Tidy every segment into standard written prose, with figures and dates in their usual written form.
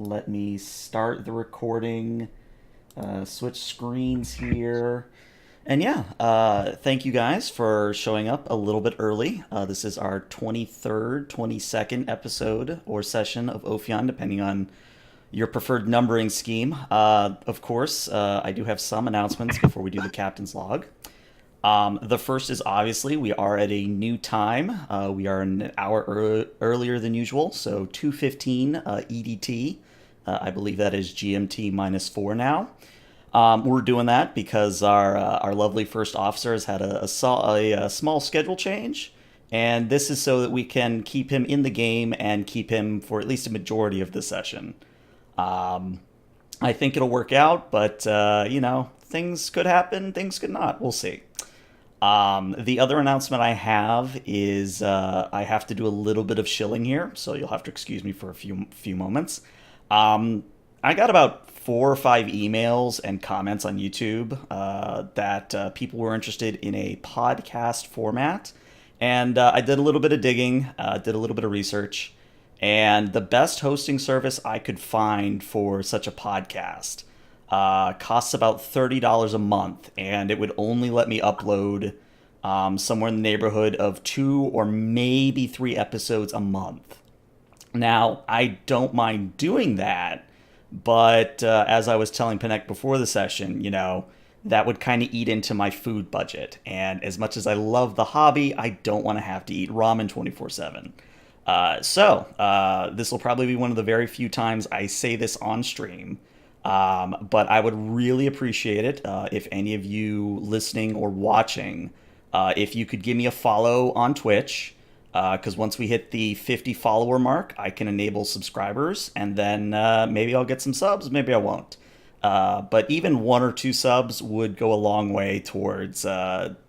let me start the recording. Switch screens here. And yeah, thank you guys for showing up a little bit early. This is our 23rd, 22nd episode or session of Ophion, depending on your preferred numbering scheme. Of course, I do have some announcements before we do the captain's log. The first is obviously we are at a new time. We are an hour earlier than usual, so 2:15 EDT. I believe that is GMT -4 now. We're doing that because our lovely first officer has had a small schedule change, and this is so that we can keep him in the game and keep him for at least a majority of the session. I think it'll work out, but things could happen, things could not. We'll see. The other announcement I have is I have to do a little bit of shilling here, so you'll have to excuse me for a few moments. I got about 4 or 5 emails and comments on YouTube that people were interested in a podcast format, and I did a little bit of digging, did a little bit of research, and the best hosting service I could find for such a podcast costs about $30 a month, and it would only let me upload somewhere in the neighborhood of 2 or maybe 3 episodes a month. Now, I don't mind doing that, but as I was telling Panek before the session, that would kind of eat into my food budget. And as much as I love the hobby, I don't want to have to eat ramen 24/7. So this will probably be one of the very few times I say this on stream. But I would really appreciate it if any of you listening or watching, if you could give me a follow on Twitch, because once we hit the 50 follower mark, I can enable subscribers, and then maybe I'll get some subs, maybe I won't. But even 1 or 2 subs would go a long way towards,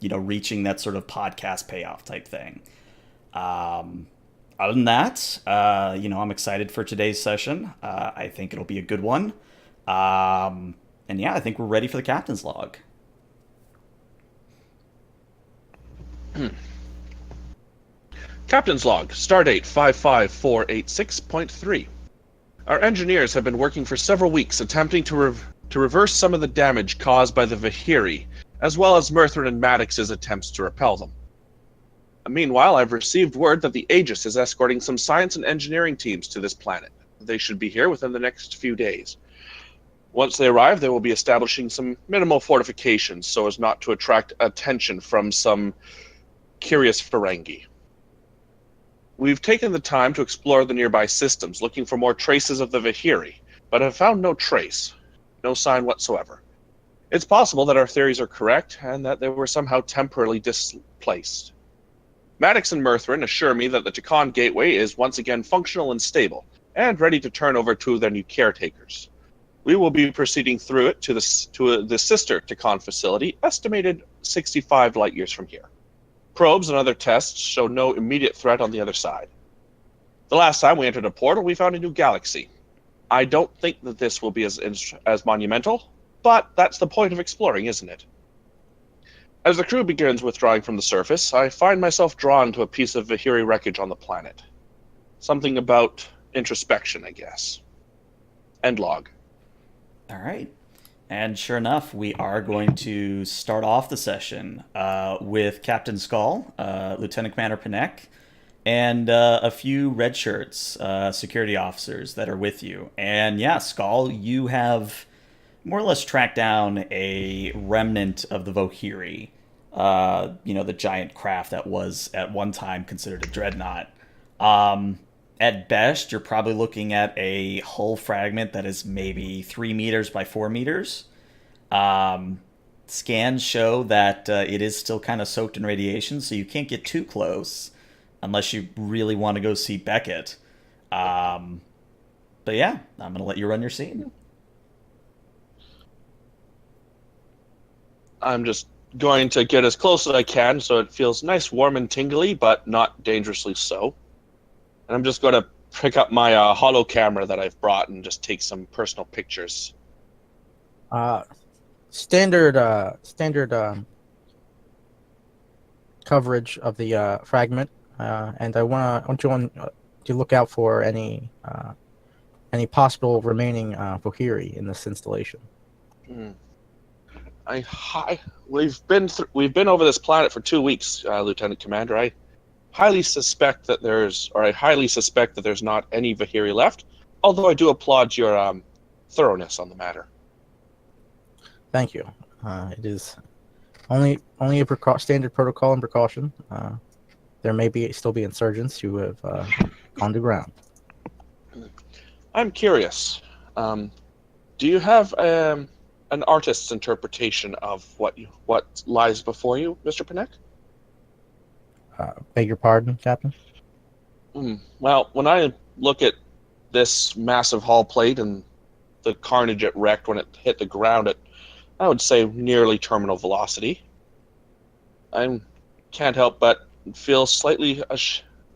reaching that sort of podcast payoff type thing. Other than that, I'm excited for today's session. I think it'll be a good one. And yeah, I think we're ready for the captain's log. Captain's log, stardate 55486.3. Our engineers have been working for several weeks attempting to reverse some of the damage caused by the Vahiri, as well as Murthrin and Maddox's attempts to repel them. Meanwhile, I've received word that the Aegis is escorting some science and engineering teams to this planet. They should be here within the next few days. Once they arrive, they will be establishing some minimal fortifications so as not to attract attention from some curious Ferengi. We've taken the time to explore the nearby systems, looking for more traces of the Vahiri, but have found no trace, no sign whatsoever. It's possible that our theories are correct, and that they were somehow temporarily displaced. Maddox and Murthrin assure me that the Takan Gateway is once again functional and stable, and ready to turn over to their new caretakers. We will be proceeding through it to the sister Takan facility, estimated 65 light years from here. Probes and other tests show no immediate threat on the other side. The last time we entered a portal, we found a new galaxy. I don't think that this will be as monumental, but that's the point of exploring, isn't it? As the crew begins withdrawing from the surface, I find myself drawn to a piece of Vahiri wreckage on the planet. Something about introspection, I guess. End log. All right. And sure enough, we are going to start off the session with Captain Skull, Lieutenant Commander Panek, and a few red shirts, security officers that are with you. And yeah, Skull, you have more or less tracked down a remnant of the Vahiri, the giant craft that was at one time considered a dreadnought. At best, you're probably looking at a hull fragment that is maybe 3 meters by 4 meters. Scans show that it is still kind of soaked in radiation, so you can't get too close unless you really want to go see Beckett. But yeah, I'm going to let you run your scene. I'm just going to get as close as I can so it feels nice, warm, and tingly, but not dangerously so. And I'm just going to pick up my holo camera that I've brought and just take some personal pictures. Standard coverage of the fragment, and I want you to look out for any any possible remaining Vohiri in this installation. Hmm. We've been over this planet for 2 weeks, Lieutenant Commander. I highly suspect that there's not any Vahiri left. Although I do applaud your thoroughness on the matter. Thank you. It is only a standard protocol and precaution. There may still be insurgents who have gone to ground. I'm curious. Do you have an artist's interpretation of what lies before you, Mr. Panek? Beg your pardon, Captain? Well, when I look at this massive hull plate and the carnage it wrecked when it hit the ground at, I would say, nearly terminal velocity, I can't help but feel slightly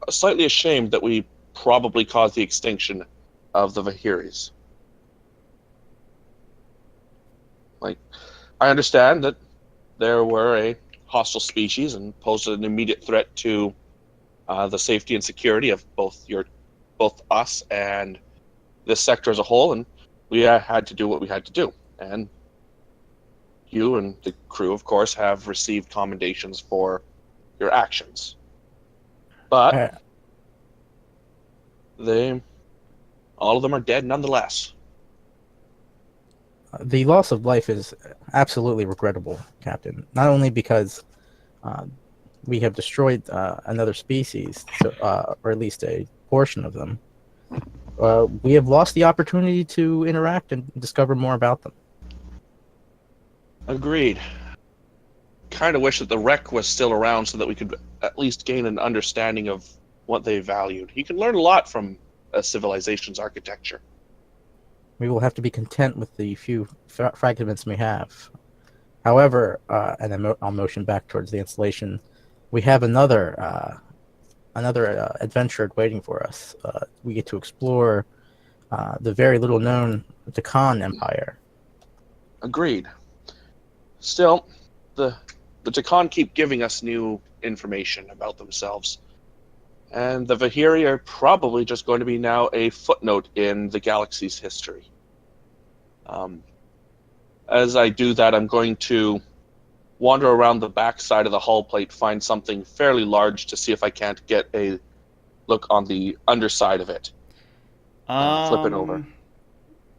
ashamed that we probably caused the extinction of the Vahiris. Like, I understand that there were a hostile species and posed an immediate threat to the safety and security of both us and this sector as a whole, and we had to do what we had to do. And you and the crew, of course, have received commendations for your actions. But all of them are dead nonetheless. The loss of life is absolutely regrettable, Captain. Not only because we have destroyed another species, or at least a portion of them, we have lost the opportunity to interact and discover more about them. Agreed. Kind of wish that the wreck was still around so that we could at least gain an understanding of what they valued. You can learn a lot from a civilization's architecture. We will have to be content with the few fragments we have. However, and then I'll motion back towards the installation, we have another adventure waiting for us. We get to explore the very little known Takan Empire. Agreed. Still, the Takan keep giving us new information about themselves. And the Vahiri are probably just going to be now a footnote in the galaxy's history. As I do that, I'm going to wander around the back side of the hull plate, find something fairly large to see if I can't get a look on the underside of it. Flip it over.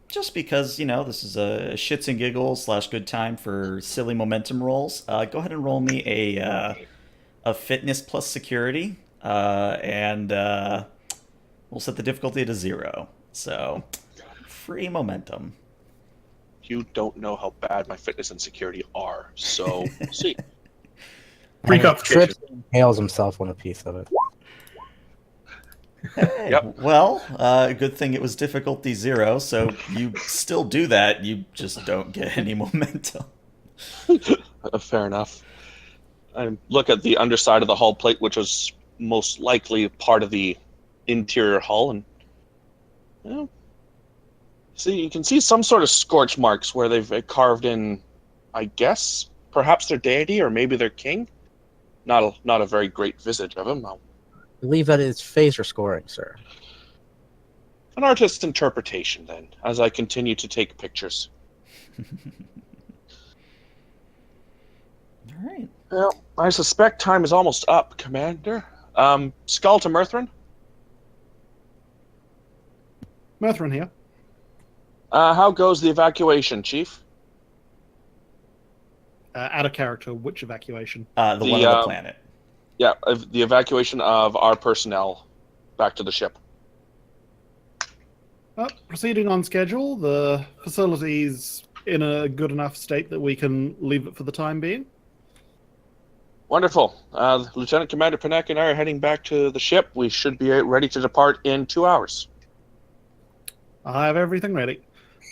Just because, this is a shits and giggles / good time for silly momentum rolls, go ahead and roll me a fitness plus security, and we'll set the difficulty to 0. So, free momentum. You don't know how bad my fitness and security are, so we'll see. Free complication. Trips and hails himself on a piece of it. Hey, Yep. Well, good thing it was difficulty 0, so you still do that, you just don't get any momentum. Fair enough. I look at the underside of the hull plate, which was most likely part of the interior hull, and you can see some sort of scorch marks where they've carved in, I guess, perhaps their deity or maybe their king. Not a very great visage of him. I believe that is phaser scoring, sir. An artist's interpretation, then, as I continue to take pictures. All right. Well, I suspect time is almost up, Commander. Skull to Murthrin? Murthrin here. How goes the evacuation, Chief? Out of character, which evacuation? The one on the planet. Yeah, the evacuation of our personnel back to the ship. Proceeding on schedule. The facility's in a good enough state that we can leave it for the time being. Wonderful. Lieutenant Commander Panek and I are heading back to the ship. We should be ready to depart in 2 hours. I have everything ready.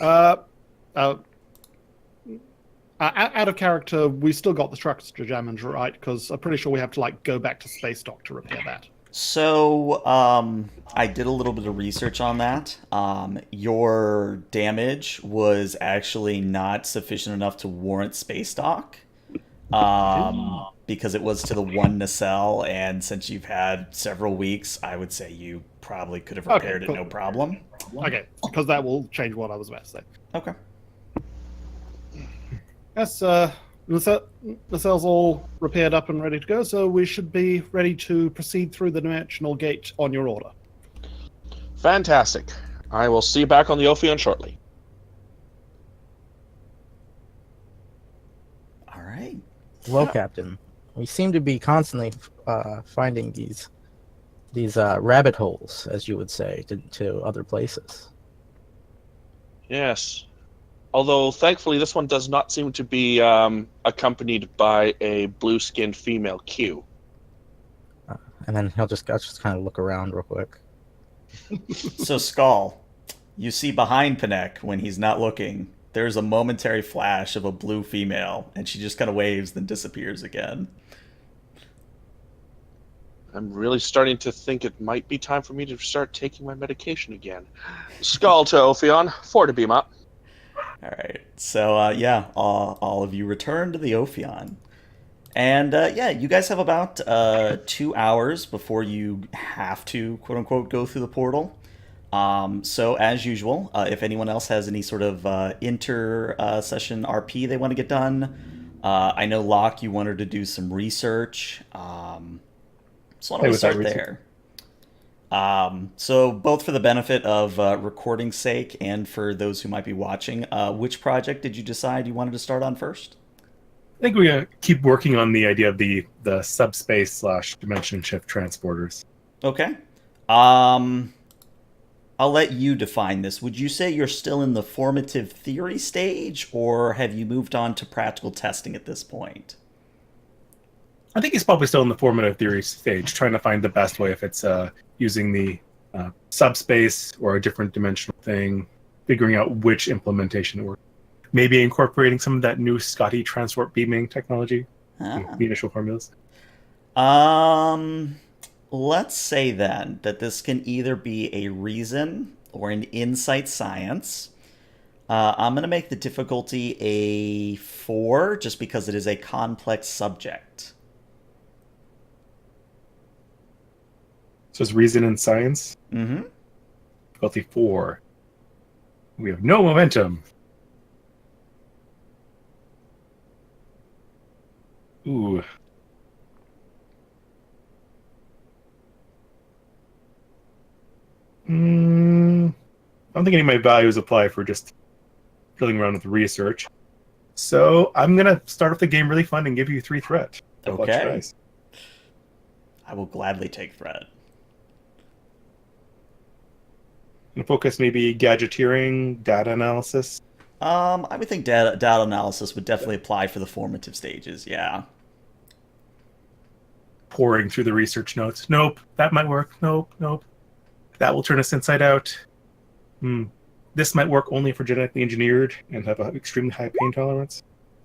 Out of character, we still got the structure damage, right? Because I'm pretty sure we have to go back to space dock to repair that. So, I did a little bit of research on that. Your damage was actually not sufficient enough to warrant space dock. Because it was to the one nacelle, and since you've had several weeks, I would say you probably could have Okay, repaired it cool. no problem. Okay, because that will change what I was about to say. Okay. Yes, the cell's all repaired up and ready to go, so we should be ready to proceed through the dimensional gate on your order. Fantastic. I will see you back on the Ophion shortly. All right. Well, Captain, we seem to be constantly finding these rabbit holes, as you would say, to other places. Yes. Although, thankfully, this one does not seem to be accompanied by a blue-skinned female Q. And then I'll just kind of look around real quick. So, Skull, you see behind Panek when he's not looking, there's a momentary flash of a blue female, and she just kind of waves, then disappears again. I'm really starting to think it might be time for me to start taking my medication again. Skull to Ophion, 4 to beam up. All right. So, yeah, all of you return to the Ophion. And, yeah, you guys have about 2 hours before you have to, quote-unquote, go through the portal. So, as usual, if anyone else has any sort of inter-session RP they want to get done, I know, Locke, you wanted to do some research. So why don't we start there? So both for the benefit of recording's sake and for those who might be watching, which project did you decide you wanted to start on first? I think we're going to keep working on the idea of the subspace / dimension shift transporters. Okay. I'll let you define this. Would you say you're still in the formative theory stage, or have you moved on to practical testing at this point? I think he's probably still in the formative theory stage, trying to find the best way if it's using the subspace or a different dimensional thing, figuring out which implementation it works. Maybe incorporating some of that new Scotty transport beaming technology, the initial formulas. Let's say then that this can either be a reason or an insight science. I'm going to make the difficulty a 4 just because it is a complex subject. So it's reason and science. Mm-hmm. Difficulty 4. We have no momentum. Ooh. I don't think any of my values apply for just fiddling around with research. So I'm going to start off the game really fun and give you 3 threat. Okay. I will gladly take threat. And focus maybe gadgeteering, data analysis. I would think data analysis would definitely apply for the formative stages, yeah. Pouring through the research notes. Nope, that might work. Nope. That will turn us inside out. This might work only for genetically engineered and have an extremely high pain tolerance.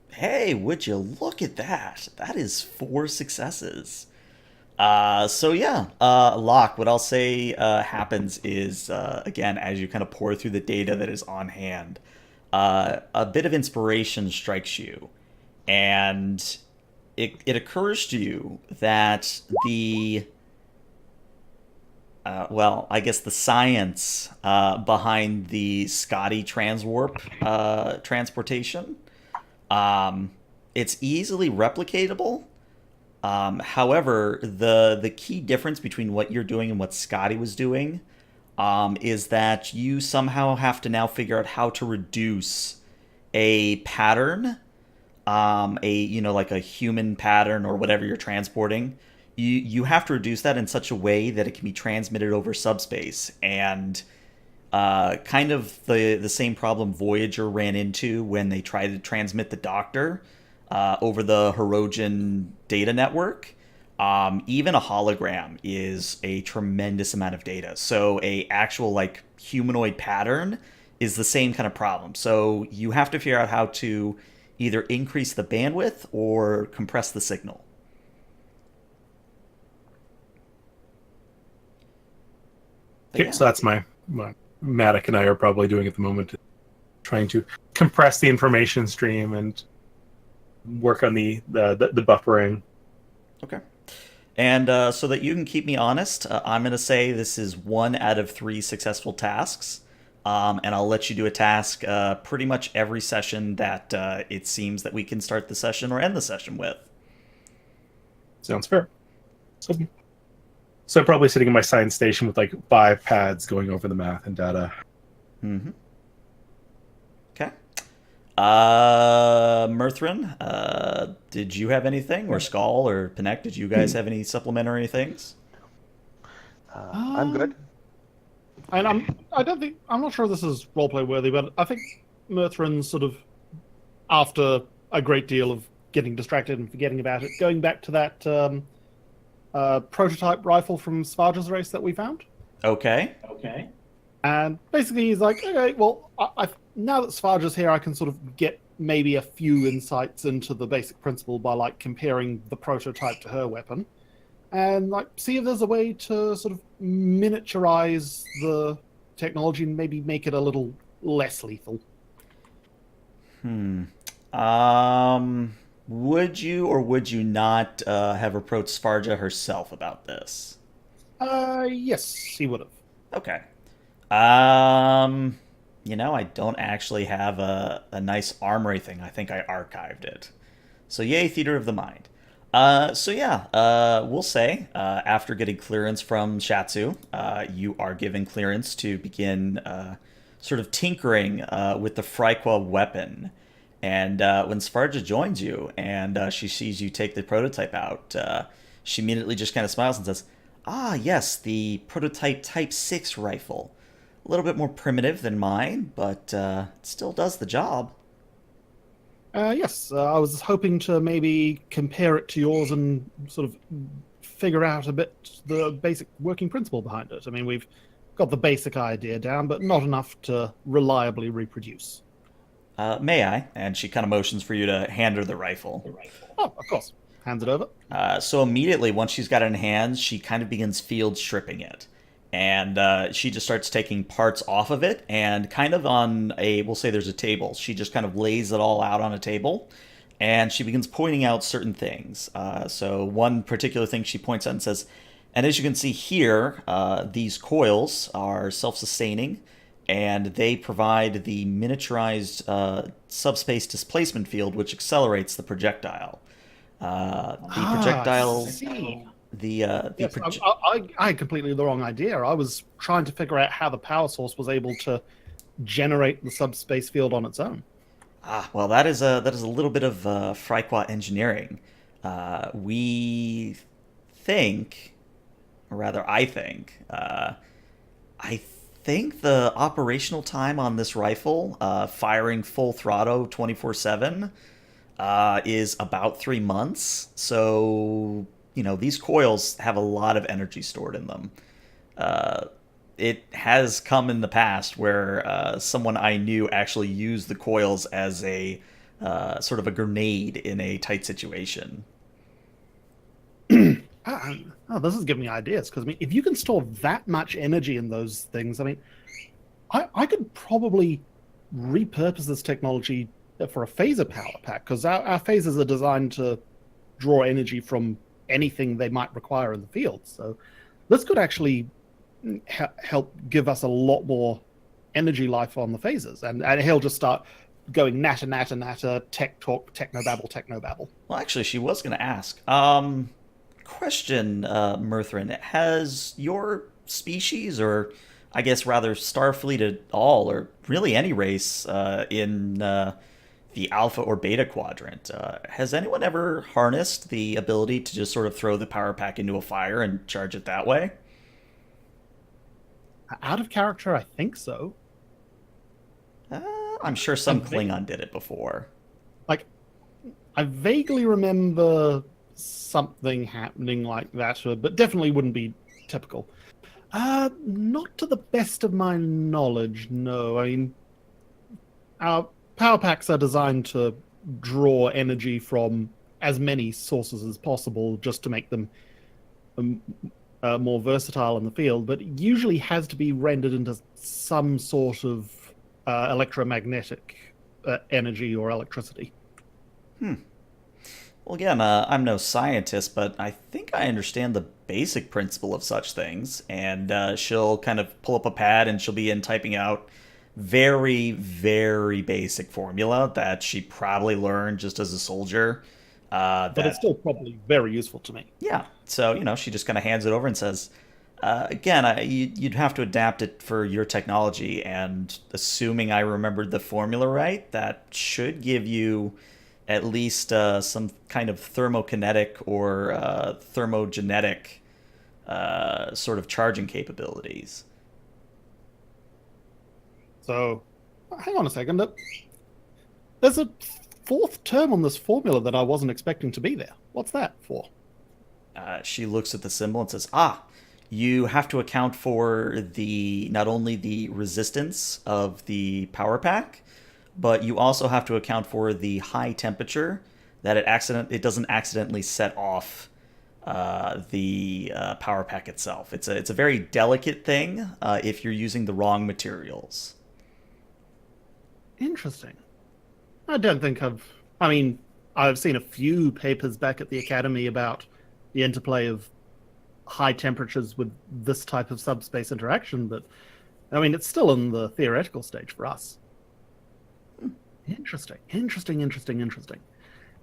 Hey, would you look at that? That is 4 successes. So yeah, Locke, what I'll say happens is, again, as you kind of pour through the data that is on hand, a bit of inspiration strikes you, and it occurs to you that the I guess the science behind the Scotty transwarp transportation, it's easily replicatable. However, the key difference between what you're doing and what Scotty was doing is that you somehow have to now figure out how to reduce a pattern, like a human pattern or whatever you're transporting. You have to reduce that in such a way that it can be transmitted over subspace, and kind of the same problem Voyager ran into when they tried to transmit the Doctor over the Hirogen data network. Even a hologram is a tremendous amount of data. So a actual humanoid pattern is the same kind of problem. So you have to figure out how to either increase the bandwidth or compress the signal. Okay, so that's my Matic and I are probably doing at the moment, trying to compress the information stream and work on the buffering. Okay. And so that you can keep me honest, I'm going to say this is 1 out of 3 successful tasks. And I'll let you do a task pretty much every session that it seems that we can start the session or end the session with. Sounds fair. So probably sitting in my science station with like 5 pads going over the math and data. Mm-hmm. Okay. Murthrin, did you have anything? Or Skull or Panek, did you guys have any supplementary things? I'm good. And I'm not sure this is roleplay worthy, but I think Murthrin's sort of, after a great deal of getting distracted and forgetting about it, going back to that prototype rifle from Svarge's race that we found. Okay. And basically he's like, okay, well, now that Svarge's here, I can sort of get maybe a few insights into the basic principle by like comparing the prototype to her weapon. And like see if there's a way to sort of miniaturize the technology and maybe make it a little less lethal. Would you or would you not have approached Sparja herself about this? Yes, he would have. Okay. I don't actually have a nice armory thing. I think I archived it. So yay, Theater of the Mind. We'll say after getting clearance from Shatsu, you are given clearance to begin sort of tinkering with the Fryqua weapon. And when Sparja joins you and she sees you take the prototype out, she immediately just kind of smiles and says, "Ah, yes, the prototype Type 6 rifle. A little bit more primitive than mine, but it still does the job." Yes, I was hoping to maybe compare it to yours and sort of figure out a bit the basic working principle behind it. I mean, we've got the basic idea down, but not enough to reliably reproduce. May I? And she kind of motions for you to hand her the rifle. Oh, of course. Hands it over. So immediately, once she's got it in hands, she kind of begins field stripping it. And she just starts taking parts off of it, and kind of on we'll say there's a table. She just kind of lays it all out on a table, and she begins pointing out certain things. So one particular thing she points out and says, and as you can see here, these coils are self-sustaining, and they provide the miniaturized subspace displacement field, which accelerates the projectile. The projectile... I see. Yes, I had completely the wrong idea. I was trying to figure out how the power source was able to generate the subspace field on its own. Well, that is a little bit of Fryqua engineering. We think, or rather, I think the operational time on this rifle, firing full throttle 24/7, is about 3 months. So, these coils have a lot of energy stored in them. It has come in the past where someone I knew actually used the coils as a sort of a grenade in a tight situation. This is giving me ideas, because I mean, if you can store that much energy in those things, I mean, I could probably repurpose this technology for a phaser power pack, because our phasers are designed to draw energy from anything they might require in the field. So this could actually help give us a lot more energy life on the phasers, and he'll just start going natter, tech talk, technobabble. Well, actually, she was going to ask. Question, Murthrin, has your species, or I guess rather Starfleet at all, or really any race in the Alpha or Beta quadrant, has anyone ever harnessed the ability to just sort of throw the power pack into a fire and charge it that way? Out of character, I think so. I'm sure some Klingon did it before. Like, I vaguely remember something happening like that, but definitely wouldn't be typical. Not to the best of my knowledge, no. I mean, our power packs are designed to draw energy from as many sources as possible just to make them more versatile in the field, but it usually has to be rendered into some sort of electromagnetic energy or electricity. Well, again, I'm no scientist, but I think I understand the basic principle of such things. And she'll kind of pull up a pad and she'll begin typing out very, very basic formula that she probably learned just as a soldier. But it's still probably very useful to me. Yeah. So, she just kind of hands it over and says, again, you'd have to adapt it for your technology. And assuming I remembered the formula right, that should give you at least some kind of thermokinetic or thermogenetic sort of charging capabilities. So, hang on a second. There's a fourth term on this formula that I wasn't expecting to be there. What's that for? She looks at the symbol and says, you have to account for not only the resistance of the power pack, but you also have to account for the high temperature that it doesn't accidentally set off the power pack itself. It's a very delicate thing if you're using the wrong materials. Interesting. I don't think I've seen a few papers back at the Academy about the interplay of high temperatures with this type of subspace interaction, but it's still in the theoretical stage for us. Interesting.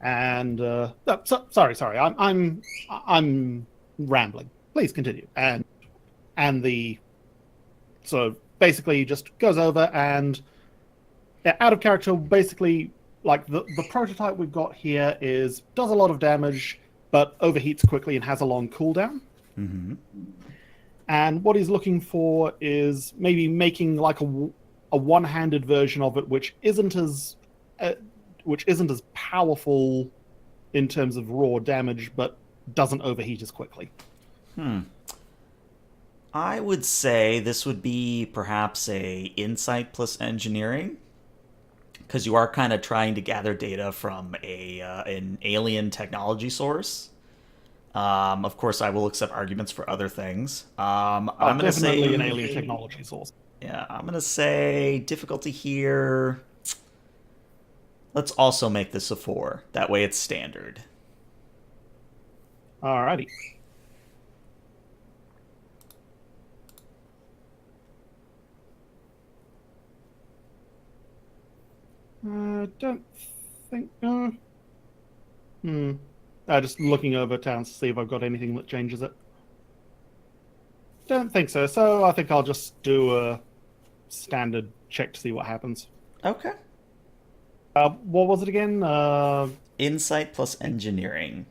And sorry, I'm rambling. Please continue. So basically just goes over and out of character, basically, like the prototype we've got here does a lot of damage, but overheats quickly and has a long cooldown. Mm-hmm. And what he's looking for is maybe making like a one-handed version of it, which isn't as powerful in terms of raw damage, but doesn't overheat as quickly. I would say this would be perhaps a insight plus engineering, because you are kind of trying to gather data from an alien technology source. Of course, I will accept arguments for other things. I'm going to say definitely an alien technology source. Yeah, I'm going to say difficulty here. Let's also make this a 4. That way it's standard. Alrighty. Don't think. Just looking over town to see if I've got anything that changes it. Don't think so. So I think I'll just do a standard check to see what happens. Okay. What was it again? Insight plus engineering.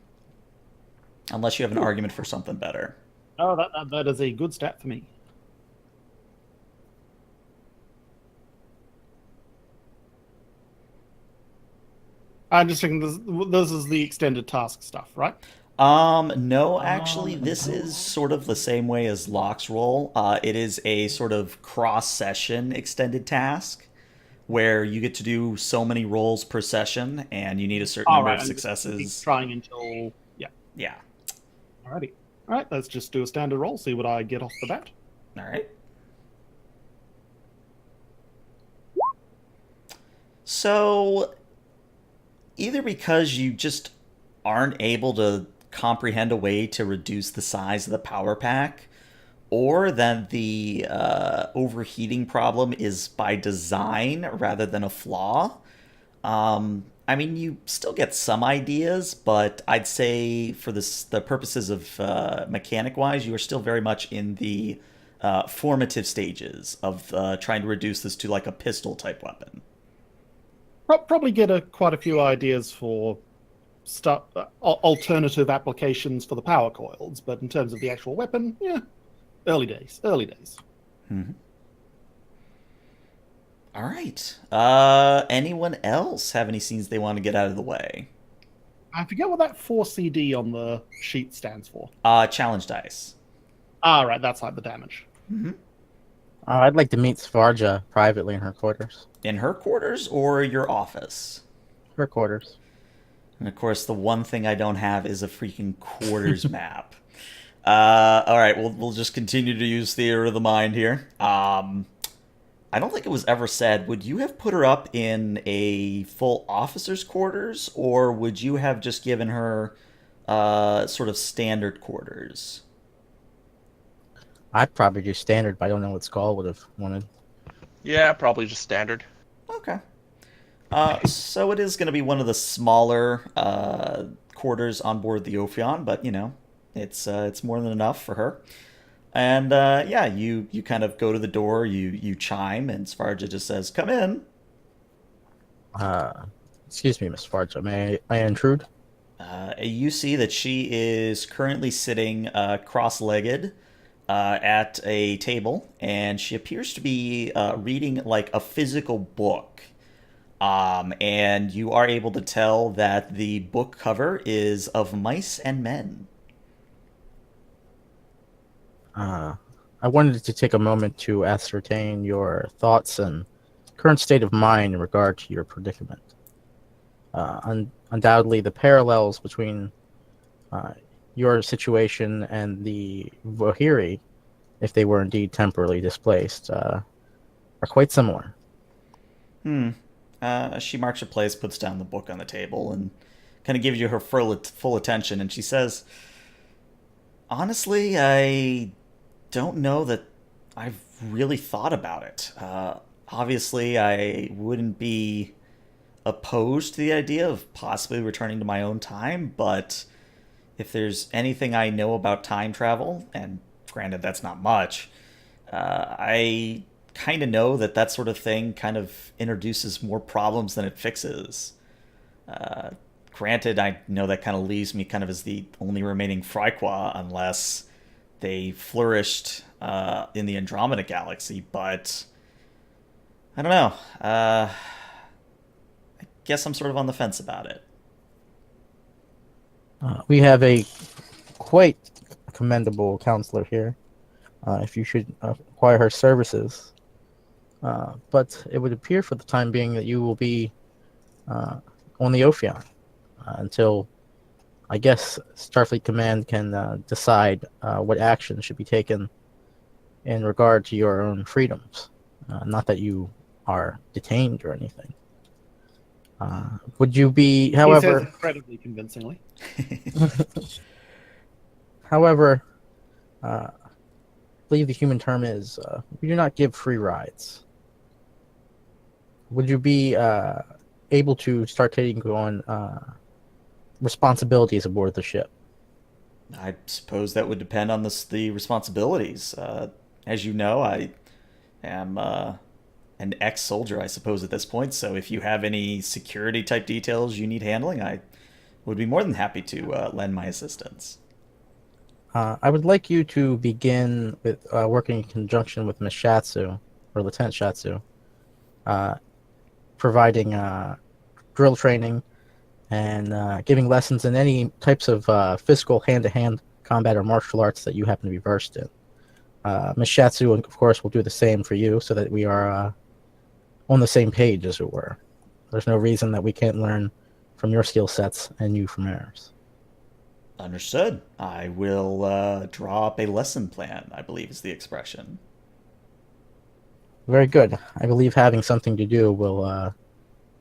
Unless you have an argument for something better. Oh, that is a good stat for me. I'm just thinking this is the extended task stuff, right? No, actually, this is sort of the same way as Locke's role. It is a sort of cross-session extended task where you get to do so many rolls per session, and you need a certain number of successes. Keep trying until Yeah. Alrighty. All right, let's just do a standard roll. See what I get off the bat. All right. So, either because you just aren't able to comprehend a way to reduce the size of the power pack, or that the overheating problem is by design rather than a flaw. You still get some ideas, but I'd say for the purposes of mechanic-wise, you are still very much in the formative stages of trying to reduce this to like a pistol-type weapon. Probably get quite a few ideas for alternative applications for the power coils, but in terms of the actual weapon, early days. Mm-hmm. All right. Anyone else have any scenes they want to get out of the way? I forget what that 4CD on the sheet stands for. Challenge dice. Right, that's like the damage. Mm-hmm. I'd like to meet Svarja privately in her quarters. In her quarters or your office? Her quarters. And of course, the one thing I don't have is a freaking quarters map. All right, we'll just continue to use theater of the mind here. I don't think it was ever said. Would you have put her up in a full officer's quarters, or would you have just given her sort of standard quarters? I'd probably do standard, but I don't know what Skull would have wanted. Yeah, probably just standard. Okay. So it is going to be one of the smaller quarters on board the Ophion, but it's more than enough for her. And yeah, you kind of go to the door, you chime, and Svarja just says, "Come in." Uh, Excuse me, Miss Farja. May I intrude? You see that she is currently sitting cross-legged at a table, and she appears to be reading like a physical book. And you are able to tell that the book cover is of mice and men. I wanted to take a moment to ascertain your thoughts and current state of mind in regard to your predicament. Undoubtedly, the parallels between your situation and the Vohiri, if they were indeed temporarily displaced, are quite similar. She marks her place, puts down the book on the table, and kind of gives you her full attention. And she says, "Honestly, I don't know that I've really thought about it. Obviously, I wouldn't be opposed to the idea of possibly returning to my own time, but if there's anything I know about time travel, and granted that's not much, I kind of know that sort of thing kind of introduces more problems than it fixes. Granted, I know that kind of leaves me kind of as the only remaining Fryqua unless they flourished in the Andromeda Galaxy, but I don't know. I guess I'm sort of on the fence about it." We have a quite commendable counselor here. If you should acquire her services. But it would appear for the time being that you will be on the Ophion until, I guess, Starfleet Command can decide what action should be taken in regard to your own freedoms. Not that you are detained or anything. Would you be, He says however, incredibly convincingly. however, I believe the human term is we do not give free rides. Would you be able to start taking on responsibilities aboard the ship? I suppose that would depend on the responsibilities. As you know, I am an ex-soldier, I suppose, at this point. So if you have any security type details you need handling, I would be more than happy to lend my assistance. I would like you to begin with working in conjunction with Miss Shatsu, or Lieutenant Shatsu, providing drill training and giving lessons in any types of physical hand-to-hand combat or martial arts that you happen to be versed in. Miss Shatsu, of course, will do the same for you so that we are on the same page, as it were. There's no reason that we can't learn from your skill sets and you from ours. Understood. I will draw up a lesson plan, I believe is the expression. Very good. I believe having something to do will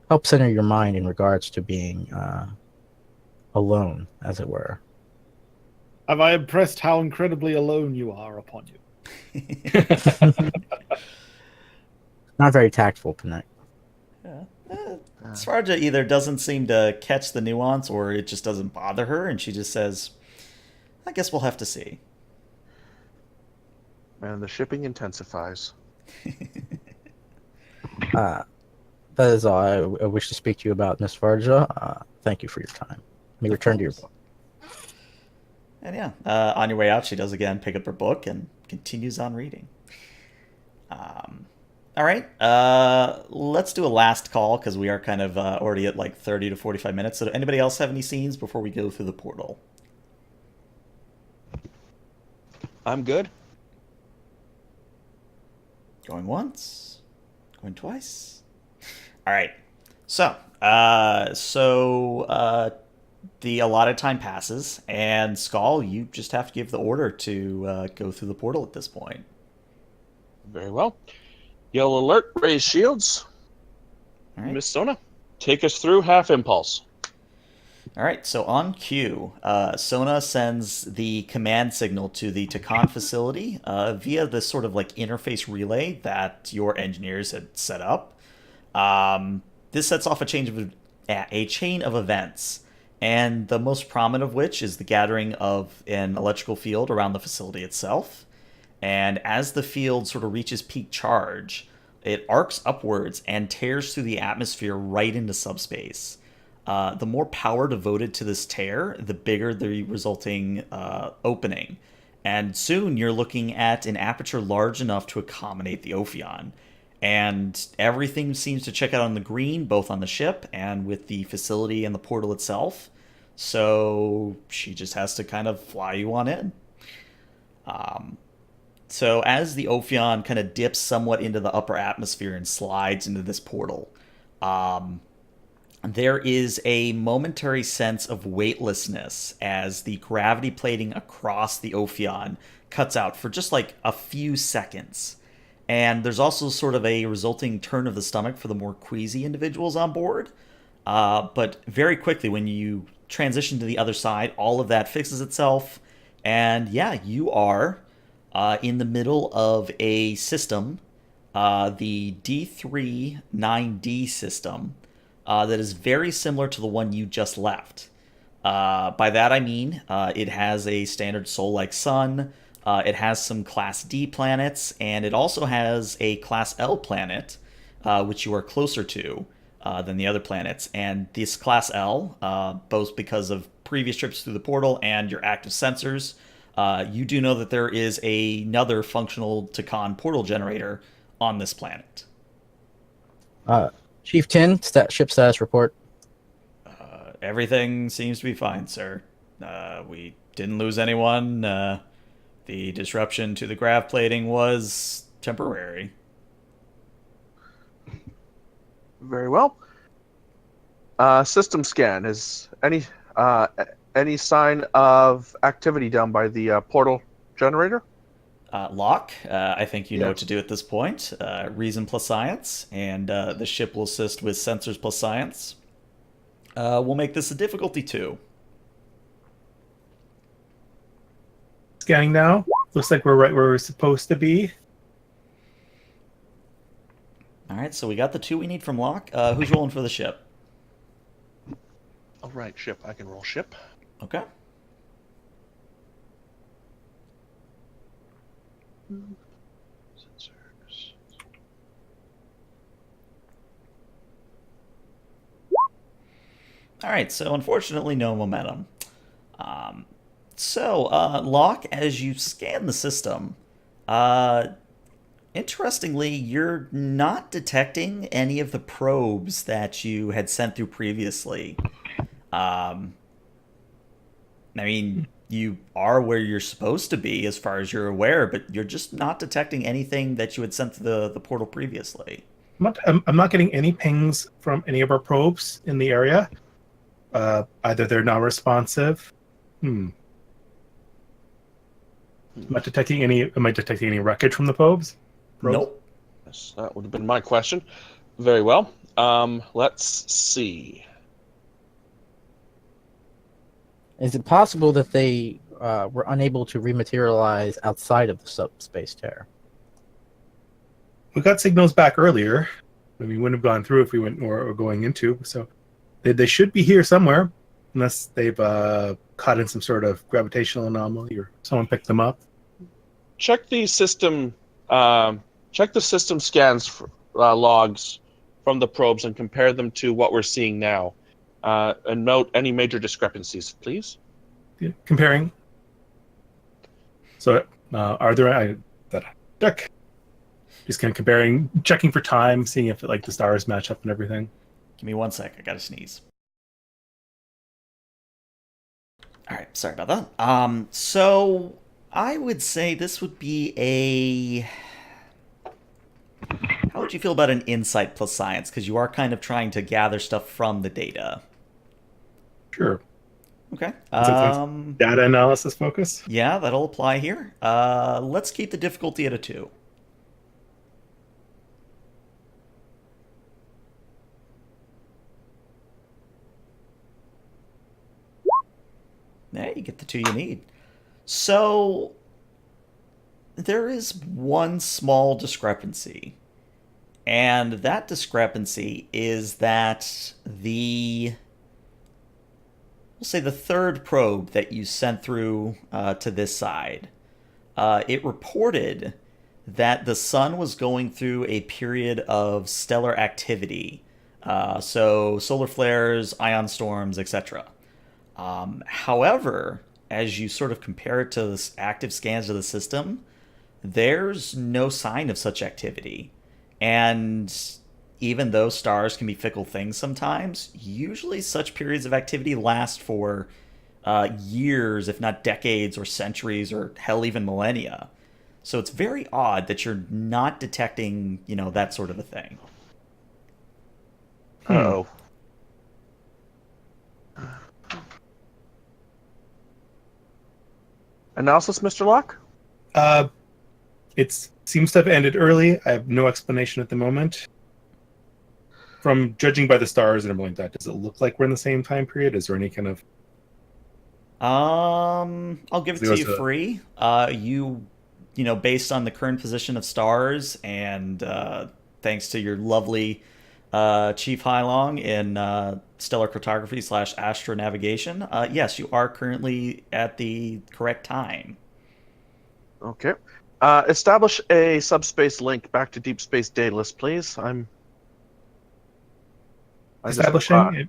help center your mind in regards to being alone, as it were. Have I impressed how incredibly alone you are upon you? Not very tactful, Pinay. Yeah. Svarja either doesn't seem to catch the nuance or it just doesn't bother her, and she just says, "I guess we'll have to see." And the shipping intensifies. That is all I wish to speak to you about, Miss Varja. Thank you for your time. Let me return to your book. And yeah, on your way out, she does again pick up her book and continues on reading. All right, let's do a last call because we are kind of already at like 30 to 45 minutes. So, anybody else have any scenes before we go through the portal? I'm good. Going once, going twice. All right, so the allotted time passes, and Skull, you just have to give the order to go through the portal at this point. Very well. Yellow alert, raise shields. All right. Miss Sona, take us through half impulse. All right, so on cue, Sona sends the command signal to the Takan facility via this sort of like interface relay that your engineers had set up. This sets off a chain of events, and the most prominent of which is the gathering of an electrical field around the facility itself. And as the field sort of reaches peak charge, it arcs upwards and tears through the atmosphere right into subspace. The more power devoted to this tear, the bigger the resulting opening. And soon you're looking at an aperture large enough to accommodate the Ophion. And everything seems to check out on the green, both on the ship and with the facility and the portal itself. So she just has to kind of fly you on in. So as the Ophion kind of dips somewhat into the upper atmosphere and slides into this portal, there is a momentary sense of weightlessness as the gravity plating across the Ophion cuts out for just like a few seconds. And there's also sort of a resulting turn of the stomach for the more queasy individuals on board. But very quickly, when you transition to the other side, all of that fixes itself. And yeah, you are in the middle of a system, the D39D system, that is very similar to the one you just left. By that I mean it has a standard Sol-like sun, it has some Class D planets, and it also has a Class L planet, which you are closer to than the other planets. And this Class L, both because of previous trips through the portal and your active sensors, you do know that there is another functional Takan portal generator on this planet. Chief Tin, ship status report. Everything seems to be fine, sir. We didn't lose anyone. The disruption to the grav plating was temporary. Very well. System scan. Is any sign of activity down by the portal generator? Locke, I think you know Yes. what to do at this point. Reason plus science, and the ship will assist with sensors plus science. We'll make this a difficulty 2. Scanning now. Looks like we're right where we're supposed to be. All right, so we got the 2 we need from Locke. Who's rolling for the ship? All right, ship. I can roll ship. Okay. Sensors. All right, so unfortunately, no momentum. Locke, as you scan the system, interestingly, you're not detecting any of the probes that you had sent through previously. I mean, you are where you're supposed to be as far as you're aware, but you're just not detecting anything that you had sent to the portal previously. I'm not getting any pings from any of our probes in the area. Either they're not responsive. Am I detecting any wreckage from the probes? Nope. Yes, that would have been my question. Very well. Let's see. Is it possible that they were unable to rematerialize outside of the subspace tear? We got signals back earlier. We wouldn't have gone through if we went or going into. So they should be here somewhere, unless they've caught in some sort of gravitational anomaly or someone picked them up. Check the system. Check the system scans logs from the probes and compare them to what we're seeing now. And note any major discrepancies, please. Yeah, comparing. So, are there check? Just kind of comparing, checking for time, seeing if the stars match up and everything. Give me 1 sec. I gotta sneeze. All right, sorry about that. So I would say this would be a. How would you feel about an insight plus science? Because you are kind of trying to gather stuff from the data. Sure. Okay. Data analysis focus. Yeah, that'll apply here. Let's keep the difficulty at a 2. Yeah, you get the 2 you need. So there is one small discrepancy. And that discrepancy is that we'll say the third probe that you sent through to this side, it reported that the sun was going through a period of stellar activity. So solar flares, ion storms, etc. However, as you sort of compare it to the active scans of the system, there's no sign of such activity. And even though stars can be fickle things sometimes, usually such periods of activity last for years, if not decades or centuries or hell, even millennia. So it's very odd that you're not detecting, that sort of a thing. Uh-oh. Analysis, Mr. Locke? It seems to have ended early. I have no explanation at the moment. From judging by the stars and everything like that, does it look like we're in the same time period? Is there any kind of... I'll give it to you free. Based on the current position of stars and thanks to your lovely Chief Hylong in stellar cartography / astronavigation, yes, you are currently at the correct time. Okay. Establish a subspace link back to deep space Daedalus, please. Establishing?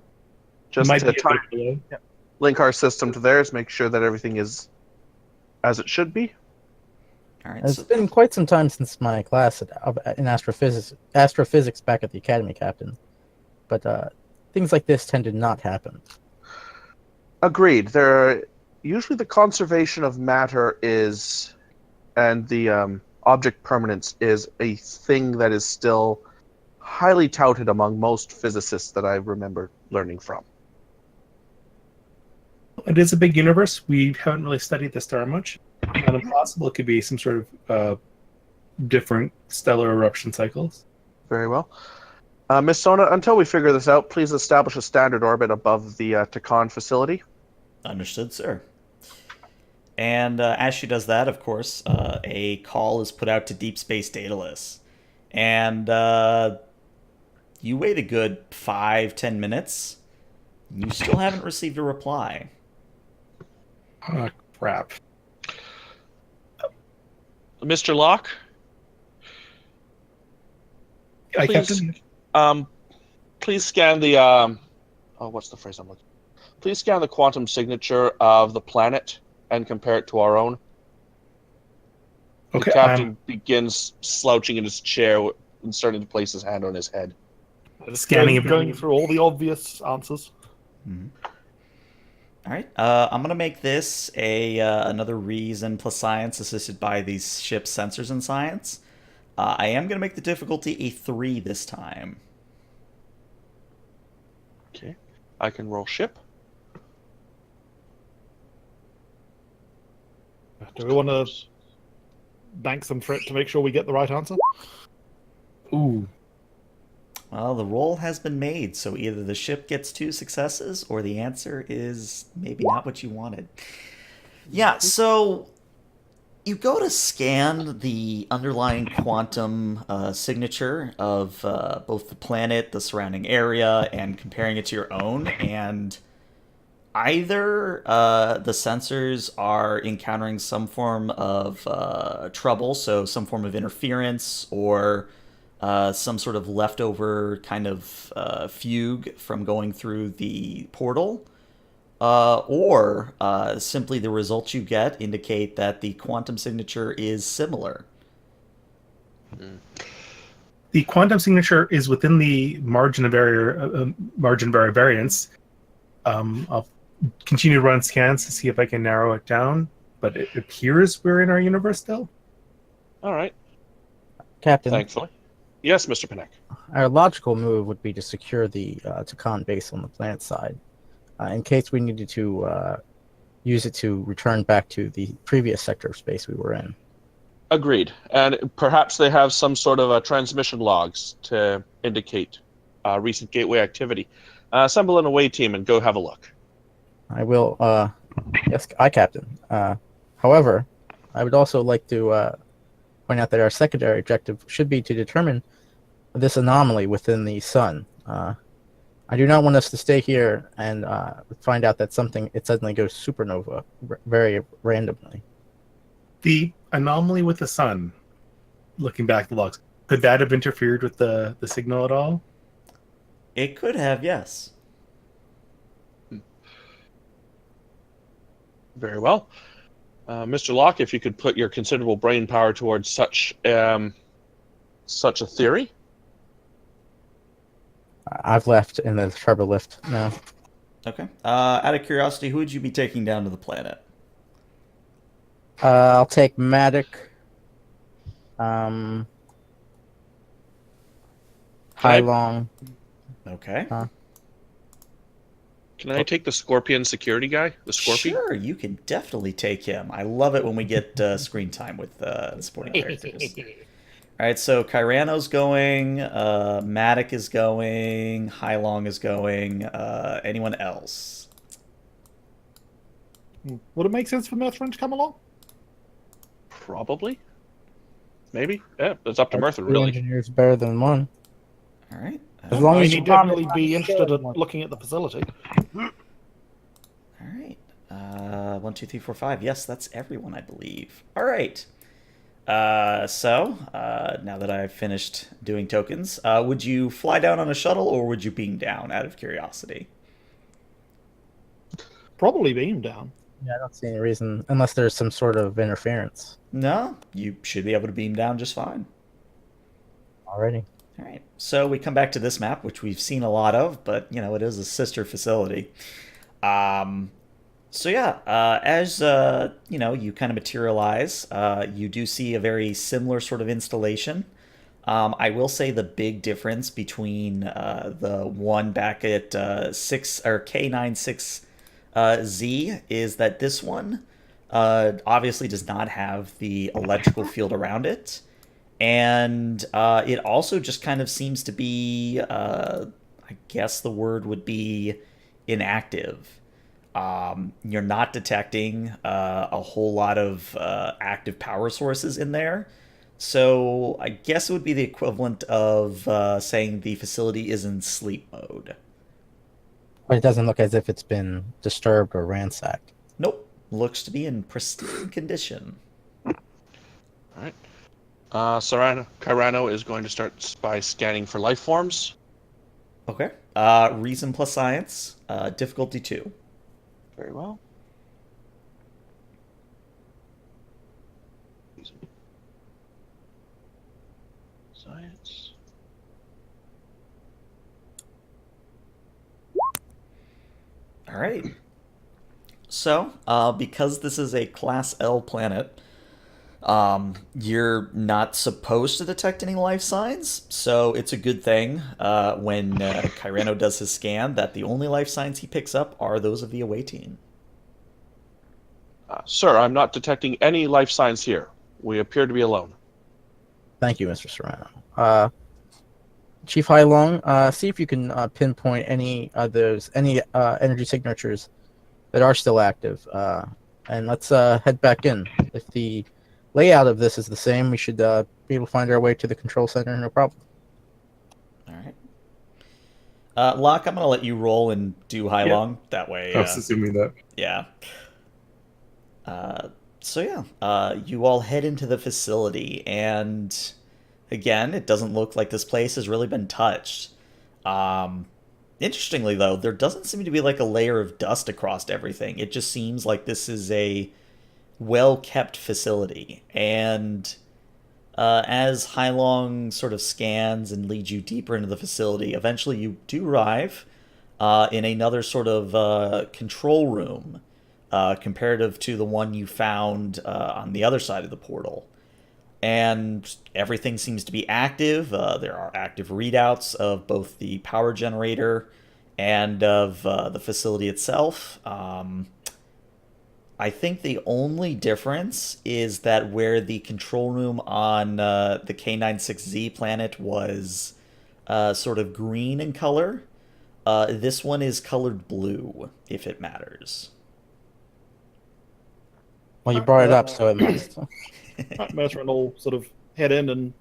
Just might to be a bit below. link our system to theirs, make sure that everything is as it should be. All right. It's been quite some time since my class in astrophysics back at the academy, Captain. But things like this tend to not happen. Agreed. Usually the conservation of matter is, and the object permanence is a thing that is still highly touted among most physicists that I remember learning from. It is a big universe. We haven't really studied the star much. Not impossible. It could be some sort of different stellar eruption cycles. Very well. Miss Sona, until we figure this out, please establish a standard orbit above the Takan facility. Understood, sir. And as she does that, of course, a call is put out to Deep Space Daedalus. And you wait a good 5-10 minutes. You still haven't received a reply. Oh, crap. Mr. Locke? Please scan the what's the phrase I'm looking for? Please scan the quantum signature of the planet and compare it to our own. Okay. The captain begins slouching in his chair and starting to place his hand on his head. Scanning going through all the obvious answers. Mm-hmm. All right. I'm gonna make this another reason plus science assisted by these ship's sensors and science. I am gonna make the difficulty a 3 this time. Okay. I can roll ship. Do we want to bank some for it to make sure we get the right answer? Ooh. Well, the roll has been made, so either the ship gets 2 successes or the answer is maybe not what you wanted. Yeah, so you go to scan the underlying quantum signature of both the planet, the surrounding area, and comparing it to your own, and either the sensors are encountering some form of trouble, so some form of interference, or some sort of leftover kind of fugue from going through the portal, or simply the results you get indicate that the quantum signature is similar. The quantum signature is within the margin of error, margin of variance. I'll continue to run scans to see if I can narrow it down, but it appears we're in our universe still. All right. Captain, Thankfully. Yes, Mr. Panek. our logical move would be to secure the Takan base on the planet side, in case we needed to use it to return back to the previous sector of space we were in. Agreed. And perhaps they have some sort of transmission logs to indicate recent gateway activity. Assemble an away team and go have a look. I will Yes, aye, Captain. However, I would also like to point out that our secondary objective should be to determine this anomaly within the sun. I do not want us to stay here and find out that it suddenly goes supernova very randomly. The anomaly with the sun, looking back at the logs, could that have interfered with the signal at all? It could have, yes. Very well. Mr. Locke, if you could put your considerable brain power towards such a theory. I've left in the turbo lift now. Okay. Out of curiosity, who would you be taking down to the planet? I'll take Matic. High Long. Okay. Can I take the Scorpion security guy? The Scorpion? Sure, you can definitely take him. I love it when we get screen time with supporting characters. All right, so Kyrano's going, Matic is going, Hylong is going. Anyone else? Would it make sense for Mirthrin to come along? Probably. Maybe. Yeah, it's up to Mirthrin, Three really. engineers better than one. All right. As long I as mean, you he'd definitely promise- be interested in looking at the facility. All right. 1, 2, 3, 4, 5. Yes, that's everyone, I believe. All right. So now that I've finished doing tokens, would you fly down on a shuttle or would you beam down out of curiosity? Probably beam down. Yeah, I don't see any reason, unless there's some sort of interference. No, you should be able to beam down just fine. Already. All right. So we come back to this map, which we've seen a lot of, but it is a sister facility. So yeah, as you kind of materialize, you do see a very similar sort of installation. I will say the big difference between the one back at K96Z is that this one obviously does not have the electrical field around it, and it also just kind of seems to be, I guess the word would be inactive. You're not detecting a whole lot of active power sources in there. So I guess it would be the equivalent of saying the facility is in sleep mode. But it doesn't look as if it's been disturbed or ransacked. Nope. Looks to be in pristine condition. All right. Kyrano is going to start by scanning for life forms. Okay. Reason plus science. Difficulty 2. Very well. Science. All right. So, because this is a Class L planet, you're not supposed to detect any life signs, so it's a good thing when Kyrano does his scan that the only life signs he picks up are those of the away team. Sir, I'm not detecting any life signs here. We appear to be alone. Thank you, Mr. Serrano. Chief Hailong, see if you can pinpoint any energy signatures that are still active, and let's head back in. If the layout of this is the same, we should be able to find our way to the control center, no problem. All right. Locke, I'm going to let you roll and do Hailong. That way. I was assuming that. Yeah. You all head into the facility, and again, it doesn't look like this place has really been touched. Interestingly, though, there doesn't seem to be like a layer of dust across everything. It just seems like this is a well-kept facility. And as Hailong sort of scans and leads you deeper into the facility, eventually you do arrive in another sort of control room comparative to the one you found on the other side of the portal. And everything seems to be active. There are active readouts of both the power generator and of the facility itself. I think the only difference is that where the control room on the K96Z planet was sort of green in color, this one is colored blue, if it matters. Well, you brought it up, so it must. Mercer and all sort of head in and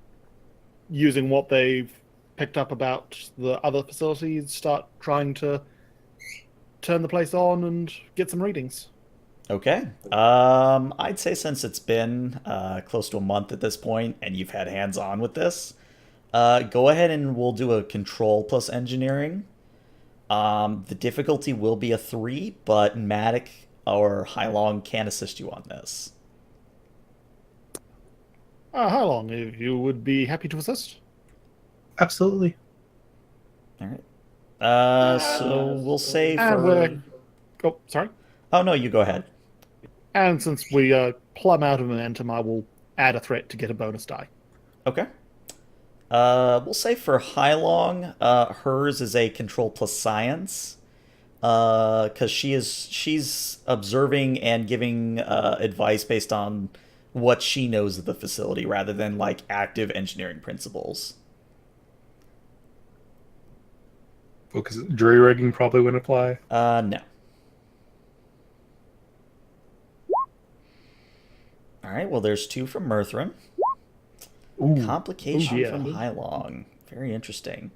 using what they've picked up about the other facilities, start trying to turn the place on and get some readings. Okay. I'd say since it's been close to a month at this point and you've had hands-on with this, go ahead and we'll do a control plus engineering. The difficulty will be a 3, but Matic or Hylong can assist you on this. How long? If you would be happy to assist. Absolutely. All right. So we'll say And for... we're... Oh, sorry. Oh, no, you go ahead. And since we plumb out of momentum, I will add a threat to get a bonus die. Okay. We'll say for Hylong, hers is a control plus science. Because she's observing and giving advice based on what she knows of the facility rather than like active engineering principles. Because jury rigging probably wouldn't apply. No. All right, well, there's 2 from Murthrin. Ooh, Complication yeah. from Hylong. Very interesting.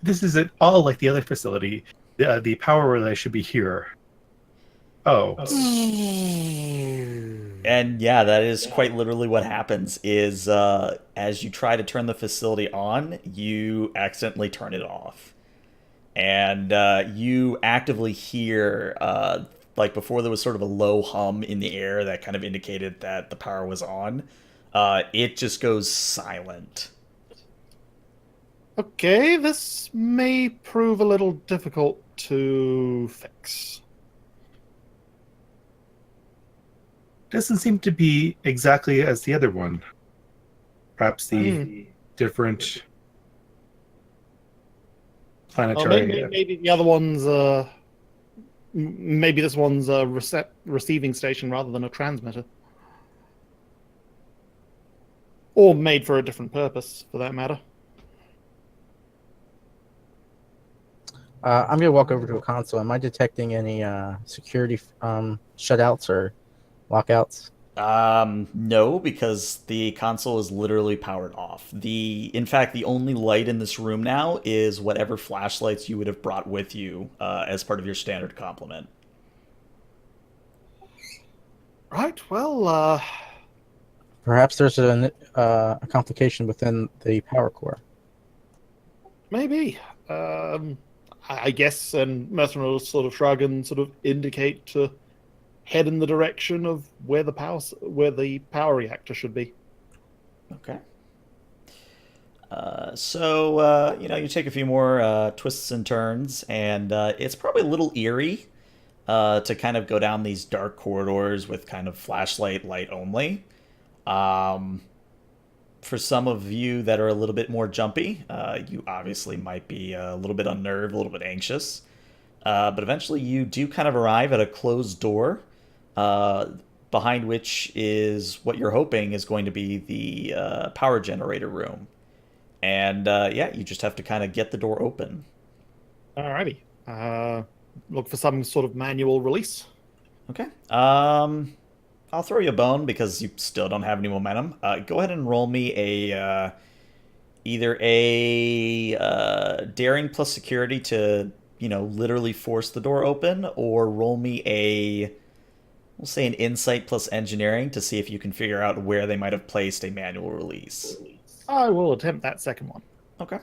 this is it all like the other facility. The power relay should be here. Oh. And yeah, that is quite literally what happens is as you try to turn the facility on, you accidentally turn it off. And you actively hear, like before there was sort of a low hum in the air that kind of indicated that the power was on. It just goes silent. Okay, this may prove a little difficult to fix. Doesn't seem to be exactly as the other one. Perhaps the different planetary. Maybe the other one's maybe this one's a receiving station rather than a transmitter, or made for a different purpose, for that matter. I'm gonna walk over to a console. Am I detecting any security shutouts or lockouts? No, because the console is literally powered off. In fact, the only light in this room now is whatever flashlights you would have brought with you as part of your standard complement. Right. Well, Perhaps there's a complication within the power core. maybe. I guess, and Mercer will sort of shrug and sort of indicate to head in the direction of where the power reactor should be. Okay. So you take a few more twists and turns, and it's probably a little eerie to kind of go down these dark corridors with kind of flashlight light only. For some of you that are a little bit more jumpy, you obviously might be a little bit unnerved, a little bit anxious. But eventually you do kind of arrive at a closed door, behind which is what you're hoping is going to be the power generator room. And you just have to kind of get the door open. Alrighty. Look for some sort of manual release. Okay. I'll throw you a bone because you still don't have any momentum. Go ahead and roll me either a daring plus security to literally force the door open, or roll me we'll say an insight plus engineering to see if you can figure out where they might have placed a manual release. I will attempt that second one. Okay.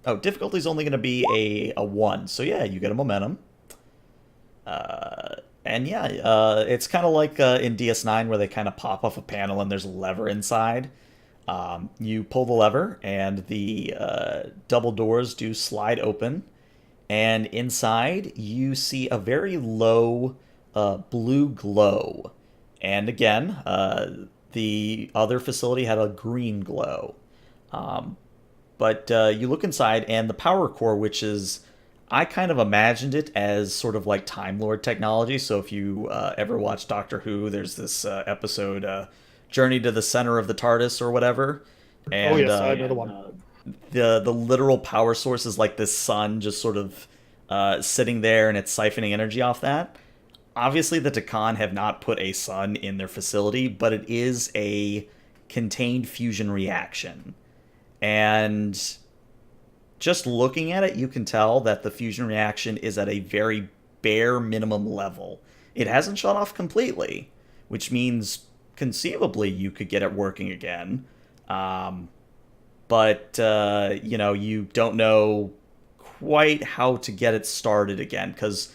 Oh, difficulty is only going to be a 1. So yeah, you get a momentum. It's kind of like in DS9 where they kind of pop off a panel and there's a lever inside. You pull the lever and the double doors do slide open. And inside you see a very low blue glow. And again, the other facility had a green glow. But you look inside, and the power core, which is, I kind of imagined it as sort of like Time Lord technology. So if you ever watch Doctor Who, there's this episode, Journey to the Center of the TARDIS or whatever. And, oh yes, I know the one. the literal power source is like this sun just sort of sitting there and it's siphoning energy off that. Obviously, the Takan have not put a sun in their facility, but it is a contained fusion reaction. And just looking at it, you can tell that the fusion reaction is at a very bare minimum level. It hasn't shut off completely, which means conceivably you could get it working again. But you don't know quite how to get it started again, because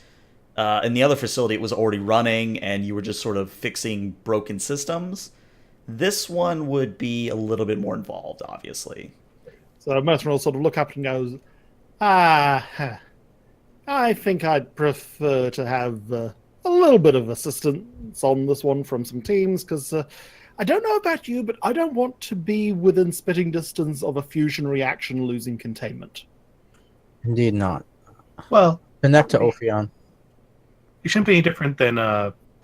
in the other facility it was already running and you were just sort of fixing broken systems. This one would be a little bit more involved, obviously. So Mercer will sort of look up and goes, I think I'd prefer to have a little bit of assistance on this one from some teams, because I don't know about you, but I don't want to be within spitting distance of a fusion reaction losing containment. Indeed not. Well, Connect to Ophion. it shouldn't be any different than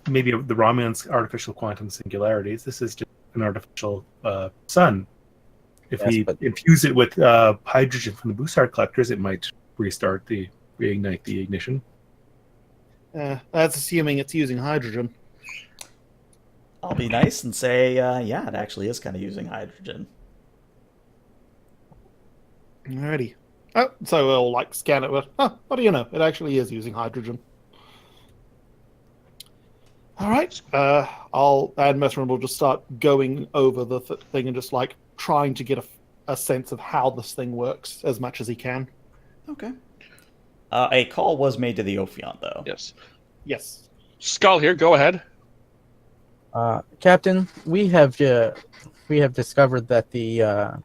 maybe the Romulan's artificial quantum singularities. This is just an artificial sun. If we infuse it with hydrogen from the Bussard collectors, it might reignite the ignition. That's assuming it's using hydrogen. I'll be nice and say, it actually is kind of using hydrogen. Alrighty. Oh, so we'll scan it with, what do you know? It actually is using hydrogen. Alright, and Messerin will just start going over the thing and just trying to get a sense of how this thing works as much as he can. Okay. A call was made to the Ophion, though. Yes. Yes. Skull here, go ahead. Captain, we have discovered that the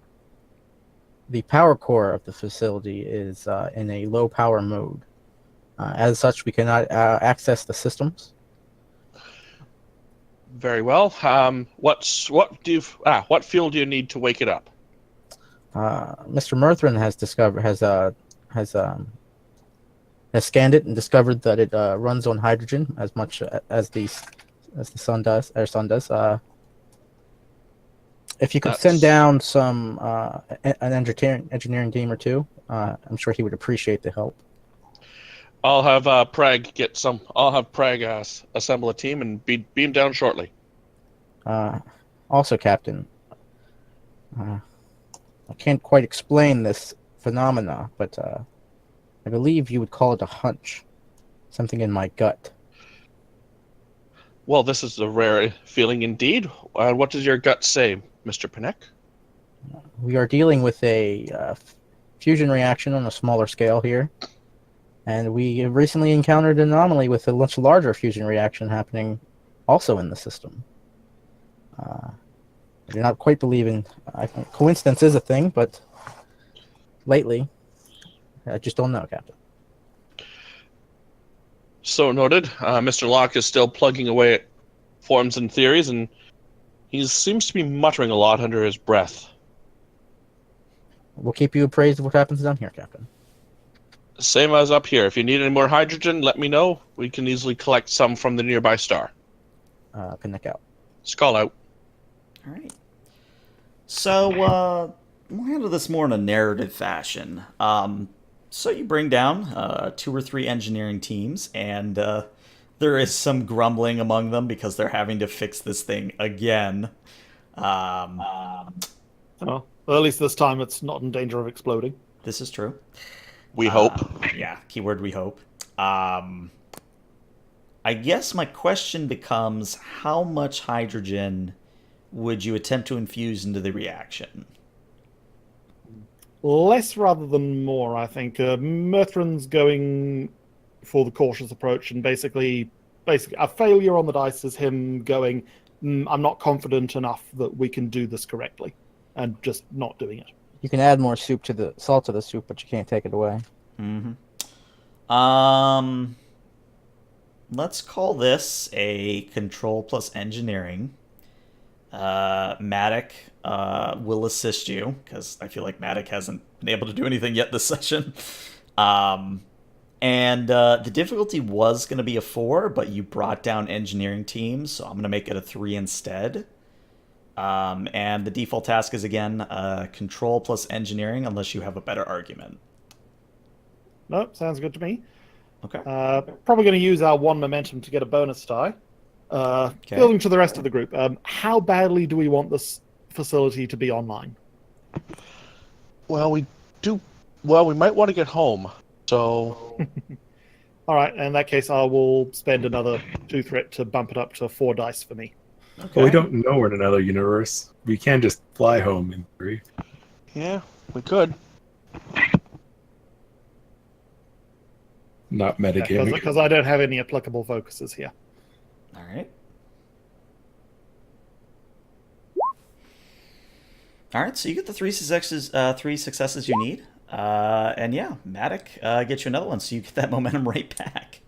power core of the facility is in a low power mode. As such, we cannot access the systems. Very well. What fuel do you need to wake it up? Mr. Murthrin has scanned it and discovered that it runs on hydrogen as much as the sun does. If you could send down an engineering team or two, I'm sure he would appreciate the help. I'll have Prague get some. I'll have Prague assemble a team and beam down shortly. Also, Captain, I can't quite explain this phenomena, but I believe you would call it a hunch. Something in my gut. Well, this is a rare feeling indeed. What does your gut say, Mr. Panek? We are dealing with a fusion reaction on a smaller scale here. And we have recently encountered an anomaly with a much larger fusion reaction happening also in the system. I do not quite believe in... I think coincidence is a thing, but lately, I just don't know, Captain. So noted. Mr. Locke is still plugging away at forms and theories, and he seems to be muttering a lot under his breath. We'll keep you appraised of what happens down here, Captain. Same as up here. If you need any more hydrogen, let me know. We can easily collect some from the nearby star. Connect out. Skull out. All right. So, we'll handle this more in a narrative fashion. So you bring down 2 or 3 engineering teams, and there is some grumbling among them because they're having to fix this thing again. Well, at least this time it's not in danger of exploding. This is true. We hope. Yeah, keyword we hope. I guess my question becomes, how much hydrogen would you attempt to infuse into the reaction? Less rather than more, I think. Murthrin's going for the cautious approach, and basically a failure on the dice is him going, I'm not confident enough that we can do this correctly, and just not doing it. You can add more salt to the soup, but you can't take it away. Mm-hmm. Let's call this a control plus engineering. Matic will assist you, because I feel like Matic hasn't been able to do anything yet this session. And the difficulty was going to be a 4, but you brought down engineering teams, so I'm going to make it a 3 instead. And the default task is, again, control plus engineering, unless you have a better argument. Nope, sounds good to me. Okay. Probably going to use our 1 momentum to get a bonus die. Building to the rest of the group. How badly do we want this facility to be online? Well, we do. Well, we might want to get home. So, All right, in that case, I will spend another 2 threat to bump it up to 4 dice for me. Okay. But we don't know we're in another universe. We can just fly home in theory. yeah, we could. Not metagaming. Because I don't have any applicable focuses here. All right. All right, so you get the 3 successes you need. And yeah, Matic gets you another one, so you get that momentum right back.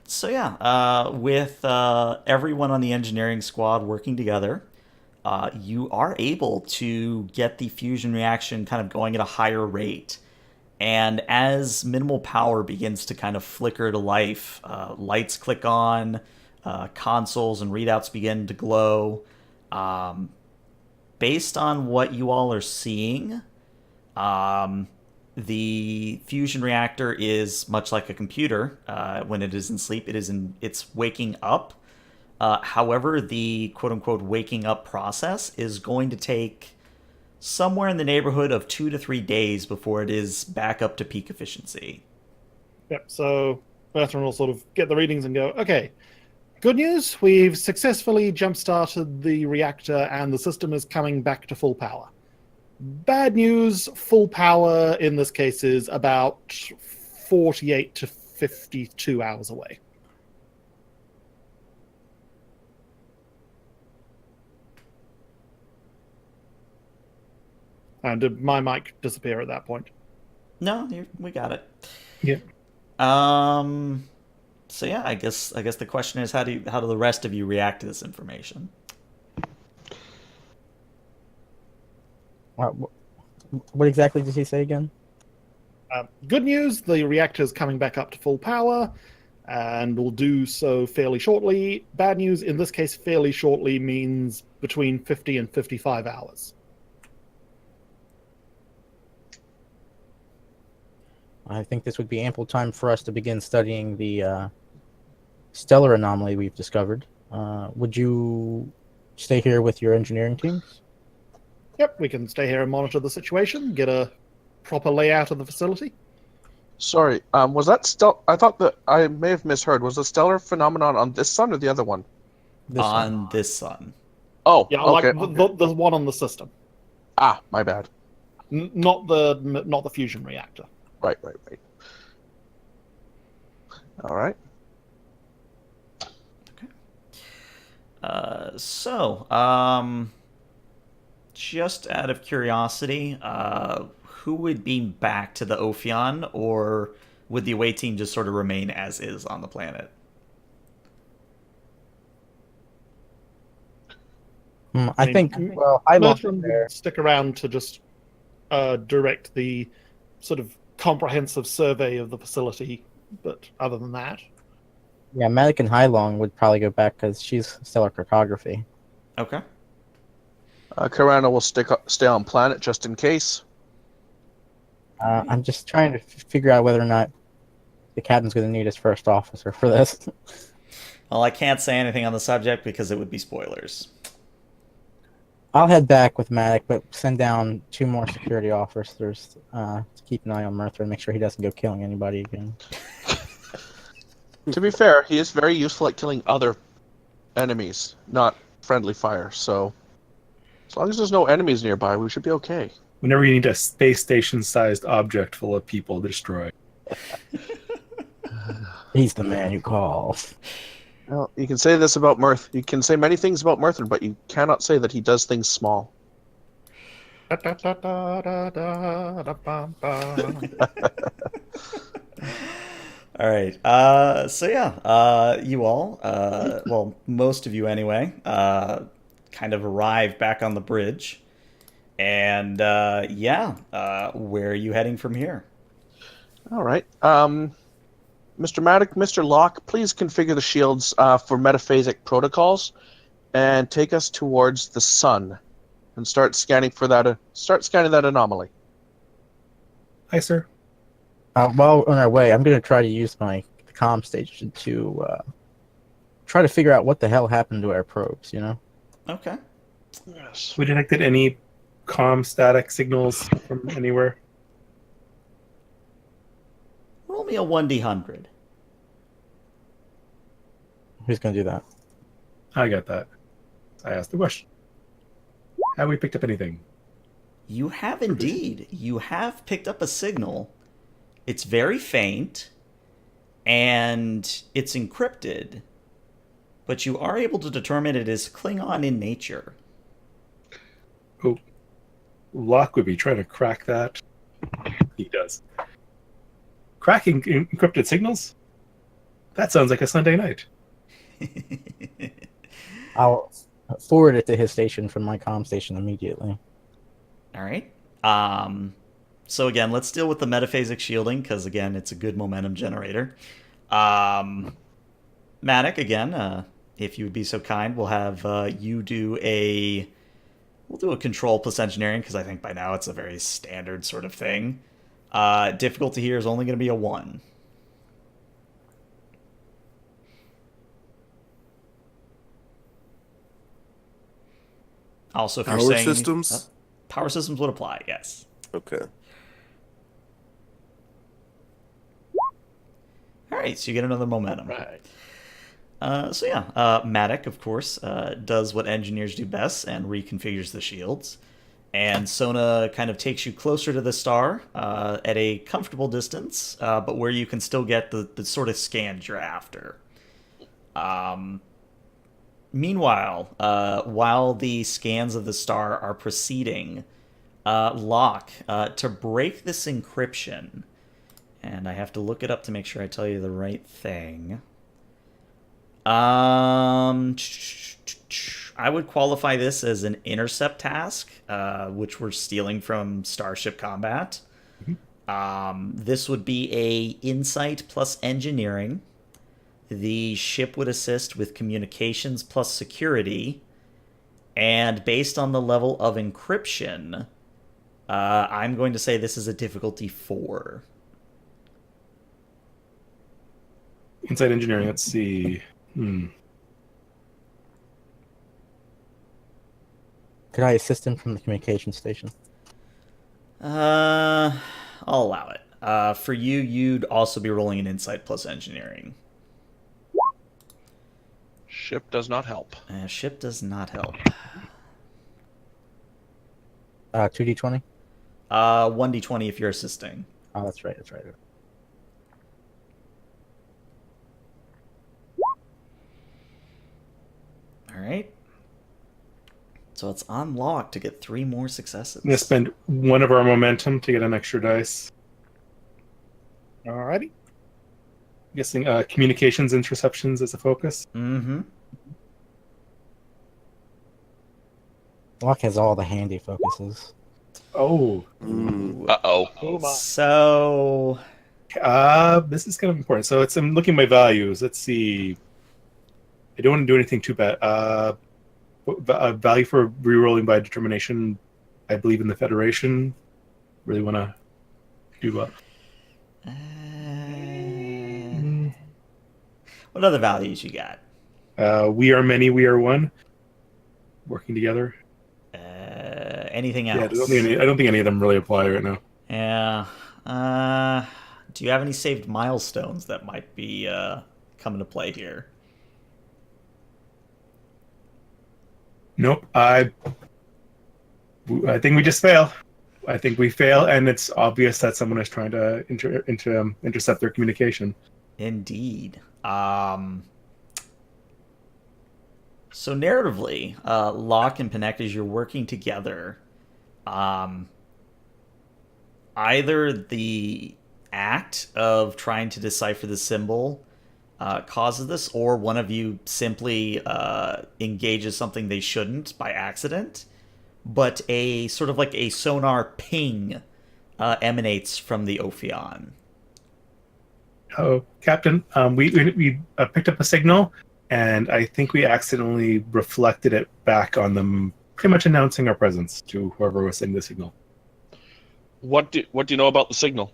So yeah, with everyone on the engineering squad working together, you are able to get the fusion reaction kind of going at a higher rate. And as minimal power begins to kind of flicker to life, lights click on, consoles and readouts begin to glow. Based on what you all are seeing, the fusion reactor is much like a computer. When it is in sleep, it's waking up. However, the quote-unquote waking up process is going to take somewhere in the neighborhood of 2 to 3 days before it is back up to peak efficiency. Yep, so Bertrand will sort of get the readings and go, okay, good news, we've successfully jump-started the reactor and the system is coming back to full power. Bad news, full power in this case is about 48 to 52 hours away. And did my mic disappear at that point? No, we got it. Yeah. So yeah, I guess the question is, how do the rest of you react to this information? What exactly did he say again? Good news, the reactor is coming back up to full power and will do so fairly shortly. Bad news, in this case, fairly shortly means between 50 and 55 hours. I think this would be ample time for us to begin studying the stellar anomaly we've discovered. Would you stay here with your engineering teams? Yep, we can stay here and monitor the situation, get a proper layout of the facility. Sorry, was that I thought that I may have misheard. Was the stellar phenomenon on this sun or the other one? This sun. Oh, Yeah, okay. like the one on the system, Ah, my bad. not the fusion reactor. Right. All right. Just out of curiosity, who would beam back to the Ophion, or would the away team just sort of remain as is on the planet? I think, well, I lost Bertrand there. would stick around to just direct the sort of comprehensive survey of the facility, but other than that... Yeah, Matic and Hailong would probably go back because she's stellar cartography. Okay. Karana will stay on planet just in case. I'm just trying to figure out whether or not the captain's going to need his first officer for this. Well, I can't say anything on the subject because it would be spoilers. I'll head back with Matic, but send down 2 more security officers to keep an eye on Merthyr and make sure he doesn't go killing anybody again. To be fair, he is very useful at killing other enemies, not friendly fire. So, as long as there's no enemies nearby, we should be okay. Whenever you need a space station-sized object full of people to destroy. He's the man you call. Well, you can say this about Mirth. You can say many things about Merthyr, but you cannot say that he does things small. All right. So yeah, you all, well, most of you anyway, kind of arrive back on the bridge, and where are you heading from here? All right. Mr. Maddock, Mr. Locke, please configure the shields for metaphasic protocols. and take us towards the sun, and start scanning that anomaly. Hi, sir. While on our way, I'm going to try to use my comm station to try to figure out what the hell happened to our probes. Okay. Yes. We detected any comm static signals from anywhere? Roll me a 1d100. Who's going to do that? I got that. I asked the question. Have we picked up anything? You have indeed. You have picked up a signal. It's very faint, and it's encrypted, but you are able to determine it is Klingon in nature. Oh, Locke would be trying to crack that. He does. Cracking encrypted signals? That sounds like a Sunday night. I'll forward it to his station from my comm station immediately. All right. So again, let's deal with the metaphasic shielding, because again, it's a good momentum generator. Matic, again, if you would be so kind, we'll have you do we'll do a control plus engineering, because I think by now it's a very standard sort of thing. Difficulty here is only going to be a 1. Also, if you're Power saying systems? power systems would apply, yes. Okay. All right, so you get another momentum. Right. Matic, of course, does what engineers do best and reconfigures the shields. And Sona kind of takes you closer to the star at a comfortable distance, but where you can still get the sort of scans you're after. Meanwhile, while the scans of the star are proceeding, Locke, to break this encryption, and I have to look it up to make sure I tell you the right thing. I would qualify this as an intercept task, which we're stealing from Starship Combat. This would be a insight plus engineering. The ship would assist with communications plus security. And based on the level of encryption, I'm going to say this is a difficulty 4. Inside engineering, let's see. Could I assist him from the communication station? I'll allow it. For you, you'd also be rolling an insight plus engineering. Ship does not help. Ship does not help. 2d20? 1d20 if you're assisting. Oh, that's right. All right. So it's on Locke to get 3 more successes. I'm going to spend one of our momentum to get an extra dice. Alrighty. I'm guessing communications interceptions as a focus. Mm-hmm. Locke has all the handy focuses. Oh. Uh-oh. So This is kind of important. So I'm looking at my values. Let's see. I don't want to do anything too bad. Value for rerolling by determination. I believe in the Federation. Really want to do what? What other values you got? We are many, we are one. Working together. Anything else? Yeah, I don't think any of them really apply right now. Yeah. Do you have any saved milestones that might be come into play here? Nope. I think we just fail. I think we fail, and it's obvious that someone is trying to intercept their communication. Indeed. So narratively, Locke and Penect, as you're working together, either the act of trying to decipher the symbol causes this, or one of you simply engages something they shouldn't by accident, but a sort of like a sonar ping emanates from the Ophion. Oh, Captain, we picked up a signal. and I think we accidentally reflected it back on them, pretty much announcing our presence to whoever was sending the signal. What do you know about the signal?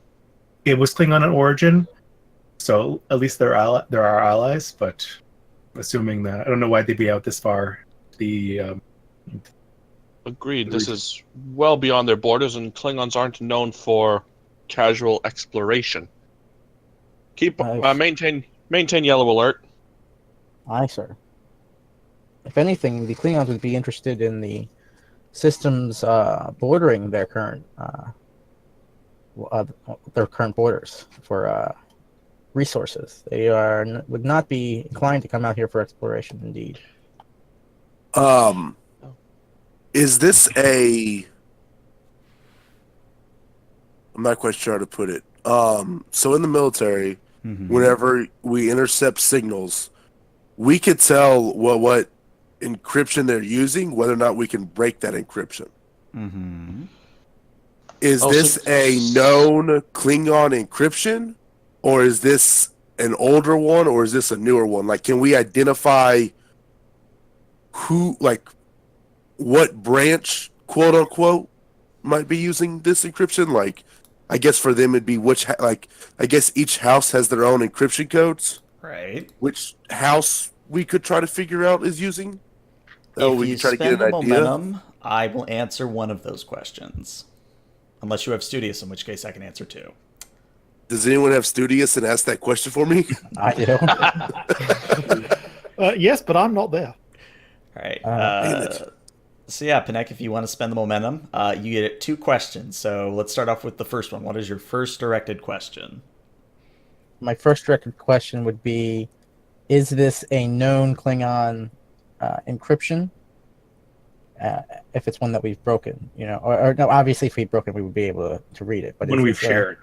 It was Klingon in origin, so at least they're our allies. But assuming that, I don't know why they'd be out this far. Agreed. This is well beyond their borders, and Klingons aren't known for casual exploration. Maintain yellow alert. Aye, sir. If anything, the Klingons would be interested in the systems bordering their current borders for resources. They would not be inclined to come out here for exploration. Indeed. Is this a? I'm not quite sure how to put it. So in the military, whenever we intercept signals, we could tell what encryption they're using, whether or not we can break that encryption. Is this a known Klingon encryption, or is this an older one, or is this a newer one? Like, can we identify who, like, what branch, quote unquote, might be using this encryption? Like, I guess for them it'd be I guess each house has their own encryption codes. Right. Which house we could try to figure out is using. If we you could try to spend get an the idea. momentum, I will answer one of those questions. Unless you have Studious, in which case I can answer two. Does anyone have Studious and ask that question for me? I do. Yes, but I'm not there. All right. Damn it. So yeah, Panek, if you want to spend the momentum, you get 2 questions. So let's start off with the first one. What is your first directed question? My first directed question would be, is this a known Klingon encryption? If it's one that we've broken, or no, obviously if we've broken, we would be able to read it. But When we've shared.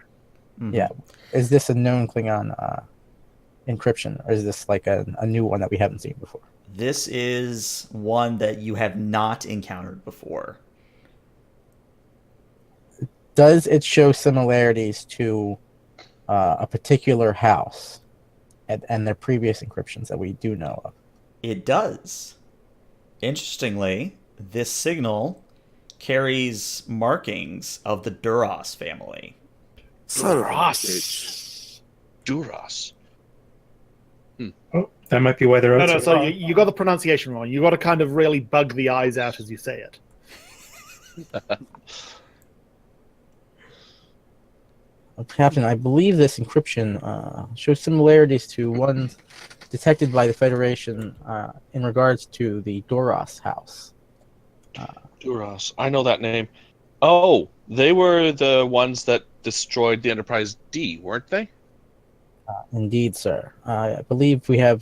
Yeah. Is this a known Klingon encryption, or is this like a new one that we haven't seen before? This is one that you have not encountered before. Does it show similarities to a particular house and their previous encryptions that we do know of? It does. Interestingly, this signal carries markings of the Duras family. Son of a bitch. Duras. Oh, that might be why they're No, out. no, so you got the pronunciation wrong. You got to kind of really bug the eyes out as you say it. Captain, I believe this encryption shows similarities to ones detected by the Federation in regards to the Doros house. Duras. I know that name. Oh, they were the ones that destroyed the Enterprise D, weren't they? Indeed, sir. I believe we have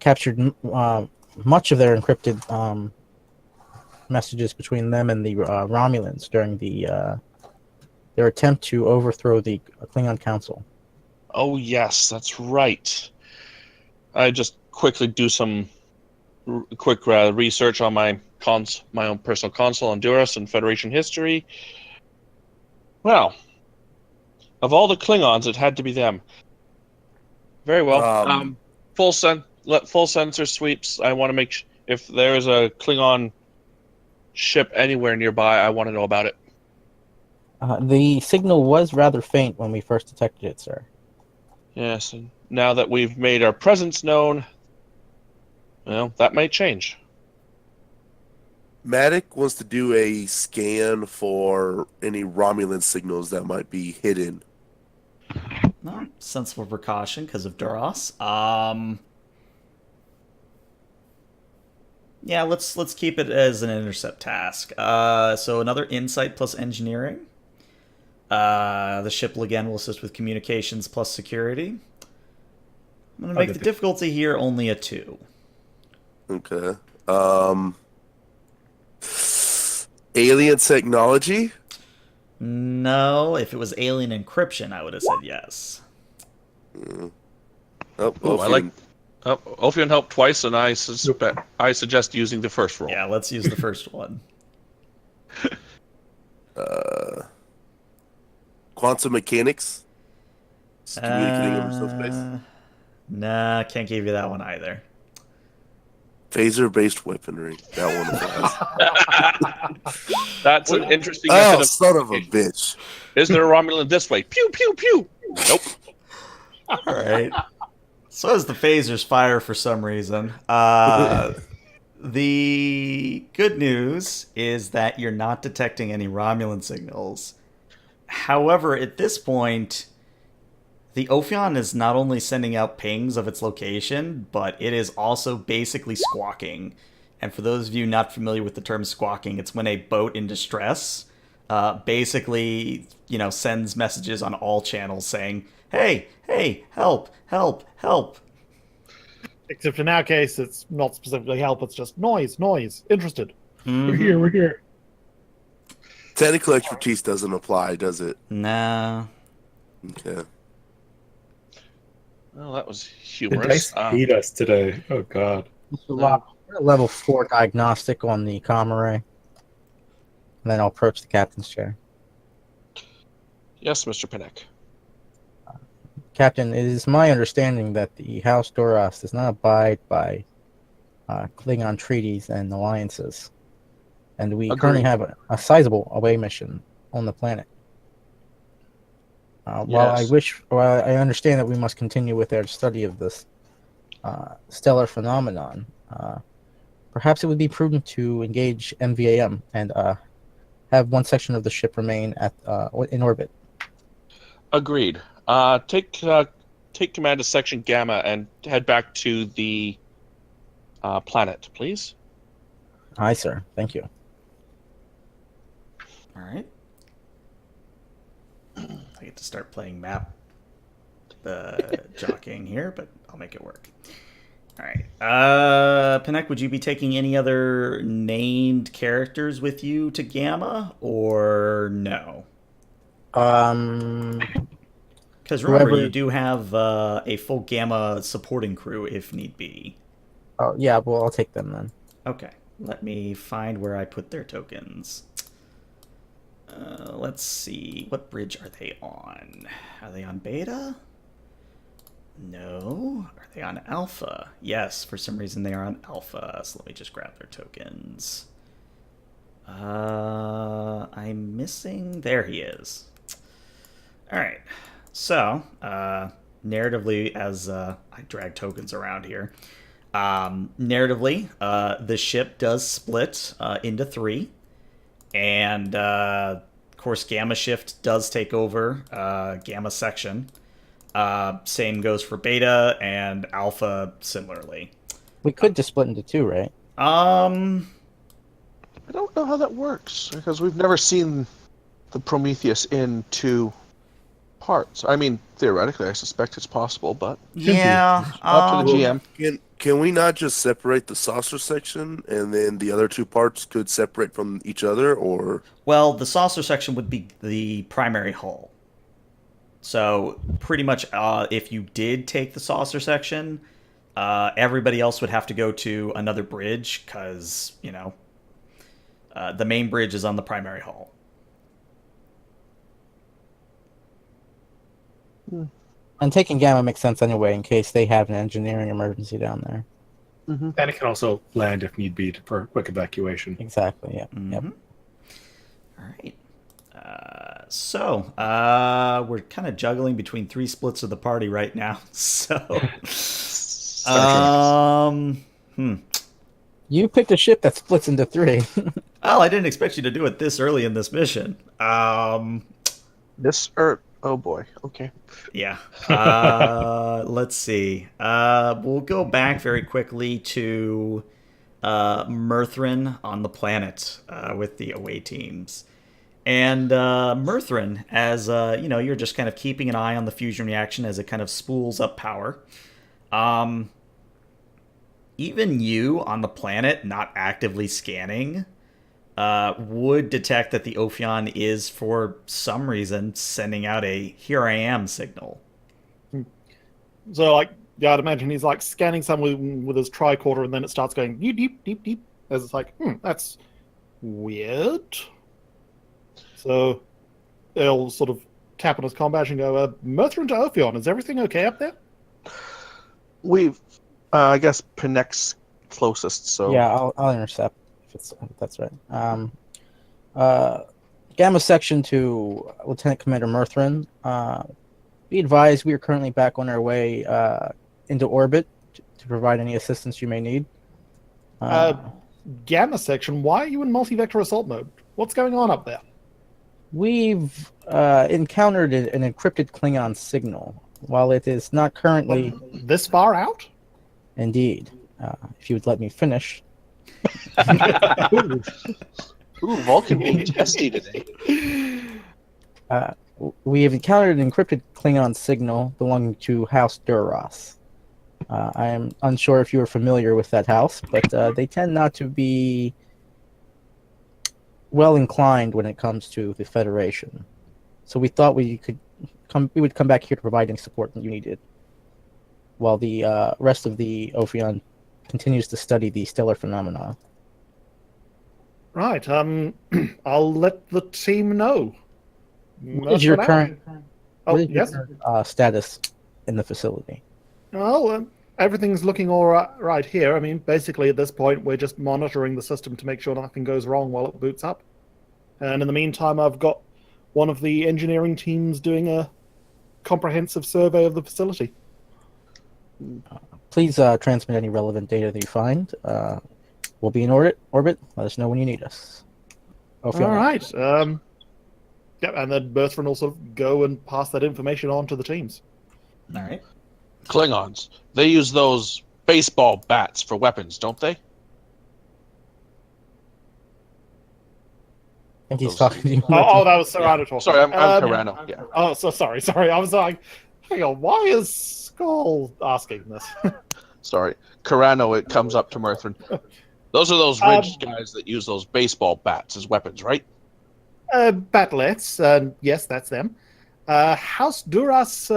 captured much of their encrypted messages between them and the Romulans during their attempt to overthrow the Klingon Council. Oh, yes, that's right. I just quickly do some quick research on my own personal console on Duras and Federation history. Well, of all the Klingons, it had to be them. Very well. Full sensor sweeps. I want to make if there is a Klingon ship anywhere nearby, I want to know about it. The signal was rather faint when we first detected it, sir. Yes, and now that we've made our presence known, well, that might change. Matic wants to do a scan for any Romulan signals that might be hidden. No, sensible precaution because of Duras. Yeah, let's keep it as an intercept task. So another insight plus engineering. The ship again will assist with communications plus security. I'm gonna make the difficulty here only a 2. Okay. Alien technology? No, if it was alien encryption, I would have said yes. I like. Ophion helped twice, and I suggest using the first roll. Yeah, let's use the first one. Quantum mechanics? It's communicating over subspace? Nah, can't give you that one either. Phaser-based weaponry. That one applies. That's an interesting method Oh, of son of a communication. bitch. Is there a Romulan this way? Pew pew pew. Nope. All right. So as the phasers fire for some reason, the good news is that you're not detecting any Romulan signals. However, at this point, the Ophion is not only sending out pings of its location, but it is also basically squawking. And for those of you not familiar with the term squawking, it's when a boat in distress basically, sends messages on all channels saying, "Hey, hey, help, help, help." Except in our case, it's not specifically help, it's just noise, interested. We're here. We're here. Technical expertise doesn't apply, does it? Nah. Okay. Well, that was The humorous. dice hate us today. Oh God. We're at level 4 diagnostic on the comm array. And then I'll approach the captain's chair. Yes, Mr. Pinnock. Captain, it is my understanding that the House Doros does not abide by Klingon treaties and alliances. And we currently Agreed. have a sizable away mission on the planet. Yes. While I understand that we must continue with our study of this stellar phenomenon, perhaps it would be prudent to engage MVAM and have one section of the ship remain in orbit. Agreed. Take command of Section Gamma and head back to the planet, please. Aye, sir. Thank you. All right. I get to start playing map jockeying here, but I'll make it work. All right. Pinnock, would you be taking any other named characters with you to Gamma, or no? Because remember, Whoever- you do have a full Gamma supporting crew if need be. Oh, yeah, well, I'll take them then. Okay. Let me find where I put their tokens. Let's see. What bridge are they on? Are they on Beta? No. Are they on Alpha? Yes, for some reason they are on Alpha. So let me just grab their tokens. I'm missing... There he is. Alright. So, narratively, as I drag tokens around here, narratively, the ship does split into 3. And, of course, Gamma Shift does take over Gamma Section. Same goes for Beta and Alpha similarly. We could just split into 2, right? I don't know how that works because we've never seen the Prometheus in 2 parts. I mean, theoretically, I suspect it's possible, but Yeah. up to the GM. Can we not just separate the saucer section and then the other 2 parts could separate from each other, or? Well, the saucer section would be the primary hull. So pretty much if you did take the saucer section, everybody else would have to go to another bridge because, the main bridge is on the primary hull. And taking Gamma makes sense anyway in case they have an engineering emergency down there. And it can also land if need be for quick evacuation. Exactly, yeah. Mm-hmm. Yep. All right. We're kind of juggling between 3 splits of the party right now. So, You picked a ship that splits into 3. well, I didn't expect you to do it this early in this mission. Oh boy. Okay. Yeah. Let's see. We'll go back very quickly to Murthrin on the planet with the away teams. And Murthrin, as you're just kind of keeping an eye on the fusion reaction as it kind of spools up power. Even you on the planet, not actively scanning, would detect that the Ophion is, for some reason, sending out a "here I am" signal. So, I'd imagine he's scanning someone with his tricorder, and then it starts going deep, deep, deep, deep. As it's that's weird. So, they'll sort of tap on his comm badge and go, "Murthrin to Ophion, is everything okay up there?" We've, I guess, Pinex's closest. So Yeah, I'll intercept if that's right. Uh, Gamma section to Lieutenant Commander Murthrin. Be advised, we are currently back on our way into orbit to provide any assistance you may need. Gamma section, why are you in multi-vector assault mode? What's going on up there? We've encountered an encrypted Klingon signal. While it is not currently, This far out? indeed, if you would let me finish, ooh, Vulcan being testy today. we have encountered an encrypted Klingon signal belonging to House Duras. I am unsure if you are familiar with that house, but they tend not to be well inclined when it comes to the Federation. So we thought we would come back here to provide any support that you needed, while the rest of the Ophion continues to study the stellar phenomena. Right. I'll let the team know. What is your current Oh, yes. status in the facility? Well, everything's looking all right here. I mean, basically at this point, we're just monitoring the system to make sure nothing goes wrong while it boots up. And in the meantime, I've got one of the engineering teams doing a comprehensive survey of the facility. Please transmit any relevant data that you find. We'll be in orbit. Let us know when you need us. All right. Yeah, and then Bertrand will sort of go and pass that information on to the teams. All right. Klingons, they use those baseball bats for weapons, don't they? I think he's talking to you. Oh, that was Serrano talking. Sorry, I'm Carano. Yeah. Oh, so sorry. I was like, hang on, why is Skull asking this? Sorry, Carano. It comes up to Murthrin. Those are those ridge guys that use those baseball bats as weapons, right? Batlets, yes, that's them. House Duras,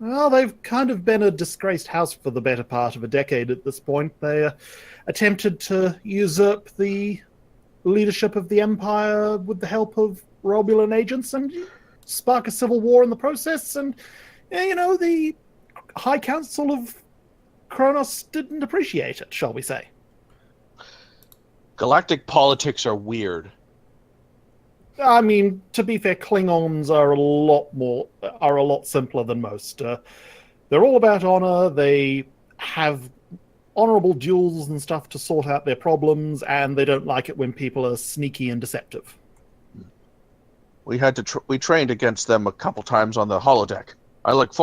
well, they've kind of been a disgraced house for the better part of a decade at this point. They attempted to usurp the leadership of the Empire with the help of Romulan agents and spark a civil war in the process. And, the High Council of Kronos didn't appreciate it, shall we say. Galactic politics are weird. I mean, to be fair, Klingons are a lot simpler than most. They're all about honor. They have honorable duels and stuff to sort out their problems, and they don't like it when people are sneaky and deceptive. We had to we trained against them a couple times on the holodeck. I look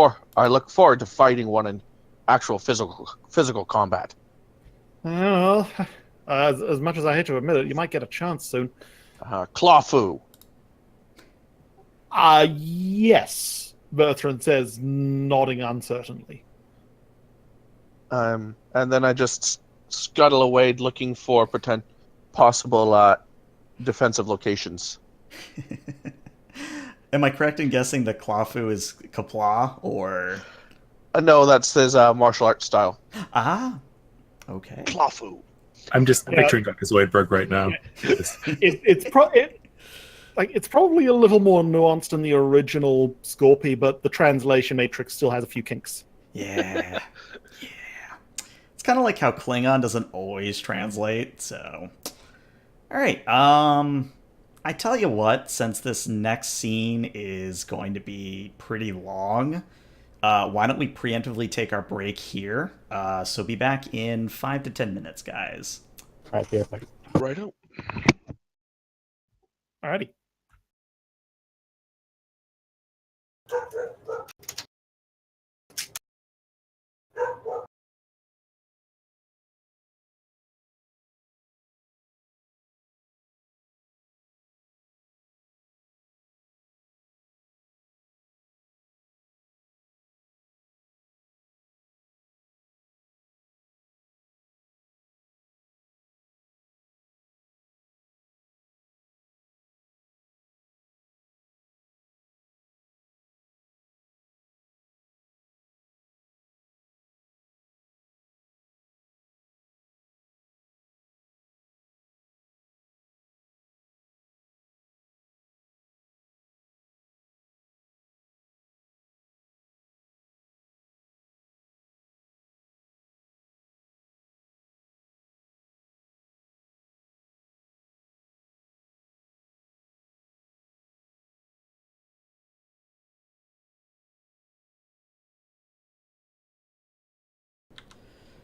forward to fighting one in actual physical combat. Well, as much as I hate to admit it, you might get a chance soon. Clawfu. Yes, Bertrand says, nodding uncertainly. And then I just scuttle away looking for possible defensive locations. Am I correct in guessing that Clawfu is Kapla or? No, that's his martial arts style. Ah, okay. Clawfu. I'm just picturing Dr. Zoidberg right now. It's probably a little more nuanced in the original Scorpy, but the translation matrix still has a few kinks. Yeah. It's kind of like how Klingon doesn't always translate, so. All right. I tell you what, since this next scene is going to be pretty long, why don't we preemptively take our break here? So be back in 5 to 10 minutes, guys. All right, perfect. Right out. Alrighty.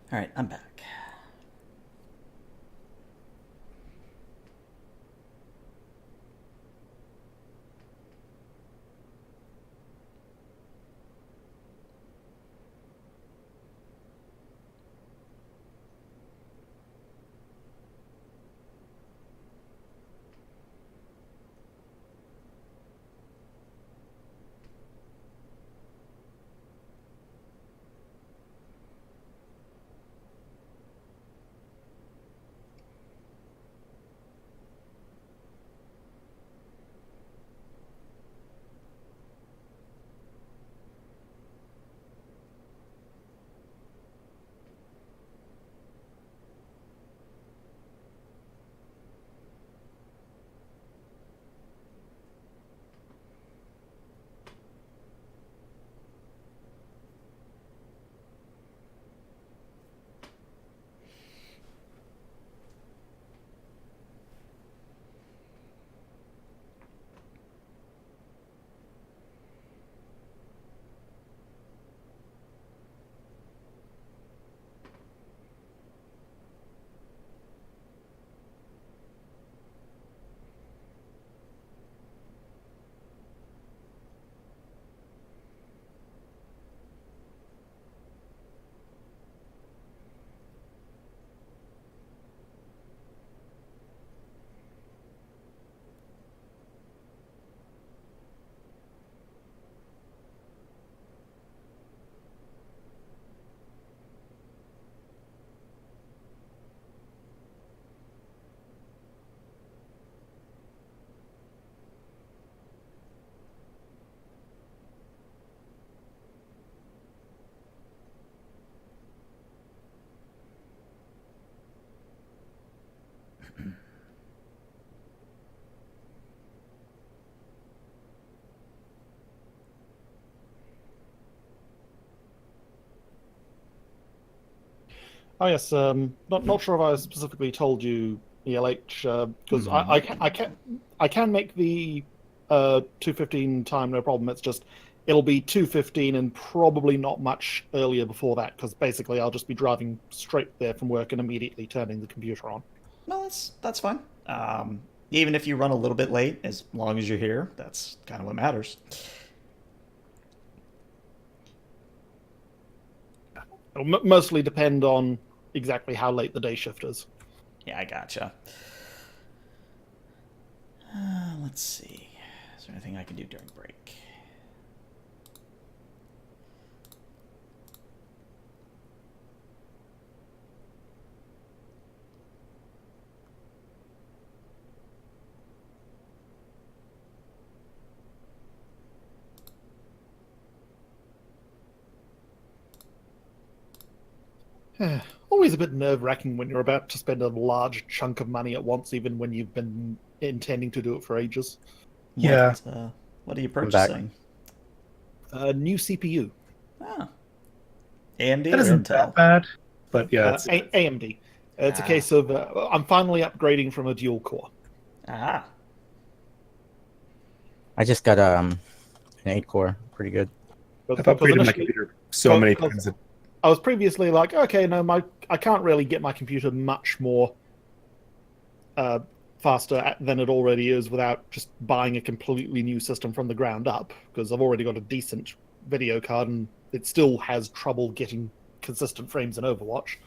All right, I'm back. Oh yes, not sure if I specifically told you, ELH, because I can make the 2:15 time, no problem. It's just it'll be 2:15 and probably not much earlier before that, because basically I'll just be driving straight there from work and immediately turning the computer on. No, that's fine. Even if you run a little bit late, as long as you're here, that's kind of what matters. It'll mostly depend on exactly how late the day shift is. Yeah, I gotcha. Let's see. Is there anything I can do during break? Always a bit nerve-wracking when you're about to spend a large chunk of money at once, even when you've been intending to do it for ages. Yeah. What are you I'm back. purchasing? A new CPU. Ah. AMD That or isn't Intel? that bad, but yeah, it's, AMD. It's a case of I'm finally upgrading from a dual core. Ah. I just got an 8-core, pretty good. I've upgraded my computer so many because times. I was previously like, okay, no, I can't really get my computer much more faster than it already is without just buying a completely new system from the ground up, because I've already got a decent video card and it still has trouble getting consistent frames in Overwatch.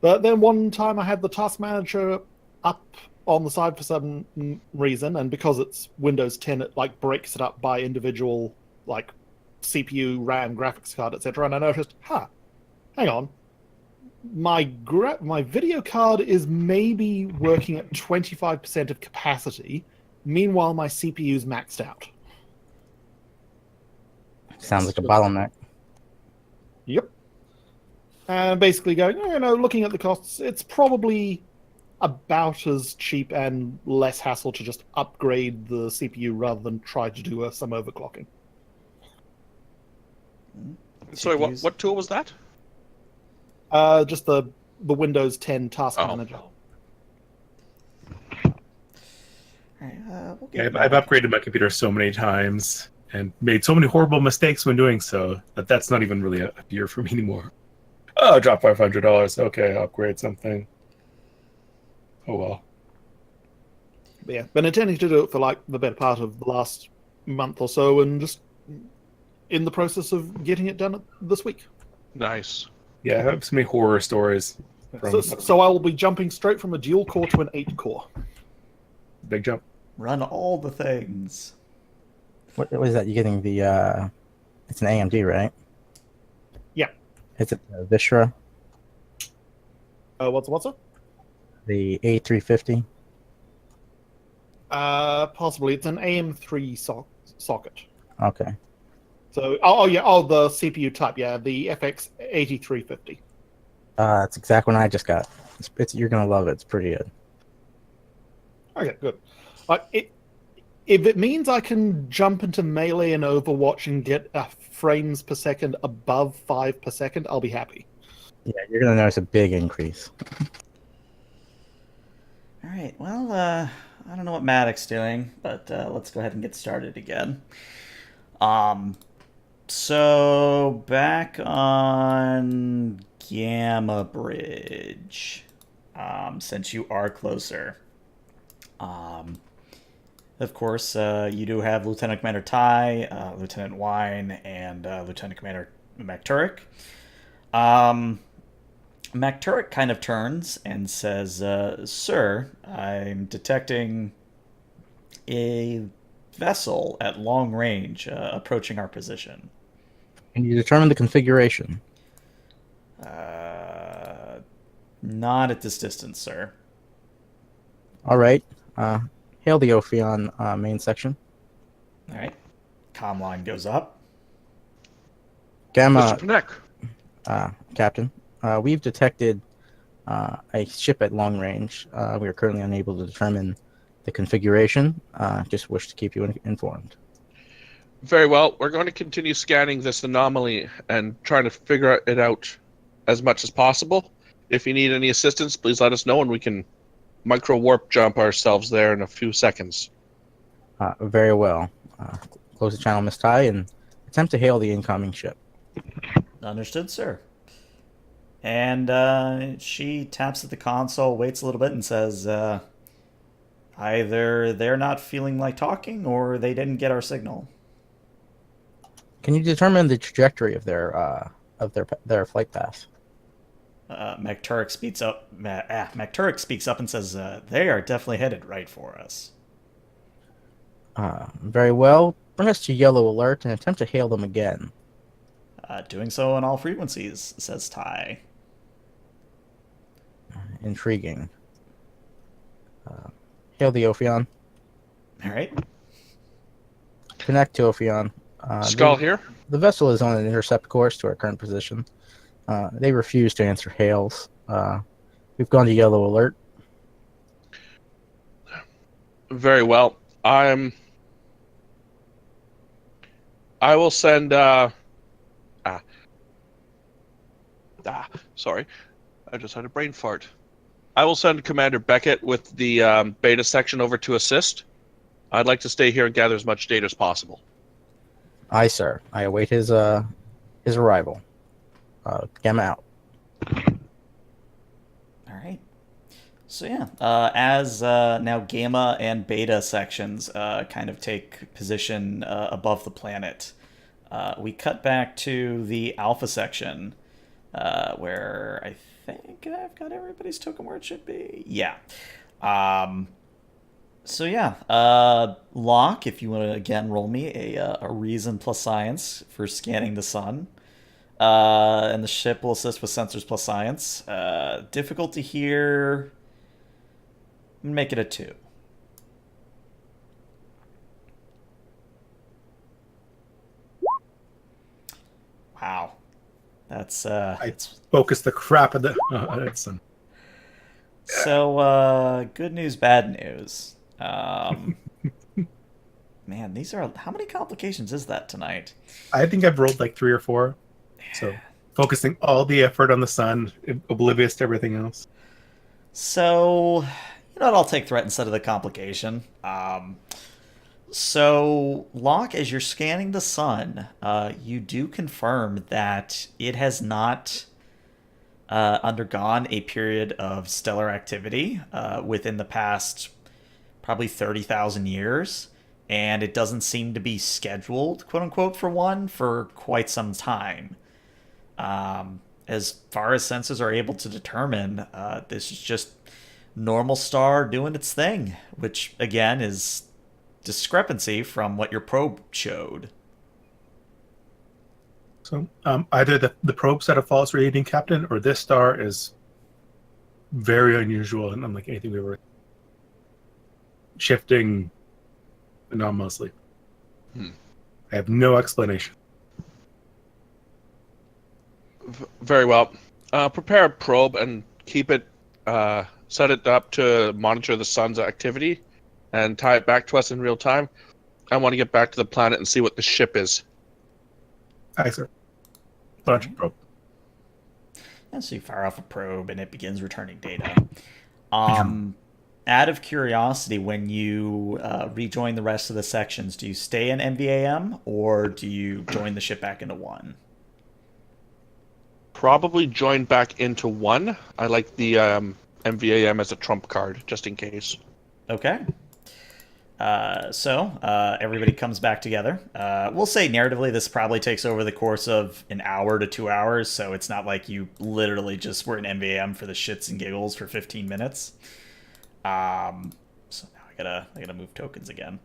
But then one time I had the task manager up on the side for some reason, and because it's Windows 10, it like breaks it up by individual like CPU, RAM, graphics card, etc. And I noticed, hang on, my video card is maybe working at 25% of capacity. Meanwhile, my CPU's maxed out. Sounds like a bottleneck. Yep. And basically going, looking at the costs, it's probably about as cheap and less hassle to just upgrade the CPU rather than try to do some overclocking. Sorry, CPUs. what tool was that? Just the Windows 10 Task Manager. We'll Yeah, get I've back. upgraded my computer so many times and made so many horrible mistakes when doing so that that's not even really a fear for me anymore. Oh, drop $500. Okay, upgrade something. Oh well. But yeah, been intending to do it for like the better part of the last month or so, and just in the process of getting it done this week. Nice. Yeah, I have so many horror stories from So I will be jumping straight from a dual core to an 8 core. Big Jump. Run all the things. What is that? You're getting the it's an AMD, right? Yeah. Is it the Vishra, What's up? the A350? Possibly. It's an AM3 socket. Okay. So, the CPU type, yeah, the FX 8350. That's exactly what I just got. You're gonna love it. It's pretty good. Okay, good. If it means I can jump into Melee and Overwatch and get frames per second above 5 per second, I'll be happy. Yeah, you're gonna notice a big increase. All right. Well, I don't know what Maddox's doing, but let's go ahead and get started again. So back on Gamma Bridge, since you are closer. Of course, you do have Lieutenant Commander Ty, Lieutenant Wine, and Lieutenant Commander MacTurek. MacTurek kind of turns and says, Sir, I'm detecting a vessel at long range approaching our position. Can you determine the configuration? Not at this distance, sir. All right. Hail the Ophion main section. All right. Comm line goes up. Gamma, Mr. Panek. Captain. We've detected a ship at long range. We are currently unable to determine the configuration. Just wish to keep you informed. Very well. We're going to continue scanning this anomaly and trying to figure it out as much as possible. If you need any assistance, please let us know and we can micro warp jump ourselves there in a few seconds. Very well. Close the channel, Miss Ty, and attempt to hail the incoming ship. Understood, sir. And she taps at the console, waits a little bit, and says, either they're not feeling like talking or they didn't get our signal. Can you determine the trajectory of their flight path? MacTurek speaks up and says, they are definitely headed right for us. Very well. Bring us to yellow alert and attempt to hail them again. Doing so on all frequencies, says Ty. Intriguing. Hail the Ophion. All right. Connect to Ophion. Skull here. The vessel is on an intercept course to our current position. They refuse to answer hails. We've gone to yellow alert. Very well. I will send sorry. I just had a brain fart. I will send Commander Beckett with the beta section over to assist. I'd like to stay here and gather as much data as possible. Aye, sir. I await his arrival. Gamma out. All right. So yeah, as now Gamma and Beta sections kind of take position above the planet, we cut back to the Alpha section, where I think I've got everybody's token where it should be. Yeah. So yeah, Locke, if you want to again roll me a reason plus science for scanning the sun. And the ship will assist with sensors plus science. Difficulty here, make it a 2. Wow. That's it's Focus the crap of the Edson. so good news, bad news. Man, these are how many complications is that tonight? I think I've rolled like 3 or 4. So focusing all the effort on the sun, oblivious to everything else. So, you know what? I'll take threat instead of the complication. So, Locke, as you're scanning the sun, you do confirm that it has not undergone a period of stellar activity within the past probably 30,000 years, and it doesn't seem to be scheduled, quote unquote, for one for quite some time. As far as sensors are able to determine, this is just normal star doing its thing, which again is discrepancy from what your probe showed. So either the probe set a false reading, Captain, or this star is very unusual and unlike anything we were shifting anomalously. I have no explanation. Very well. Prepare a probe and keep it, set it up to monitor the sun's activity and tie it back to us in real time. I want to get back to the planet and see what the ship is. Aye, sir. Launch probe. And so you fire off a probe and it begins returning data. Out of curiosity, when you rejoin the rest of the sections, do you stay in MVAM or do you join the ship back into one? Probably join back into one. I like the MVAM as a trump card, just in case. Okay. So everybody comes back together. We'll say narratively this probably takes over the course of an hour to 2 hours, so it's not like you literally just were in MVAM for the shits and giggles for 15 minutes. So now I gotta move tokens again.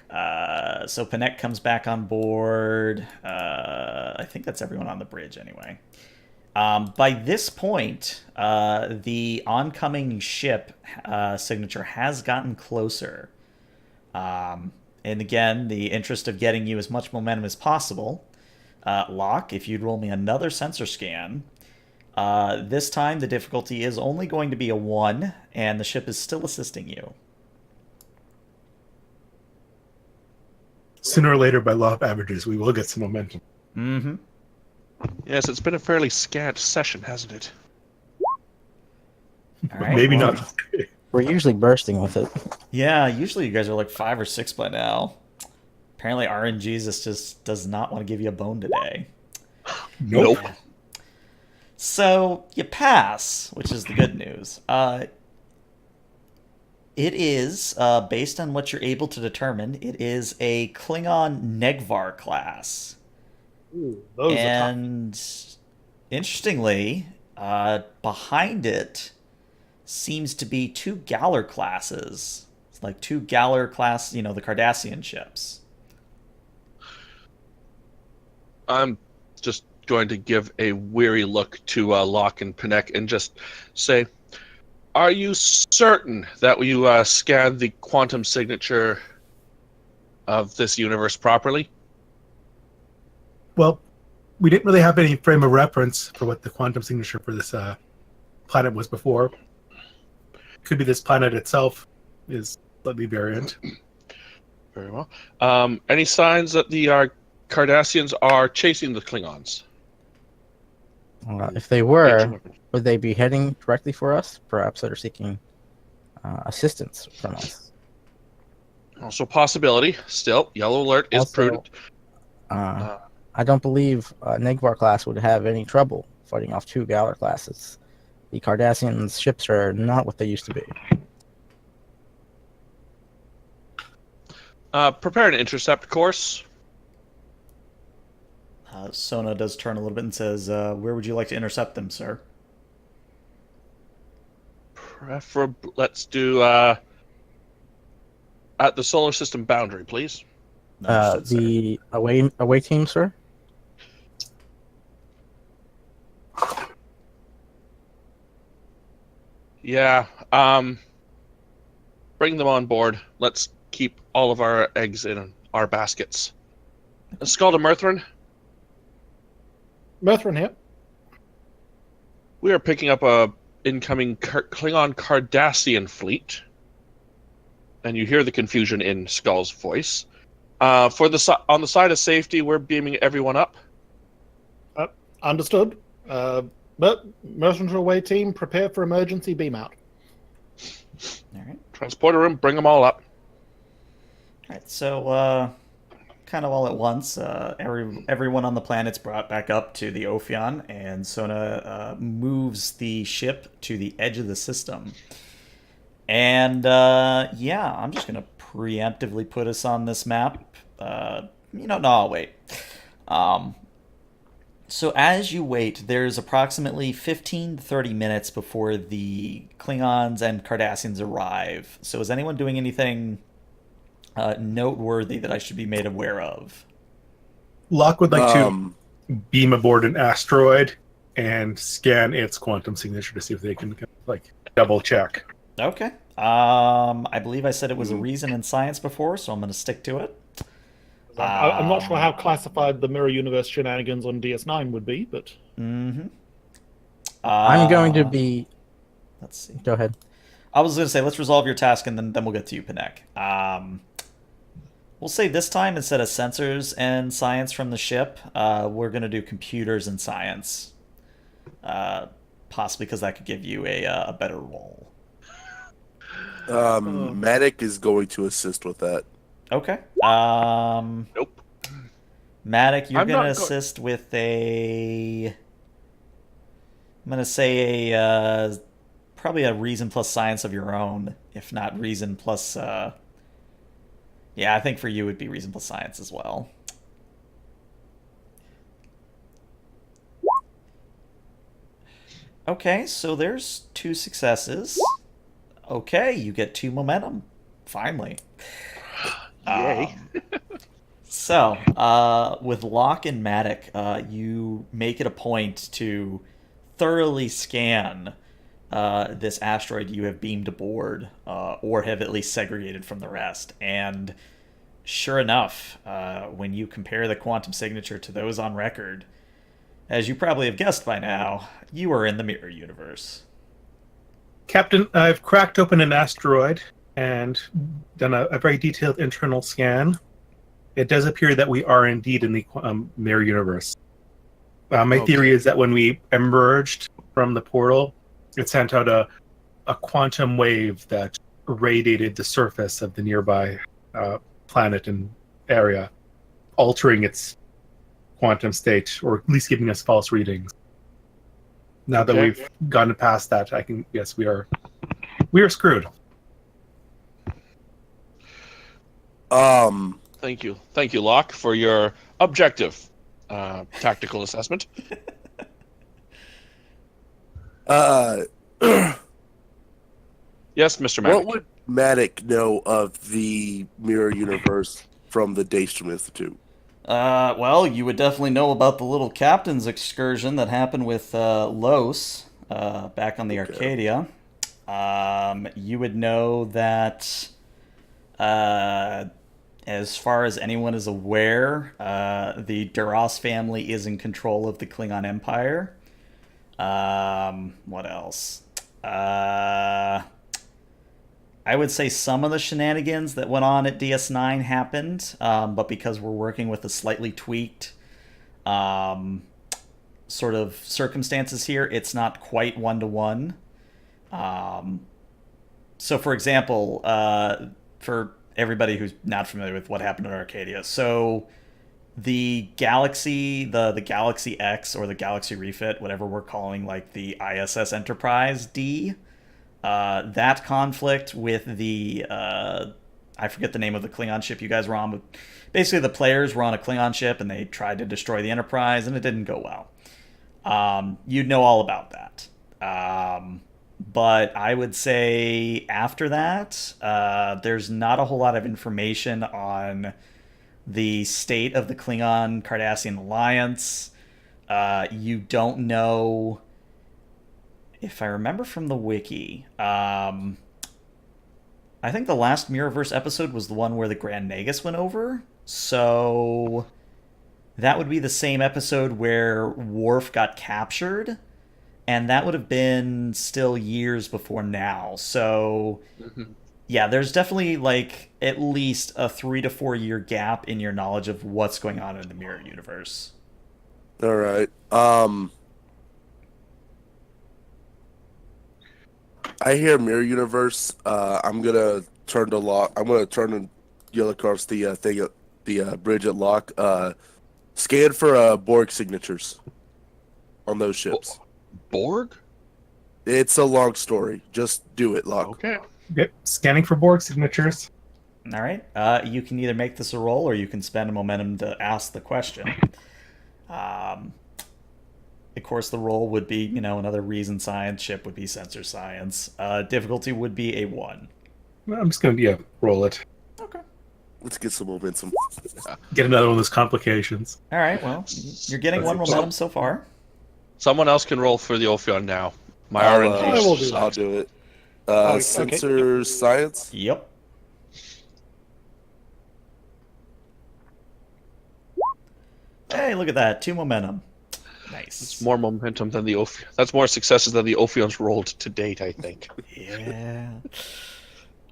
So Panek comes back on board. I think that's everyone on the bridge anyway. By this point, the oncoming ship signature has gotten closer. And again, the interest of getting you as much momentum as possible, Locke, if you'd roll me another sensor scan, this time the difficulty is only going to be a 1, and the ship is still assisting you. Sooner or later, by law of averages, we will get some momentum. Mm-hmm. Yes, it's been a fairly scant session, hasn't it? All right, Maybe well, not. We're usually bursting with it. Yeah, usually you guys are like 5 or 6 by now. Apparently RNGesus just does not want to give you a bone today. Nope. So you pass, which is the good news. It is, based on what you're able to determine, it is a Klingon Negvar class. Ooh, those are tough. And interestingly, behind it seems to be 2 Galler classes. It's like 2 Galler class, the Cardassian ships. I'm just going to give a weary look to Locke and Panek and just say, are you certain that you scanned the quantum signature of this universe properly? Well, we didn't really have any frame of reference for what the quantum signature for this planet was before. Could be this planet itself is slightly variant. Very well. Any signs that the Cardassians are chasing the Klingons? If they were, would they be heading directly for us? Perhaps they're seeking assistance from us. Also possibility. Still, yellow alert is Also, prudent. I don't believe Negvar class would have any trouble fighting off 2 Galler classes. The Cardassians' ships are not what they used to be. Prepare an intercept course. Sona does turn a little bit and says, where would you like to intercept them, sir? Let's do at the solar system boundary, please. Understood, sir. The away team, sir? Yeah. Bring them on board. Let's keep all of our eggs in our baskets. Skull to Murthrin. Murthrin here. We are picking up a incoming Klingon Cardassian fleet, and you hear the confusion in Skull's voice. On the side of safety, we're beaming everyone up. Understood. But Murthrin's away team, prepare for emergency beam out. All right. Transporter room, bring them all up. All right, so kind of all at once. Everyone on the planet's brought back up to the Ophion, and Sona moves the ship to the edge of the system. And yeah, I'm just gonna preemptively put us on this map. No, I'll wait. So as you wait, there's approximately 15 to 30 minutes before the Klingons and Cardassians arrive. So is anyone doing anything noteworthy that I should be made aware of? Locke would like to beam aboard an asteroid and scan its quantum signature to see if they can double check. Okay. I believe I said it was a reason in science before, so I'm going to stick to it. I'm not sure how classified the Mirror Universe shenanigans on DS9 would be, but... I'm going to be... Let's see. Go ahead. I was going to say, let's resolve your task, and then we'll get to you, Panek. We'll say this time, instead of sensors and science from the ship, we're going to do computers and science. Possibly because that could give you a better role. Matic is going to assist with that. Okay. Nope. Matic, you're I'm going to not assist with I'm going to say probably a reason plus science of your own, if not reason plus... yeah, I think for you it would be reason plus science as well. Okay, so there's 2 successes. Okay, you get 2 momentum. Finally. Yay. So, with Locke and Matic, you make it a point to thoroughly scan this asteroid you have beamed aboard, or have at least segregated from the rest. And sure enough, when you compare the quantum signature to those on record, as you probably have guessed by now, you are in the Mirror Universe. Captain, I've cracked open an asteroid and done a very detailed internal scan. It does appear that we are indeed in the Mirror Universe. My theory is that when we emerged from the portal, it sent out a quantum wave that radiated the surface of the nearby planet and area, altering its quantum state, or at least giving us false readings. Now that we've gone past that, I can guess we are screwed. Thank you, Locke, for your objective tactical assessment. Yes, Mr. Matic. What would Matic know of the Mirror Universe from the Daystrom Institute? Well, you would definitely know about the little captain's excursion that happened with Los back on the Arcadia. You would know that, as far as anyone is aware, the Duras family is in control of the Klingon Empire. What else? I would say some of the shenanigans that went on at DS9 happened, but because we're working with a slightly tweaked sort of circumstances here, it's not quite one-to-one. So, for example, for everybody who's not familiar with what happened in Arcadia, so the Galaxy, the Galaxy X, or the Galaxy Refit, whatever we're calling like the ISS Enterprise D, that conflict with the I forget the name of the Klingon ship you guys were on, but basically the players were on a Klingon ship and they tried to destroy the Enterprise and it didn't go well. You'd know all about that. But I would say after that, there's not a whole lot of information on the state of the Klingon Cardassian alliance. You don't know, if I remember from the wiki, I think the last Mirrorverse episode was the one where the Grand Nagus went over. So that would be the same episode where Worf got captured. And that would have been still years before now. So, yeah, there's definitely like at least a 3 to 4 year gap in your knowledge of what's going on in the Mirror Universe. All right. I hear Mirror Universe. I'm gonna turn to Locke. I'm gonna turn and yell across the the bridge at Locke. Scan for Borg signatures on those ships. Borg? It's a long story. Just do it, Locke. Okay. Yep. Scanning for Borg signatures. All right. You can either make this a roll or you can spend a momentum to ask the question. Of course, the roll would be, another reason science. Ship would be sensor science. Difficulty would be a 1. I'm just going to roll it. Okay. Let's get some momentum. Get another one of those complications. All right. Well, you're getting one momentum so far. Someone else can roll for the Ophion now. My I RNG. will do that. I'll do it. Okay. Sensor science. Yep. Hey, look at that. 2 momentum. Nice. It's more momentum than the Ophion. That's more successes than the Ophion's rolled to date, I think. Yeah.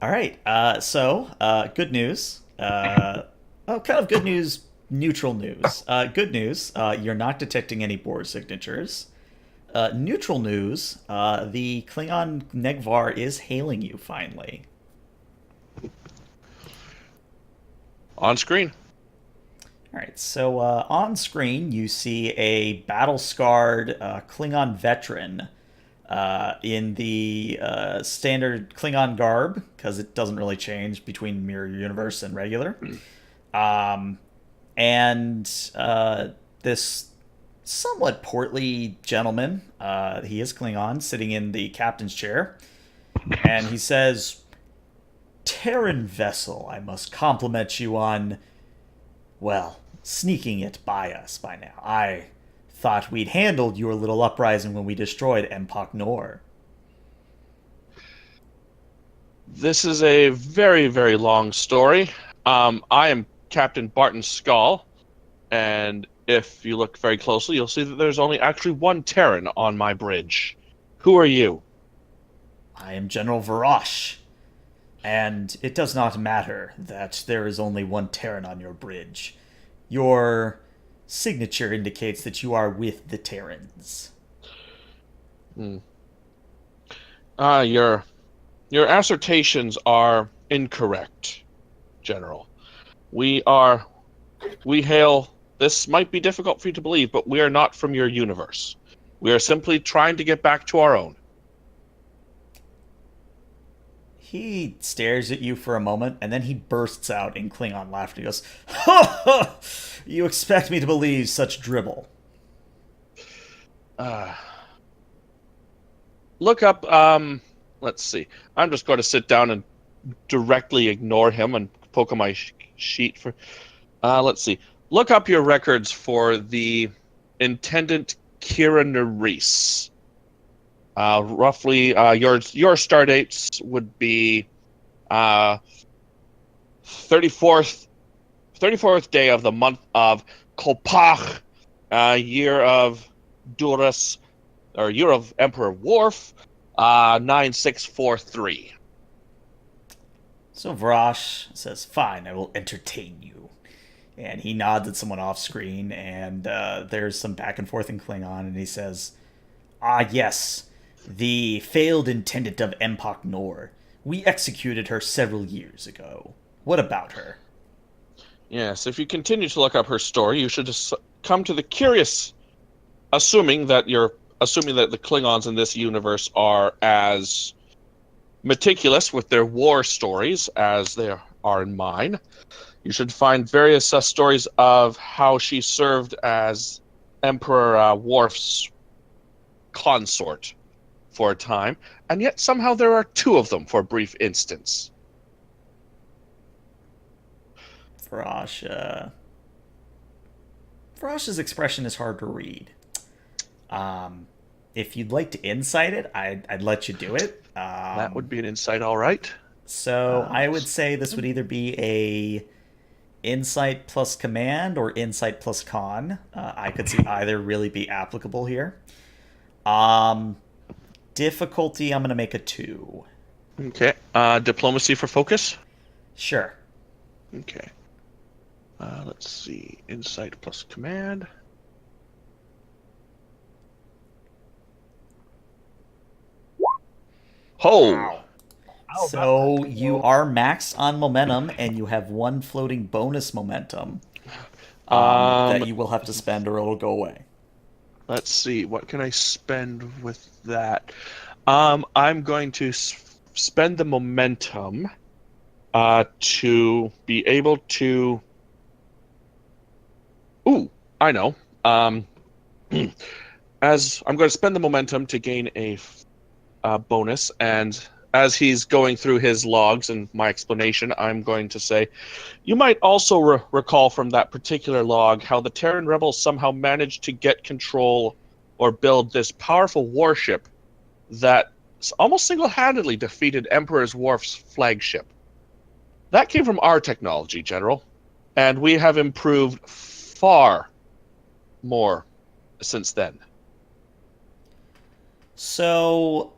All right. So, good news. Kind of good news, neutral news. Good news, you're not detecting any Borg signatures. Neutral news, the Klingon Negvar is hailing you finally. On screen. All right, so on screen you see a battle-scarred Klingon veteran in the standard Klingon garb, because it doesn't really change between Mirror Universe and regular. And this somewhat portly gentleman, he is Klingon, sitting in the captain's chair, and he says, "Terran vessel, I must compliment you on, well, sneaking it by us by now. I thought we'd handled your little uprising when we destroyed Empok Nor." This is a very, very long story. I am Captain Barton Skull, and if you look very closely, you'll see that there's only actually one Terran on my bridge. Who are you? "I am General Varash, and it does not matter that there is only one Terran on your bridge. Your signature indicates that you are with the Terrans." Your assertions are incorrect, General. We hail. This might be difficult for you to believe, but we are not from your universe. We are simply trying to get back to our own. He stares at you for a moment, and then he bursts out in Klingon laughter. He goes, "Ha ha! You expect me to believe such dribble?" Look up. Let's see. I'm just going to sit down and directly ignore him and poke on my sheet for. Let's see. Look up your records for the Intendant Kira Nerys. Roughly, your star dates would be 34th day of the month of Kolpach, year of Duras, or year of Emperor Worf, 9643. So Varash says, "Fine, I will entertain you." And he nods at someone off screen, and there's some back and forth in Klingon, and he says, "Ah, yes, the failed intendant of Empok Nor. We executed her several years ago. What about her?" Yes, if you continue to look up her story, you should come to the curious, assuming that the Klingons in this universe are as meticulous with their war stories as they are in mine. You should find various stories of how she served as Emperor Worf's consort for a time, and yet somehow there are 2 of them for a brief instance. Varash's expression is hard to read. If you'd like to insight it, I'd let you do it. That would be an insight, all right. So I would say this would either be a insight plus command or insight plus con. I could see either really be applicable here. Difficulty, I'm going to make a 2. Okay. Diplomacy for focus? Sure. Okay. Let's see. Insight plus command. Oh! Wow. So you are maxed on momentum, and you have one floating bonus momentum that you will have to spend, or it'll go away. Let's see. What can I spend with that? I'm going to spend the momentum to be able to. Ooh, I know. As I'm going to spend the momentum to gain a bonus, and as he's going through his logs and my explanation, I'm going to say, you might also recall from that particular log how the Terran rebels somehow managed to get control or build this powerful warship that almost single-handedly defeated Emperor's Worf's flagship. That came from our technology, General, and we have improved far more since then. So,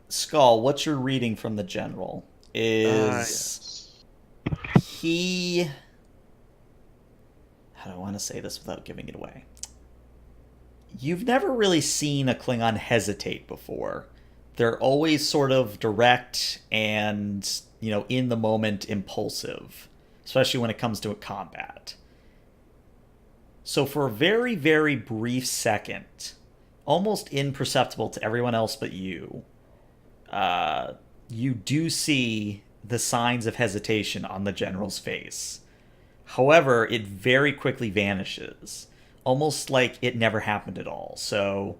Skull, what you're reading from the general is he. How do I want to say this without giving it away? You've never really seen a Klingon hesitate before. They're always sort of direct and, in the moment impulsive, especially when it comes to a combat. So for a very, very brief second, almost imperceptible to everyone else but you, you do see the signs of hesitation on the general's face. However, it very quickly vanishes, almost like it never happened at all. So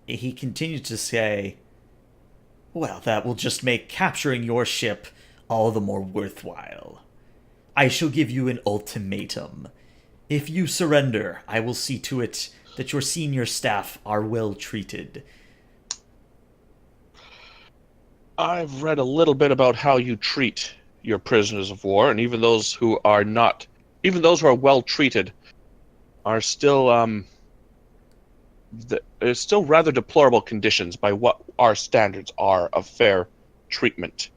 he continues to say, well, that will just make capturing your ship all the more worthwhile. I shall give you an ultimatum. If you surrender, I will see to it that your senior staff are well treated. I've read a little bit about how you treat your prisoners of war, and even those who are not, even those who are well treated, are still there's still rather deplorable conditions by what our standards are of fair treatment.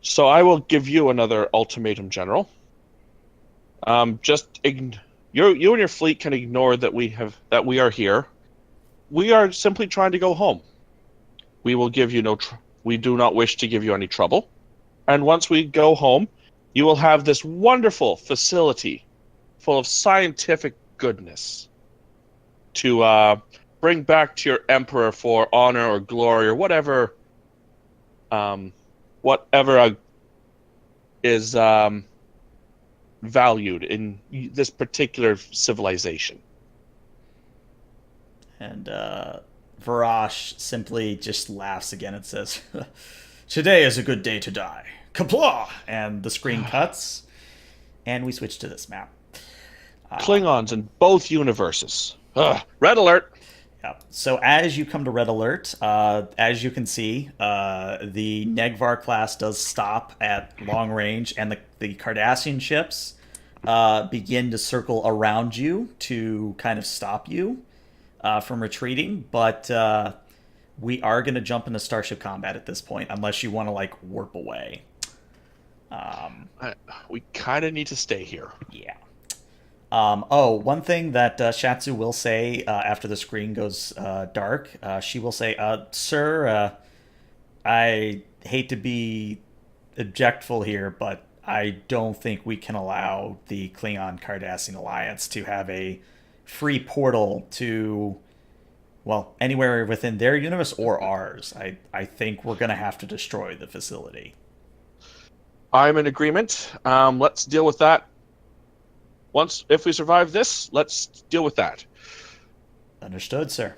So I will give you another ultimatum, General. You and your fleet can ignore that we are here. We are simply trying to go home. We will give you we do not wish to give you any trouble. And once we go home, you will have this wonderful facility full of scientific goodness to bring back to your emperor for honor or glory or whatever is valued in this particular civilization. And Varash simply just laughs again and says, today is a good day to die. Kapla! And the screen cuts, and we switch to this map. Klingons in both universes. Red alert! Yeah. So as you come to red alert, as you can see, the Negvar class does stop at long range, and the Cardassian ships begin to circle around you to kind of stop you from retreating. But we are going to jump into Starship combat at this point, unless you want to warp away. We kind of need to stay here. Yeah. One thing that Shatsu will say after the screen goes dark, she will say, Sir, I hate to be objectful here, but I don't think we can allow the Klingon-Cardassian Alliance to have a free portal to, anywhere within their universe or ours. I think we're going to have to destroy the facility. I'm in agreement. Let's deal with that. If we survive this, let's deal with that. Understood, sir.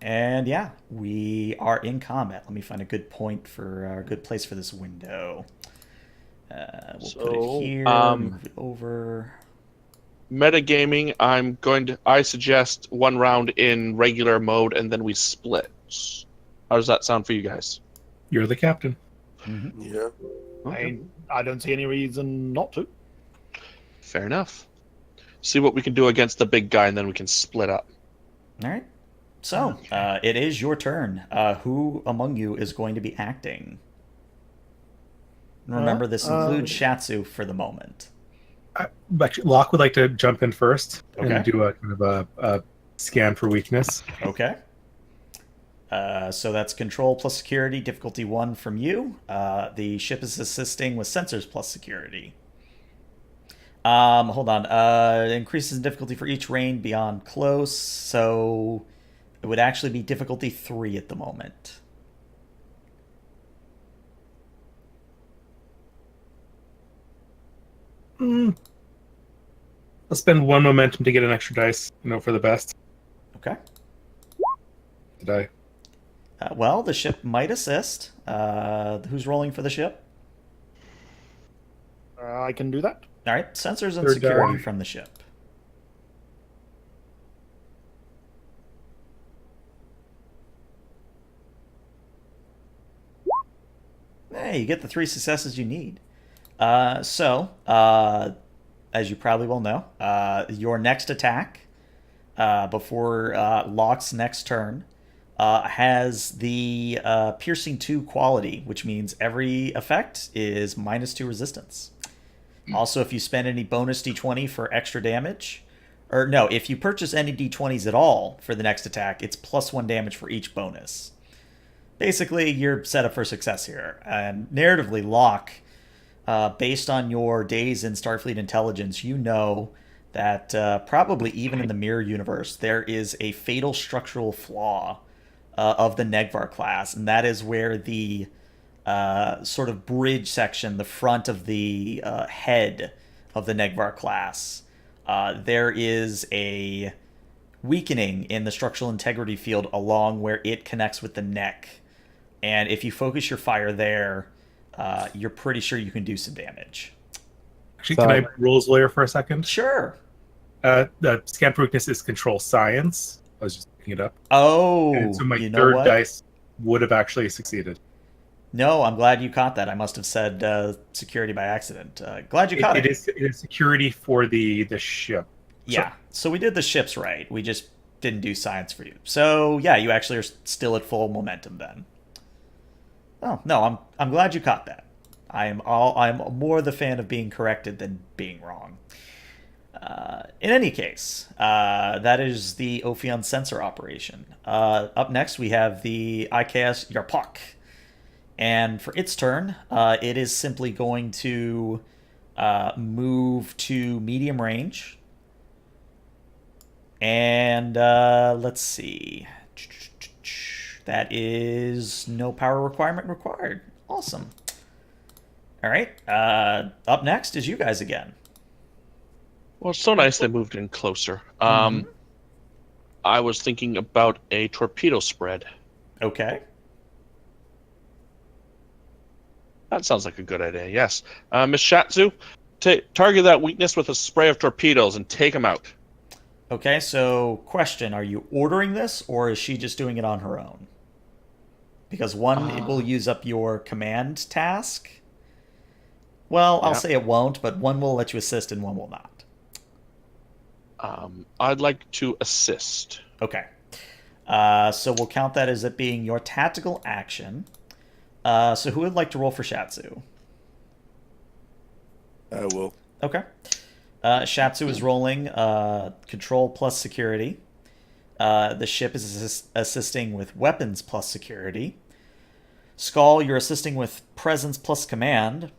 And yeah, we are in combat. Let me find a good point a good place for this window. We'll put it here. Move it over. Metagaming. I suggest one round in regular mode, and then we split. How does that sound for you guys? You're the captain. Mm-hmm. Yeah. Okay. I don't see any reason not to. Fair enough. See what we can do against the big guy, and then we can split up. All right. So, it is your turn. Who among you is going to be acting? Remember, this includes Shatsu for the moment. Actually, Locke would like to jump in first Okay. and do a kind of a scan for weakness. Okay. So that's control plus security, difficulty 1 from you. The ship is assisting with sensors plus security. Hold on. Increases in difficulty for each range beyond close, so it would actually be difficulty 3 at the moment. I'll spend 1 momentum to get an extra dice, for the best. Okay. Did I? Well, the ship might assist. Who's rolling for the ship? I can do that. All right, sensors and Third security die. from the ship. Hey, you get the 3 successes you need. As you probably will know, your next attack before Locke's next turn has the Piercing 2 quality, which means every effect is -2 resistance. Also, if you spend any bonus d20 for extra damage, or no, if you purchase any d20s at all for the next attack, it's +1 damage for each bonus. Basically, you're set up for success here. And narratively, Locke, based on your days in Starfleet intelligence, you know that probably even in the mirror universe, there is a fatal structural flaw of the Negvar class, and that is where the sort of bridge section, the front of the head of the Negvar class, there is a weakening in the structural integrity field along where it connects with the neck. And if you focus your fire there, you're pretty sure you can do some damage. Actually, can I roll as lawyer for a second? Sure. The scan for weakness is control science. I was just looking it up. Oh, And so my you know third what? dice would have actually succeeded. No, I'm glad you caught that. I must have said security by accident. Glad you caught it. It is security for the ship. Yeah, so we did the ships right. We just didn't do science for you. So yeah, you actually are still at full momentum then. Oh no, I'm glad you caught that. I'm more the fan of being corrected than being wrong. In any case, that is the Ophion sensor operation. Up next, we have the IKS Yarpak. And for its turn, it is simply going to move to medium range. And let's see. That is no power requirement required. Awesome. All right. Up next is you guys again. Well, it's so nice they moved in closer. Mhm. I was thinking about a torpedo spread. Okay. That sounds like a good idea, yes. Miss Shatsu, target that weakness with a spray of torpedoes and take them out. Okay, so question, are you ordering this or is she just doing it on her own? Because one, it will use up your command task. Well, I'll say it won't, but one will let you assist and one will not. I'd like to assist. Okay. So we'll count that as it being your tactical action. So who would like to roll for Shatsu? I will. Okay. Shatsu is rolling control plus security. The ship is assisting with weapons plus security. Skull, you're assisting with presence plus command.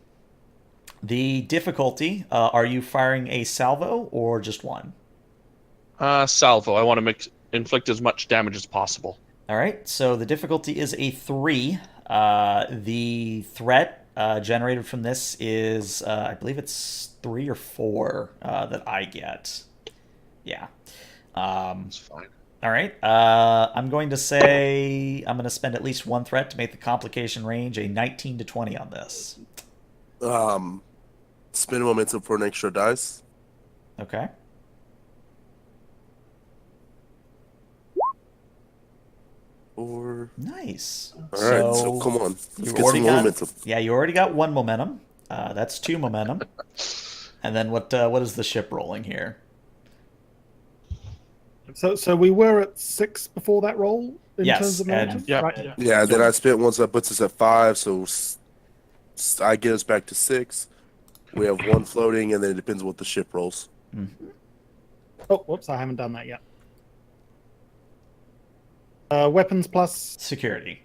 The difficulty, are you firing a salvo or just one? Salvo. I want to inflict as much damage as possible. All right, so the difficulty is a 3. The threat generated from this is, I believe it's 3 or 4 that I get. Yeah. That's fine. All right. I'm going to say I'm going to spend at least one threat to make the complication range a 19 to 20 on this. Spin momentum for an extra dice. Okay. Or Nice. all right, so come on, let's you get already some got, momentum. Yeah, you already got 1 momentum. That's 2 momentum. And then what is the ship rolling here? So we were at 6 before that roll in Yes, terms of and- momentum? Yeah. Right. Yeah, then I spent once that puts us at 5, so I get us back to 6. We have 1 floating, and then it depends what the ship rolls. Mm-hmm. Oh, whoops, I haven't done that yet. Weapons plus. Security.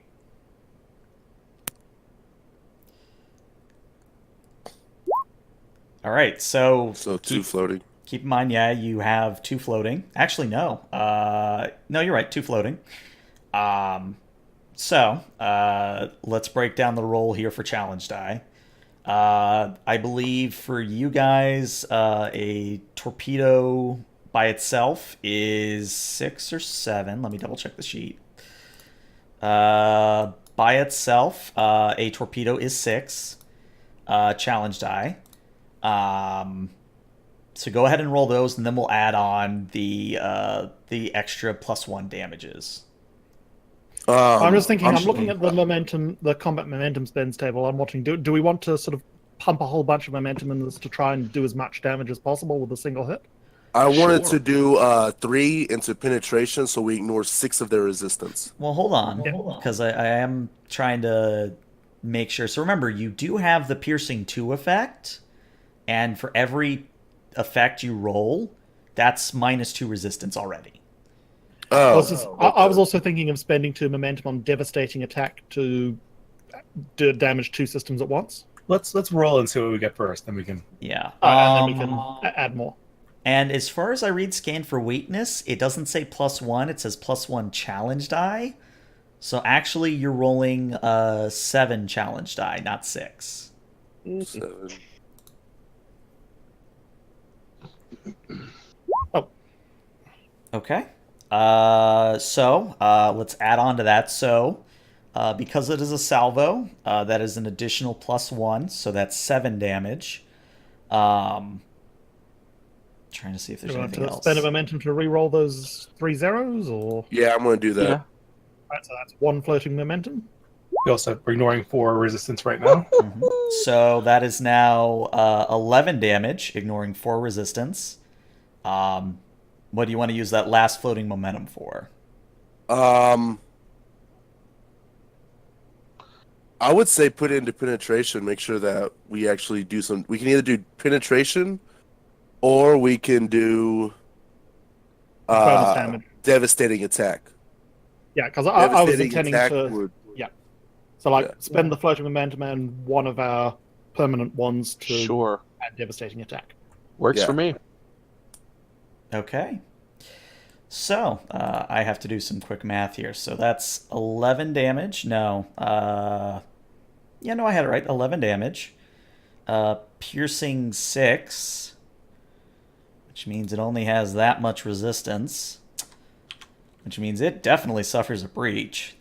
All right, so So 2 floating. keep in mind, yeah, you have 2 floating. Actually, no. No, you're right, 2 floating. Let's break down the roll here for challenge die. I believe for you guys, a torpedo by itself is 6 or 7. Let me double check the sheet. By itself, a torpedo is 6. Challenge die. So go ahead and roll those, and then we'll add on the extra +1 damages. I'm just thinking. I'm looking looking at the momentum, the combat momentum spends table. I'm watching. Do we want to sort of pump a whole bunch of momentum in this to try and do as much damage as possible with a single hit? I wanted Sure. to do 3 into penetration, so we ignore 6 of their resistance. Well, hold on, because I am trying to make sure. So remember, you do have the piercing 2 effect, and for every effect you roll, that's -2 resistance already. Oh, I was also thinking of spending 2 momentum on devastating attack to do damage 2 systems at once. Let's roll and see what we get first, then we can. Yeah. And then we can add more. And as far as I read scan for weakness, it doesn't say +1, it says +1 challenge die. So actually you're rolling 7 challenge die, not 6. 7. Oh, Okay. Let's add on to that. So because it is a salvo, that is an additional +1, so that's 7 damage. Trying to see if there's do you want anything to else. spend a momentum to re-roll those 3 zeros, or Yeah, I'm going to do that. Yeah. right, so that's 1 floating momentum. We also we're ignoring 4 resistance right now. Mhm. So that is now 11 damage, ignoring 4 resistance. What do you want to use that last floating momentum for? I would say put it into penetration. Make sure that we actually do some. We can either do penetration, or we can do Bonus damage. devastating attack. Yeah, because I was Devastating intending attack to. would. So, like, Yeah. spend the floating momentum and one of our permanent ones to Sure. add devastating attack. Works Yeah. for me. Okay. So, I have to do some quick math here. So that's 11 damage. No. Yeah, no, I had it right. 11 damage. Piercing 6, which means it only has that much resistance, which means it definitely suffers a breach.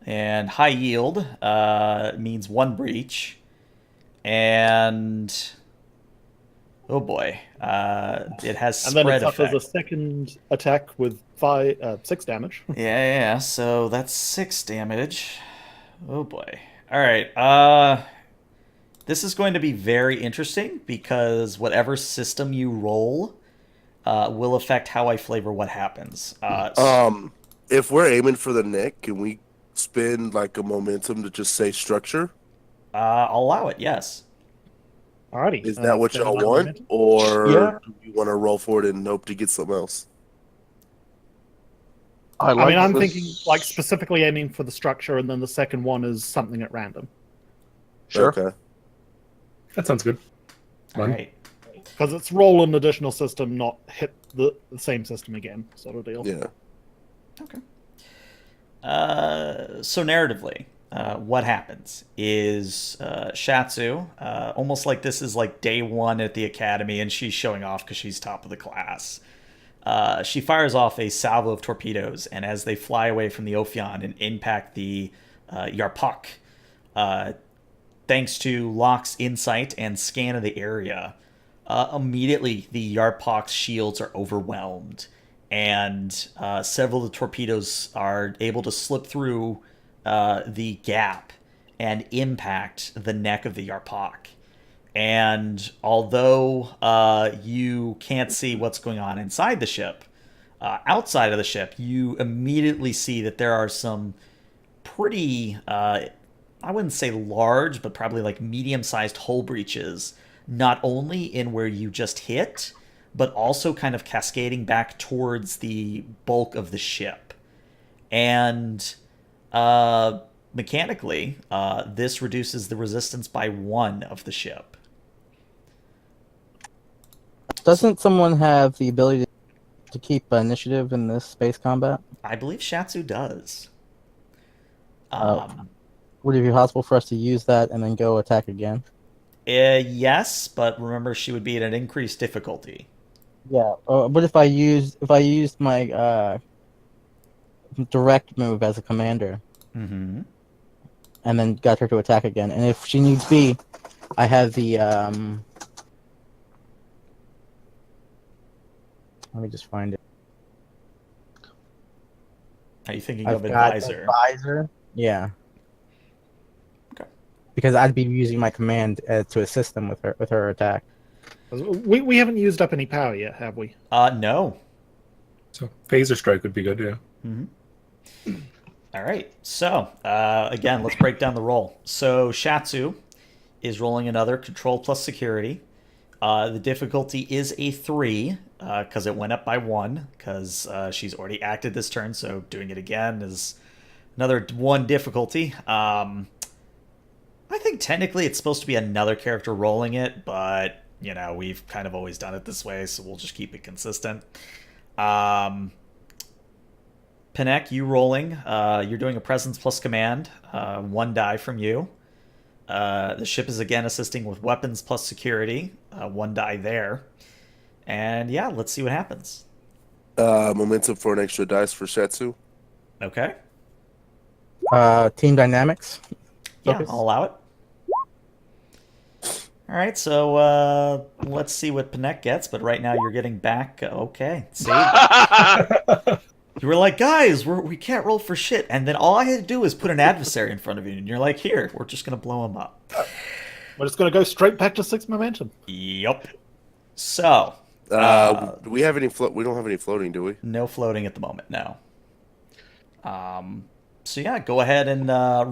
And high yield means 1 breach. And oh boy, it has And then spread it suffers effect. a second attack with 6 damage. Yeah, so that's 6 damage. Oh boy. Alright, this is going to be very interesting because whatever system you roll will affect how I flavor what happens. If we're aiming for the neck, can we spend like a momentum to just say structure? I'll allow it, yes. Alrighty. Is that what spend y'all another want, momentum. or Yeah. do you want to roll for it and hope to get something else? I mean, I'm this. thinking like specifically aiming for the structure, and then the second one is something at random. Sure. Okay. That sounds good. Fun. Alright. Because it's roll an additional system, not hit the same system again, sort of deal. Yeah. Okay. So narratively, what happens is Shatsu, almost like this is like day 1 at the academy and she's showing off because she's top of the class. She fires off a salvo of torpedoes, and as they fly away from the Ophion and impact the Yarpak, thanks to Locke's insight and scan of the area, immediately the Yarpak's shields are overwhelmed, and several of the torpedoes are able to slip through the gap and impact the neck of the Yarpak. And although you can't see what's going on inside the ship, outside of the ship, you immediately see that there are some pretty, I wouldn't say large, but probably like medium-sized hull breaches, not only in where you just hit, but also kind of cascading back towards the bulk of the ship. And mechanically, this reduces the resistance by 1 of the ship. Doesn't someone have the ability to keep initiative in this space combat? I believe Shatsu does. Would it be possible for us to use that and then go attack again? Yes, but remember she would be at an increased difficulty. Yeah. What if I used my direct move as a commander Mm-hmm. and then got her to attack again? And if she needs be, I have the let me just find it. Are you thinking I've of got advisor? advisor. Yeah. Okay. Because I'd be using my command to assist them with her attack. We haven't used up any power yet, have we? No. So phaser strike would be good, yeah. Mm-hmm. All right. So, again, let's break down the roll. So, Shatsu is rolling another control plus security. The difficulty is a 3, because it went up by 1, because she's already acted this turn, so doing it again is another 1 difficulty. I think technically it's supposed to be another character rolling it, but, you know, we've kind of always done it this way, so we'll just keep it consistent. Panek, you rolling. You're doing a presence plus command. 1 die from you. The ship is again assisting with weapons plus security. 1 die there. And yeah, let's see what happens. Momentum for an extra dice for Shatsu. Okay. Team dynamics. Yeah, Focus. I'll allow it. All right, so let's see what Panek gets, but right now you're getting back. Okay, see? You were like, guys, we can't roll for shit. And then all I had to do was put an adversary in front of you, and you're like, here, we're just going to blow him up. We're just going to go straight back to 6 momentum. Yep. So. Do we have any we don't have any floating, do we? No floating at the moment, no. So yeah, go ahead and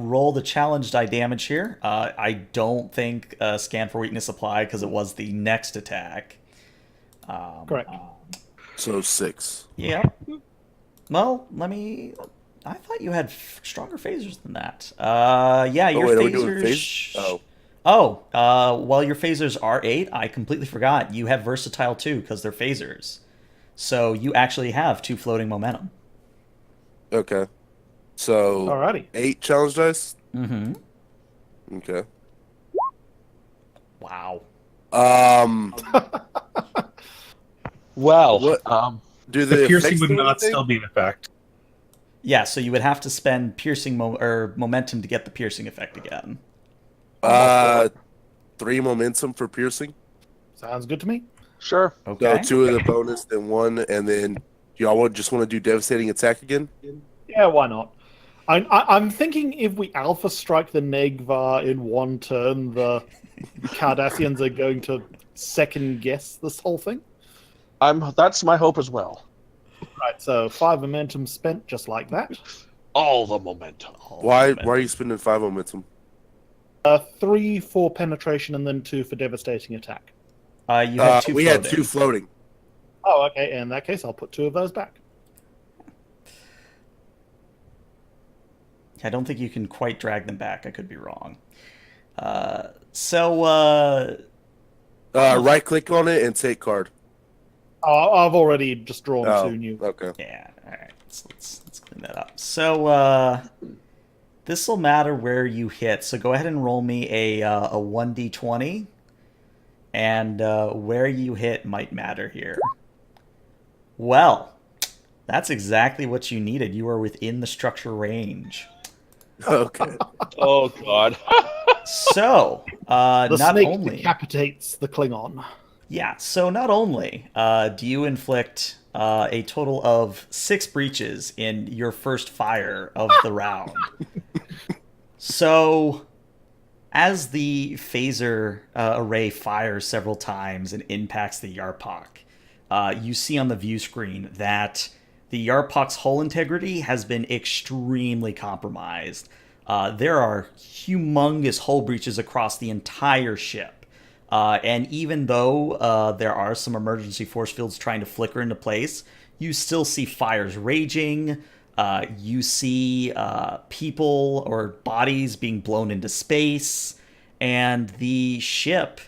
roll the challenge die damage here. I don't think scan for weakness apply because it was the next attack. Correct. So 6. Yeah. Well, I thought you had stronger phasers than that. Yeah, your wait, are we phasers. doing phase? Well, your phasers are 8. I completely forgot. You have versatile too because they're phasers. So you actually have 2 floating momentum. Okay. So Alrighty. 8 challenge dice? Mm-hmm. Okay. Wow. Well, What? Do The piercing effects would do not anything? still be in effect. Yeah, so you would have to spend piercing momentum to get the piercing effect again. 3 momentum for piercing. Sounds good to me. sure. Okay. So 2 of the bonus, then 1, and then y'all just want to do devastating attack again? Yeah, why not? I'm thinking if we alpha strike the Negvar in 1 turn, the Cardassians are going to second guess this whole thing. That's my hope as well. Right, so 5 momentum spent just like that. All the momentum. Why are you spending 5 momentum? 3 for penetration and then 2 for devastating attack. You had 2 we floating. had 2 floating. Oh, okay. In that case, I'll put 2 of those back. I don't think you can quite drag them back. I could be wrong. Right click on it and take card. Oh, I've already just drawn Oh, 2 new. okay. yeah, all right. So let's clean that up. So this will matter where you hit. So go ahead and roll me a 1d20, and where you hit might matter here. Well, that's exactly what you needed. You are within the structure range. Okay. Oh God. So, The not snake only decapitates the Klingon. so not only do you inflict a total of 6 breaches in your first fire of the round. So, as the phaser array fires several times and impacts the Yarpak, you see on the view screen that the Yarpak's hull integrity has been extremely compromised. There are humongous hull breaches across the entire ship. And even though there are some emergency force fields trying to flicker into place, you still see fires raging. You see people or bodies being blown into space, and the ship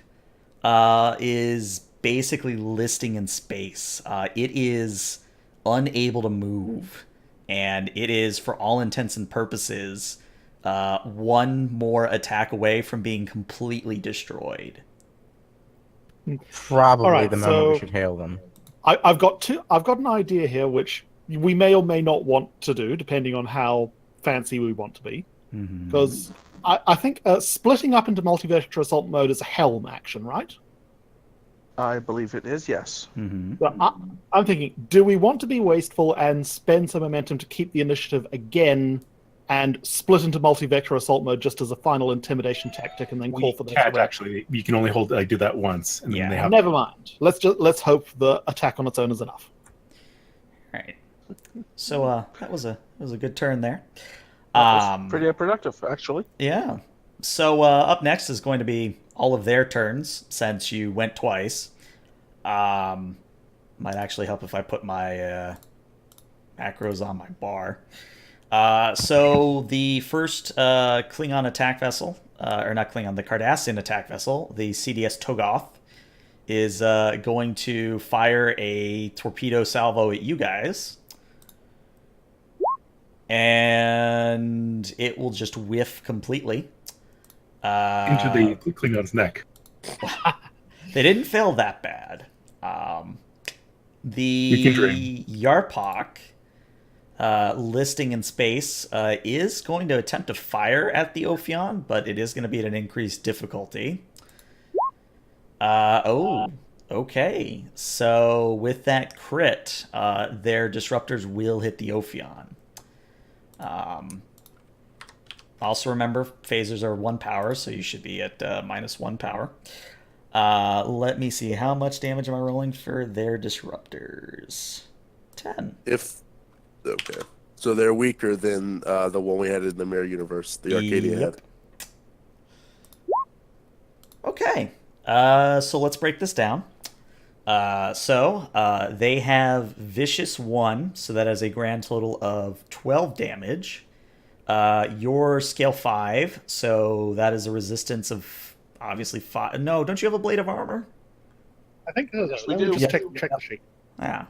is basically listing in space. It is unable to move, and it is, for all intents and purposes, one more attack away from being completely destroyed. Probably All right, the moment we so- should hail them. I've got an idea here, which we may or may not want to do, depending on how fancy we want to be. Because I think splitting up into multi-vector assault mode is a helm action, right? I believe it is, yes. But I'm thinking, do we want to be wasteful and spend some momentum to keep the initiative again and split into multi-vector assault mode just as a final intimidation tactic and then call for the can't threat? actually. You can only do that once, and then they have. Never mind. Let's hope the attack on its own is enough. All right. So that was a good turn there. That was pretty productive, actually. Yeah. So up next is going to be all of their turns, since you went twice. Might actually help if I put my macros on my bar. So the first Klingon attack vessel, or not Klingon, the Cardassian attack vessel, the CDS Togoth, is going to fire a torpedo salvo at you guys. And it will just whiff completely. Into the Klingon's neck. They didn't fail that bad. The Yarpak, listing in space, is going to attempt to fire at the Ophion, but it is going to be at an increased difficulty. Okay. So with that crit, their disruptors will hit the Ophion. Also remember, phasers are 1 power, so you should be at -1 power. Let me see. How much damage am I rolling for their disruptors? 10. Okay. So they're weaker than the one we had in the Mirror Universe, the Arcadia had. Okay. So let's break this down. They have Vicious 1, so that is a grand total of 12 damage. Your scale 5, so that is a resistance of obviously 5. No, don't you have a blade of armor? I think there's we Let me do. just check the sheet. Yeah.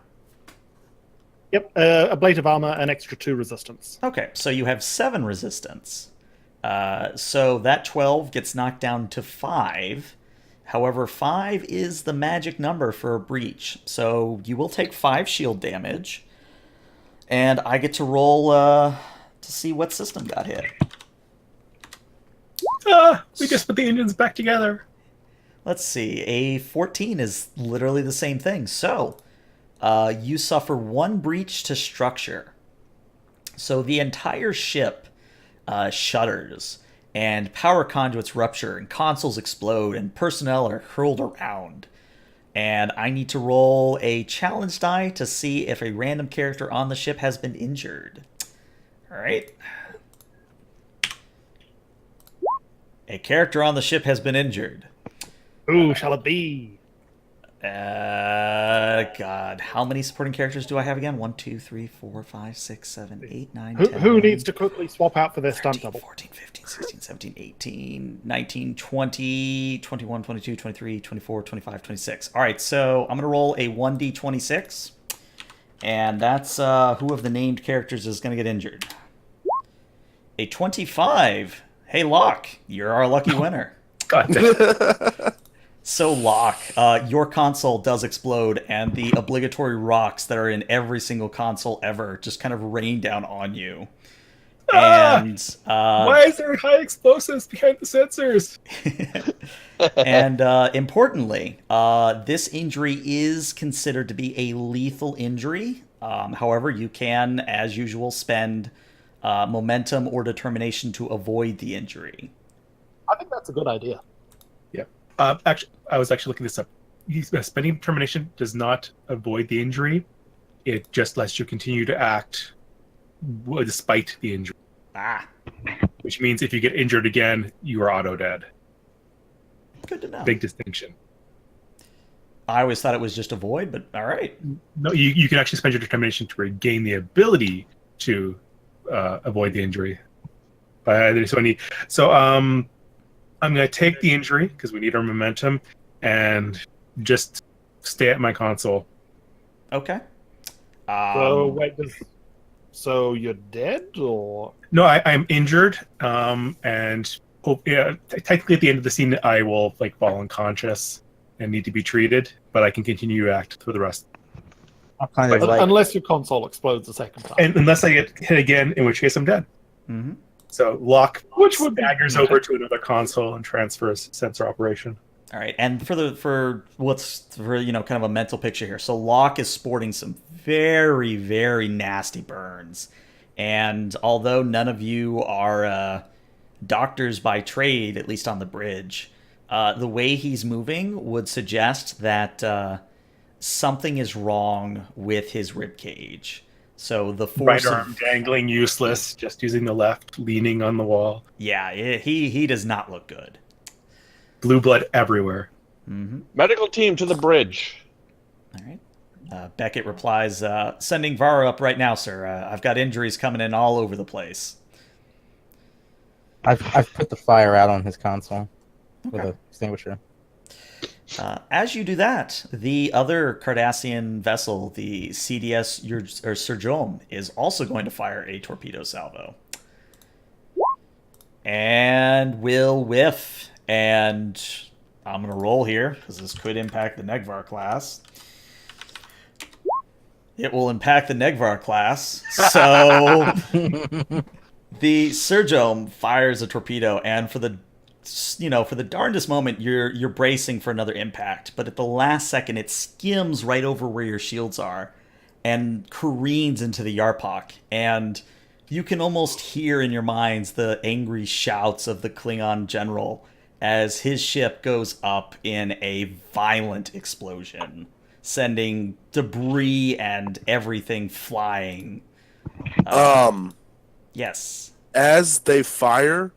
Yep, a blade of armor, an extra 2 resistance. Okay, so you have 7 resistance. So that 12 gets knocked down to 5. However, 5 is the magic number for a breach. So you will take 5 shield damage. And I get to roll to see what system got hit. We just put the engines back together. Let's see. A 14 is literally the same thing. So you suffer 1 breach to structure. So the entire ship shudders, and power conduits rupture, and consoles explode, and personnel are hurled around. And I need to roll a challenge die to see if a random character on the ship has been injured. All right. A character on the ship has been injured. Who shall it be? God, how many supporting characters do I have again? 1, 2, 3, 4, 5, 6, 7, 8, 9, 10. Who needs to quickly swap out for their stunt 13, double? 14, 15, 16, 17, 18, 19, 20, 21, 22, 23, 24, 25, 26. All right, so I'm going to roll a 1d26. And that's who of the named characters is going to get injured. A 25. Hey, Locke, you're our lucky winner. God damn. So, Locke, your console does explode, and the obligatory rocks that are in every single console ever just kind of rain down on you. And Why is there high explosives behind the sensors? and importantly, this injury is considered to be a lethal injury. However, you can, as usual, spend momentum or determination to avoid the injury. I think that's a good idea. Actually, I was actually looking this up. Spending determination does not avoid the injury. It just lets you continue to act despite the injury. Which means if you get injured again, you are auto dead. Good to know. Big distinction. I always thought it was just avoid, but all right. No, you can actually spend your determination to regain the ability to avoid the injury. I'm going to take the injury because we need our momentum and just stay at my console. Okay. So wait, so you're dead, or No, I'm injured, and technically at the end of the scene, I will like fall unconscious and need to be treated, but I can continue to act for the rest. I'll kind of like unless your console explodes a second time? And unless I get hit again, in which case I'm dead. Mm-hmm. So Locke Which would be staggers over to another console and transfers sensor operation. All right, and for kind of a mental picture here. So Locke is sporting some very, very nasty burns, and although none of you are doctors by trade, at least on the bridge, the way he's moving would suggest that something is wrong with his rib cage. So the force right arm dangling, useless, just using the left, leaning on the wall. Yeah, he does not look good. Blue blood everywhere. Mm-hmm. Medical team to the bridge. All right. Beckett replies, sending Vara up right now, sir. I've got injuries coming in all over the place. I've put the fire out on his console with an extinguisher. As you do that, the other Cardassian vessel, the CDS Surjom, is also going to fire a torpedo salvo. And will whiff. And I'm going to roll here, because this could impact the Negvar class. It will impact the Negvar class. So the Surjom fires a torpedo, and for the darndest moment, you're bracing for another impact, but at the last second, it skims right over where your shields are and careens into the Yarpak, and you can almost hear in your minds the angry shouts of the Klingon general as his ship goes up in a violent explosion, sending debris and everything flying. Yes. As they fire,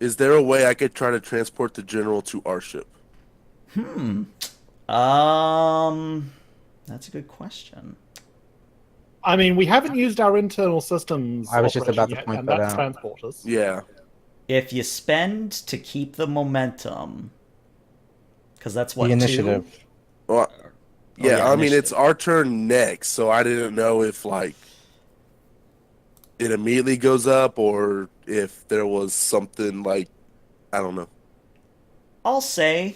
is there a way I could try to transport the general to our ship? That's a good question. I mean, we haven't used our internal systems. I was just operation about to yet, point and that that's out. transporters. Yeah. If you spend to keep the momentum, because that's what The initiative. Well, yeah, yeah, I mean, initiative. it's our turn next, so I didn't know if, like, it immediately goes up or if there was something, like, I don't know. I'll say,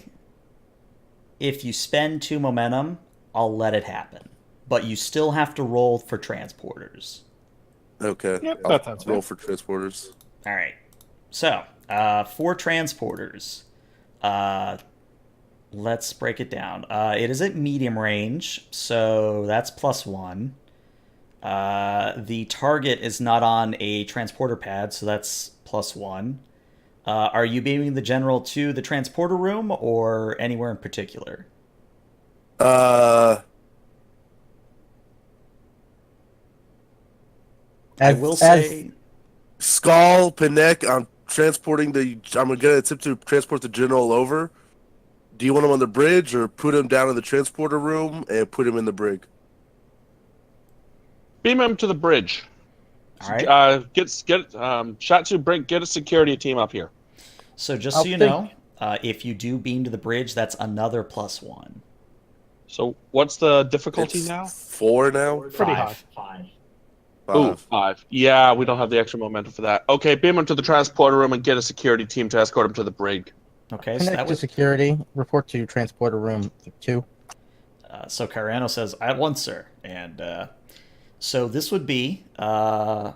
if you spend 2 momentum, I'll let it happen. But you still have to roll for transporters. Okay. Yep, I'll that sounds roll fair. for transporters. All right. So, for transporters, let's break it down. It is at medium range, so that's +1. The target is not on a transporter pad, so that's +1. Are you beaming the general to the transporter room or anywhere in particular? I will say, Skull, Panek, I'm gonna attempt to transport the general over. Do you want him on the bridge or put him down in the transporter room and put him in the brig? Beam him to the bridge. all right. Shatsu, get a security team up here. So just I'll so you think- know, if you do beam to the bridge, that's another +1. So what's the difficulty It's now? 4 now? Pretty high. 5. Ooh, 5. Yeah, we don't have the extra momentum for that. Okay, beam him to the transporter room and get a security team to escort him to the brig. Okay, so Connect that to was security. Report to transporter room 2. so Cariano says, "At once, sir." And so this would be a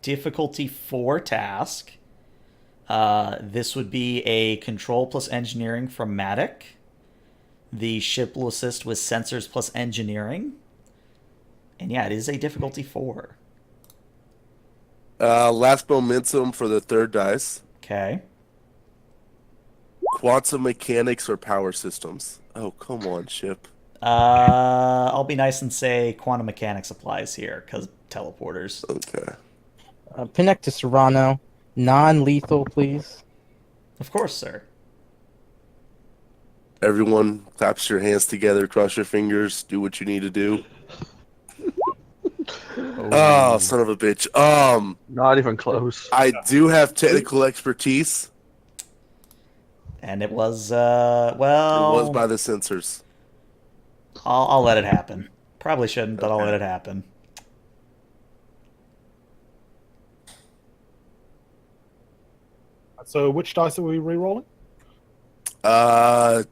difficulty 4 task. This would be a control plus engineering from Matic. The ship will assist with sensors plus engineering. And yeah, it is a difficulty 4. Last momentum for the third dice. Okay. Quantum mechanics or power systems? Oh, come on, ship. I'll be nice and say quantum mechanics applies here, because teleporters. Okay. Connect to Serrano. Non-lethal, please. Of course, sir. Everyone claps your hands together, cross your fingers, do what you need to do. Oh, son of a bitch. Not even close. I do have technical expertise. And it was, It was well, by the sensors. I'll let it happen. Probably shouldn't, but I'll let it happen. So which dice are we re-rolling? I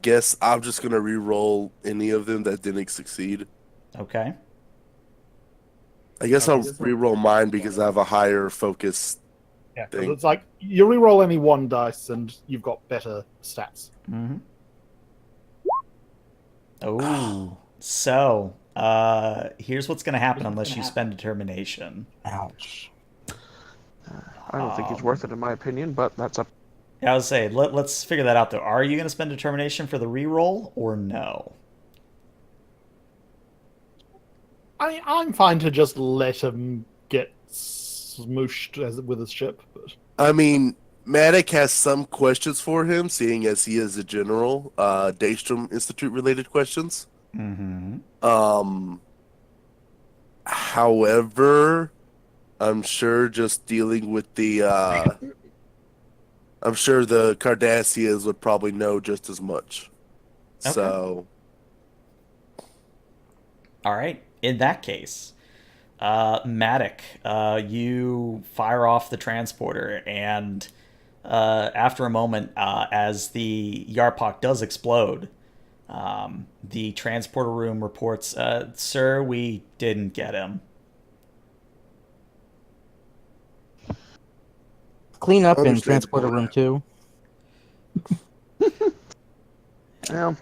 guess I'm just gonna re-roll any of them that didn't succeed. Okay. I guess I'll re-roll mine because I have a higher focus. Yeah, because Thing. it's like you re-roll any one dice and you've got better stats. Mm-hmm. Oh, so here's what's gonna happen unless you spend determination. Ouch. I don't think he's worth it, in my opinion, but that's up. Yeah, I was saying, let's figure that out though. Are you gonna spend determination for the reroll or no? I'm fine to just let him get smooshed with his ship. But... I mean, Matic has some questions for him, seeing as he is a general. Daystrom Institute related questions. Mm-hmm. However, I'm sure just dealing with the I'm sure the Cardassians would probably know just as much. Okay. So All right. In that case, Matic, you fire off the transporter, and after a moment, as the Yarpak does explode, the transporter room reports, "Sir, we didn't get him." Clean up in Understandable. transporter room 2. Yeah.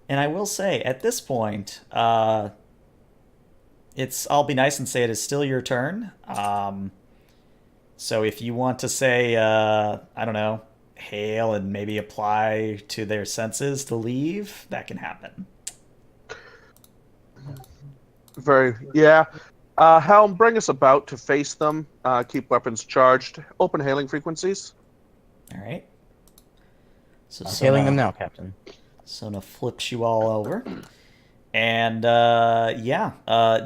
And I will say, at this point, I'll be nice and say it is still your turn. So if you want to say, I don't know, hail and maybe apply to their senses to leave, that can happen. Yeah. Helm, bring us about to face them. Keep weapons charged. Open hailing frequencies. All right. So Hailing them now, Captain. Sona flips you all over. And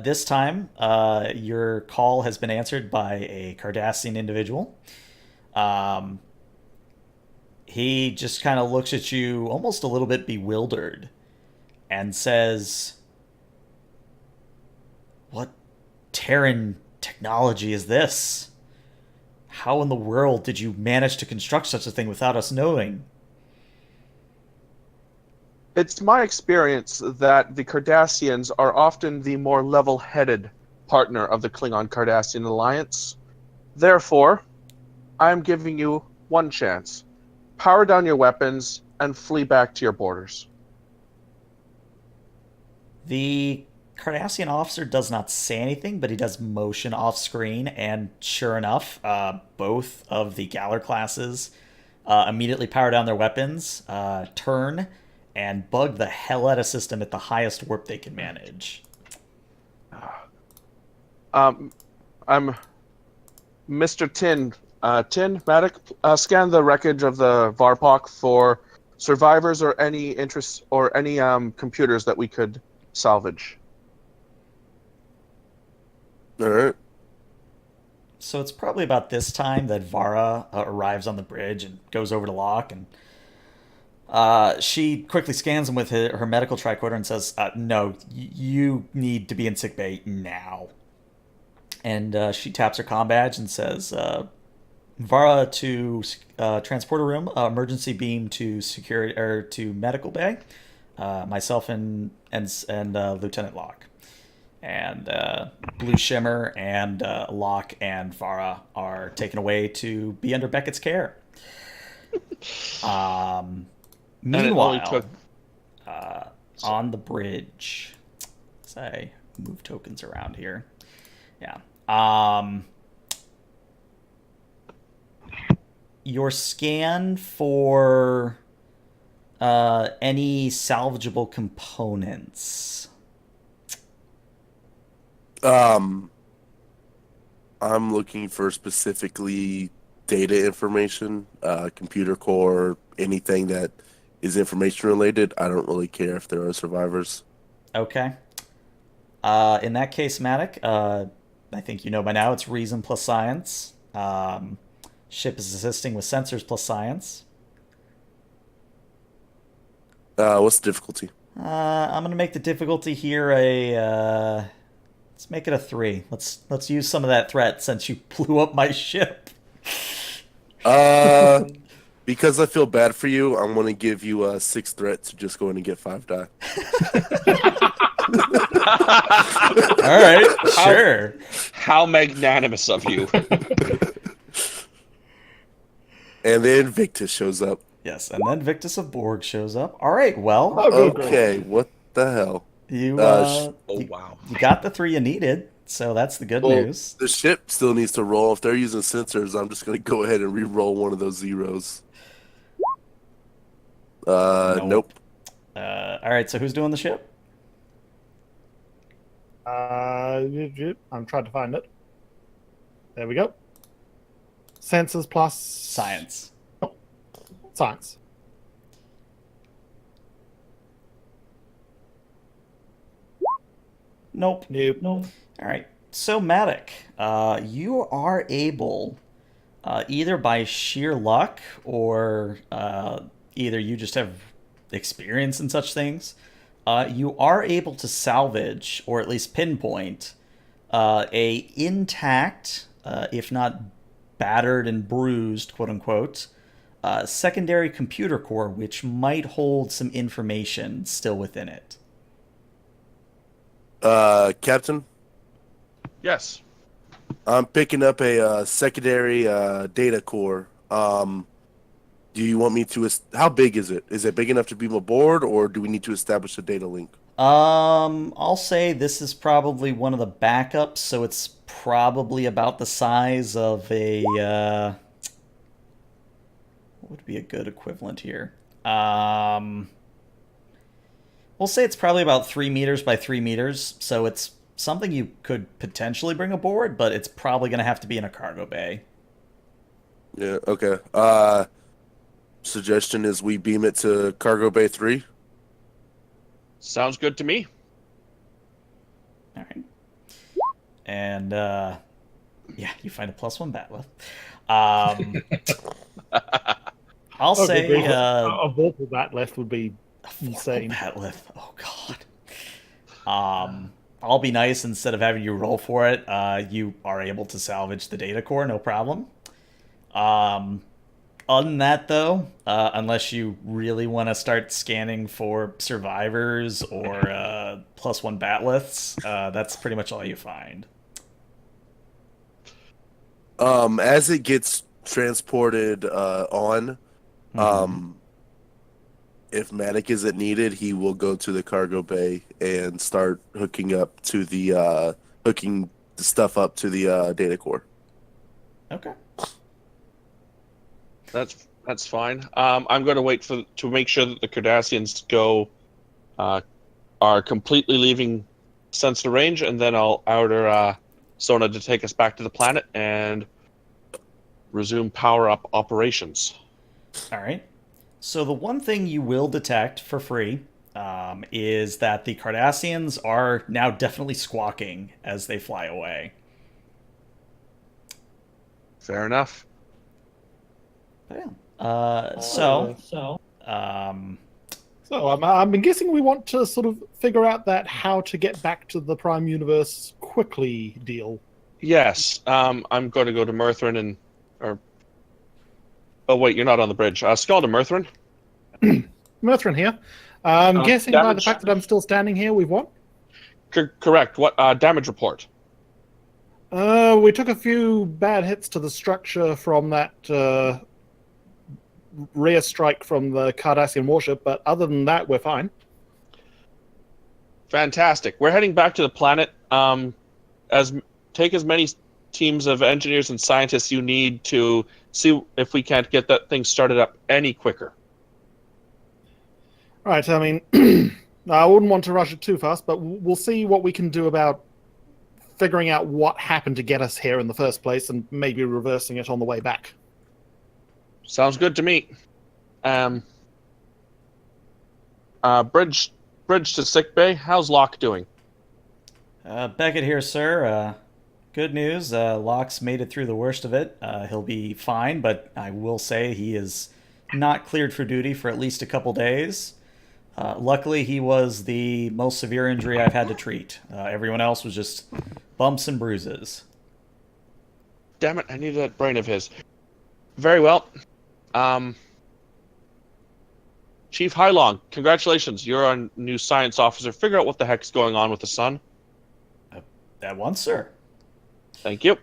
this time your call has been answered by a Cardassian individual. He just kind of looks at you almost a little bit bewildered and says, "What Terran technology is this? How in the world did you manage to construct such a thing without us knowing?" It's my experience that the Cardassians are often the more level-headed partner of the Klingon-Cardassian alliance. Therefore, I'm giving you one chance. Power down your weapons and flee back to your borders. The Cardassian officer does not say anything, but he does motion off screen, and sure enough, both of the Galler classes immediately power down their weapons, turn, and bug the hell out of system at the highest warp they can manage. I'm Mr. Tin. Tin, Matic, scan the wreckage of the Varpak for survivors or any interest or any computers that we could salvage. all right. So it's probably about this time that Vara arrives on the bridge and goes over to Locke, and she quickly scans him with her medical tricorder and says, "No, you need to be in sickbay now." And she taps her comm badge and says, "Vara to transporter room, emergency beam to security or to medical bay. Myself and Lieutenant Locke." And Blue Shimmer and Locke and Vara are taken away to be under Beckett's care. Meanwhile, on the bridge, say move tokens around here. Yeah. Your scan for any salvageable components. I'm looking for specifically data information, computer core, anything that is information related. I don't really care if there are survivors. Okay. In that case, Matic, I think you know by now it's reason plus science. Ship is assisting with sensors plus science. What's the difficulty? I'm gonna make the difficulty here let's make it a 3. Let's use some of that threat since you blew up my ship. Because I feel bad for you, I'm going to give you a 6 threat to just go in and get 5 die. All right, sure. How magnanimous of you. And then Victus shows up. Yes, and then Victus of Borg shows up. All right, well, Oh, good. Okay, what the hell? you Oh, wow. you got the 3 you needed, so that's the good Well, news. the ship still needs to roll. If they're using sensors, I'm just going to go ahead and re-roll one of those zeros. Nope. All right, so who's doing the ship? I'm trying to find it. There we go. Sensors plus Science. Science. Nope. Nope. All right. So, Matic, you are able, either by sheer luck or either you just have experience in such things, you are able to salvage or at least pinpoint a intact, if not battered and bruised, quote unquote, secondary computer core, which might hold some information still within it. Captain, Yes. I'm picking up a secondary data core. Do you want me to... How big is it? Is it big enough to beam aboard, or do we need to establish a data link? I'll say this is probably one of the backups, so it's probably about the size of a, what would be a good equivalent here? We'll say it's probably about 3 meters by 3 meters, so it's something you could potentially bring aboard, but it's probably going to have to be in a cargo bay. Yeah, okay. Suggestion is we beam it to Cargo Bay 3. Sounds good to me. All right. And, yeah, you find a +1 batleth. I'll say... a vorpal bat left would be insane. Batleth. Oh, God. I'll be nice. Instead of having you roll for it, you are able to salvage the data core, no problem. Other than that, though, unless you really want to start scanning for survivors or +1 batleths, that's pretty much all you find. As it gets transported if Matic isn't needed, he will go to the cargo bay and start hooking the stuff up to the data core. Okay. That's fine. I'm going to wait to make sure that the Cardassians are completely leaving sensor range, and then I'll order Sona to take us back to the planet and resume power-up operations. All right. So the one thing you will detect for free is that the Cardassians are now definitely squawking as they fly away. Fair enough. But yeah. So I'm guessing we want to sort of figure out that how to get back to the Prime Universe quickly deal. Yes. I'm going to go to Murthrin Oh, wait, you're not on the bridge. Skull to Murthrin. Murthrin here. I'm guessing by the damage. fact that I'm still standing here, we've won. Correct. What damage report? We took a few bad hits to the structure from that rear strike from the Cardassian warship, but other than that, we're fine. Fantastic. We're heading back to the planet. Take as many teams of engineers and scientists you need to see if we can't get that thing started up any quicker. Right, I mean, I wouldn't want to rush it too fast, but we'll see what we can do about figuring out what happened to get us here in the first place and maybe reversing it on the way back. Sounds good to me. Bridge to sick bay. How's Locke doing? Beckett here, sir. Good news. Locke's made it through the worst of it. He'll be fine, but I will say he is not cleared for duty for at least a couple days. Luckily, he was the most severe injury I've had to treat. Everyone else was just bumps and bruises. Damn it, I need that brain of his. Very well. Chief Hylong, congratulations. You're our new science officer. Figure out what the heck's going on with the sun. At once, sir. Thank you.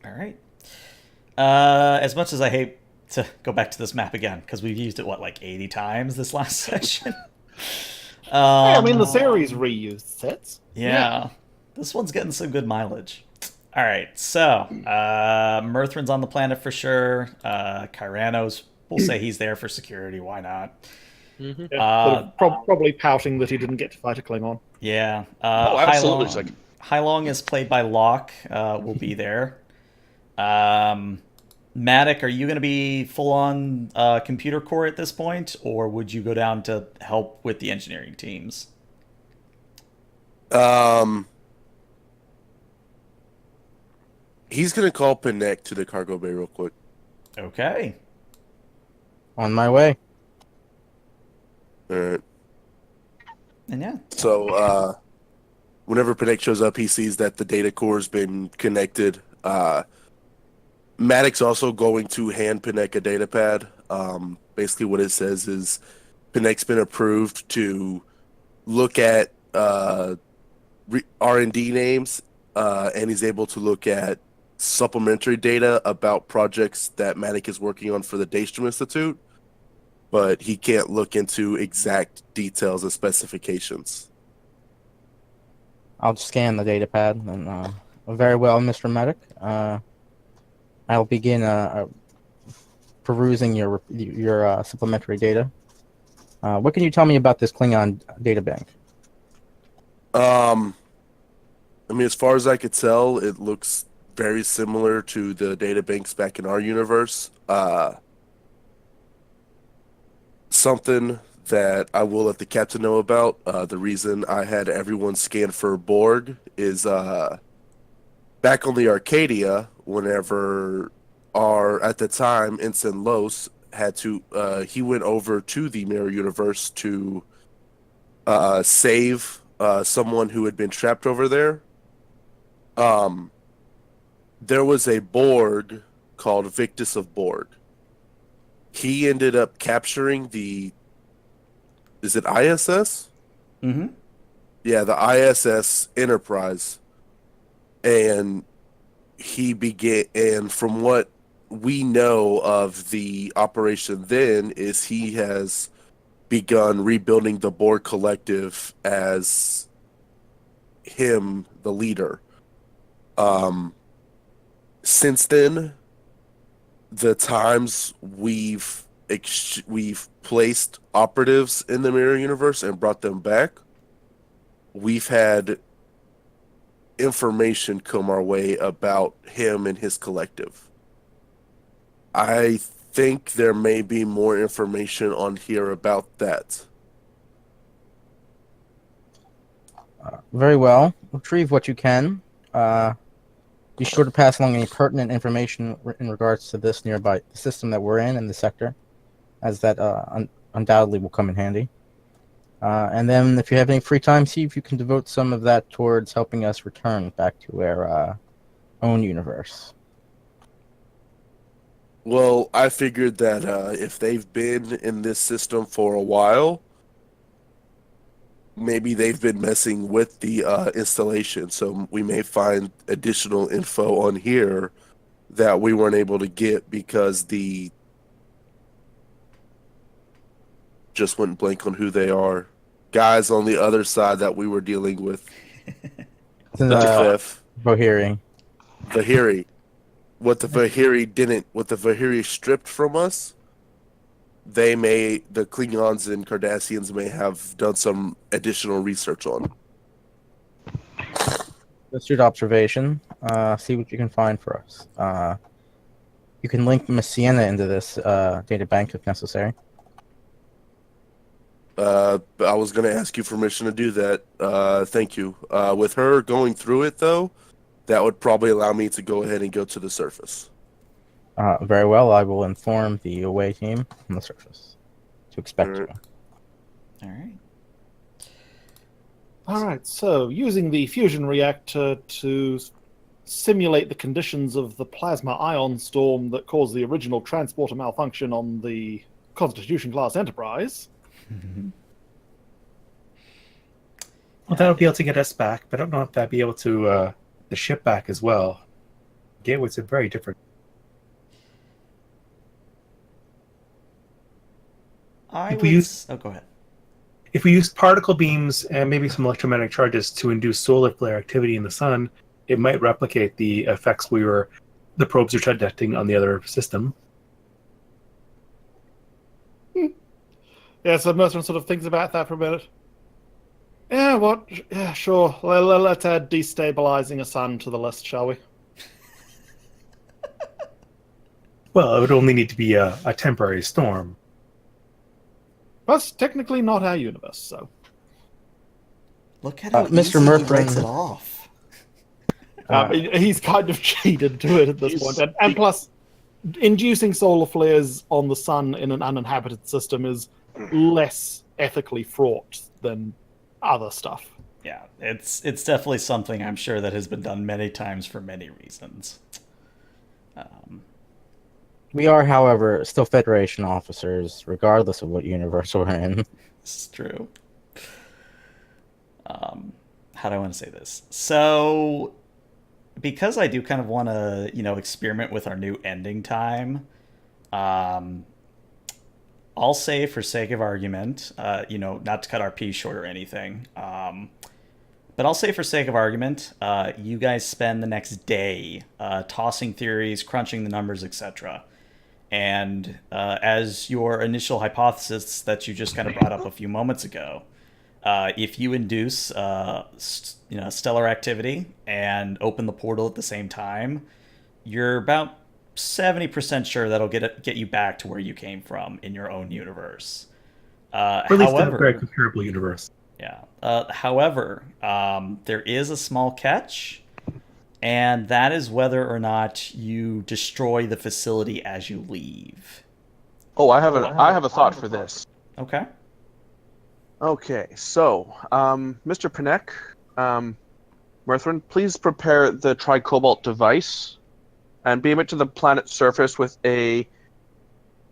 All right. As much as I hate to go back to this map again, because we've used it, like 80 times this last session. I mean, the series reused sets. Yeah. This one's getting some good mileage. All right, so Mirthrin's on the planet for sure. Kyrano's, we'll say he's there for security. Why not? Yeah, probably pouting that he didn't get to fight a Klingon. Yeah. Absolutely. Hylong is played by Locke. Will be there. Matic, are you going to be full on computer core at this point, or would you go down to help with the engineering teams? He's gonna call Pinek to the cargo bay real quick. Okay. On my way. All right. And yeah. So, whenever Pinek shows up, he sees that the data core's been connected. Maddox also going to hand Pinek a data pad. Basically, what it says is Pinek's been approved to look at R&D names, and he's able to look at supplementary data about projects that Maddox is working on for the Daystrom Institute, but he can't look into exact details and specifications. I'll scan the data pad. And very well, Mr. Medic. I'll begin perusing your supplementary data. What can you tell me about this Klingon data bank? I mean, as far as I could tell, it looks very similar to the data banks back in our universe. Something that I will let the captain know about. The reason I had everyone scan for Borg is back on the Arcadia, whenever at the time, Ensign Los had to, he went over to the Mirror Universe to save someone who had been trapped over there. There was a Borg called Victus of Borg. He ended up capturing is it ISS? Mm-hmm. Yeah, the ISS Enterprise. And and from what we know of the operation then, is he has begun rebuilding the Borg Collective as him, the leader. Since then, the times we've placed operatives in the Mirror Universe and brought them back, we've had information come our way about him and his collective. I think there may be more information on here about that. Very well. Retrieve what you can. Be sure to pass along any pertinent information in regards to this nearby system that we're in the sector, as that undoubtedly will come in handy. And then if you have any free time, see if you can devote some of that towards helping us return back to our own universe. Well, I figured that if they've been in this system for a while, maybe they've been messing with the installation, so we may find additional info on here that we weren't able to get because just went blank on who they are. Guys on the other side that we were dealing with. Bohiri. Vahiri. What the Vahiri stripped from us, the Klingons and Cardassians may have done some additional research on. Astute observation. See what you can find for us. You can link Messiena into this data bank if necessary. I was going to ask you permission to do that. Thank you. With her going through it, though, that would probably allow me to go ahead and go to the surface. Very well. I will inform the away team on the surface to expect you. All right. All right, so using the fusion reactor to simulate the conditions of the plasma ion storm that caused the original transporter malfunction on the Constitution-class Enterprise. Well, that'll be able to get us back, but I don't know if that'd be able to the ship back as well. Gateway's a very different. Oh, go ahead. If we use particle beams and maybe some electromagnetic charges to induce solar flare activity in the sun, it might replicate the effects the probes are detecting on the other system. Yeah, so Merton sort of thinks about that for a minute. Yeah, sure. Let's add destabilizing a sun to the list, shall we? Well, it would only need to be a temporary storm. That's technically not our universe, so. Look at how Mr. easy he Murphy. breaks it off. He's kind of cheated to it at this point. And plus, inducing solar flares on the sun in an uninhabited system is less ethically fraught than other stuff. Yeah, it's definitely something I'm sure that has been done many times for many reasons. We are, however, still Federation officers, regardless of what universe we're in. This is true. How do I want to say this? So, because I do kind of want to, experiment with our new ending time, I'll say for sake of argument, not to cut our piece short or anything, but I'll say for sake of argument, you guys spend the next day tossing theories, crunching the numbers, etc. And as your initial hypothesis that you just kind of brought up a few moments ago, if you induce stellar activity and open the portal at the same time, you're about 70% sure that'll get you back to where you came from in your own universe. Or at least a very comparable universe. Yeah. However, there is a small catch, and that is whether or not you destroy the facility as you leave. Oh, I have a thought for this. Okay. Okay, so, Mr. Panek, Murthrin, please prepare the tricobalt device and beam it to the planet's surface with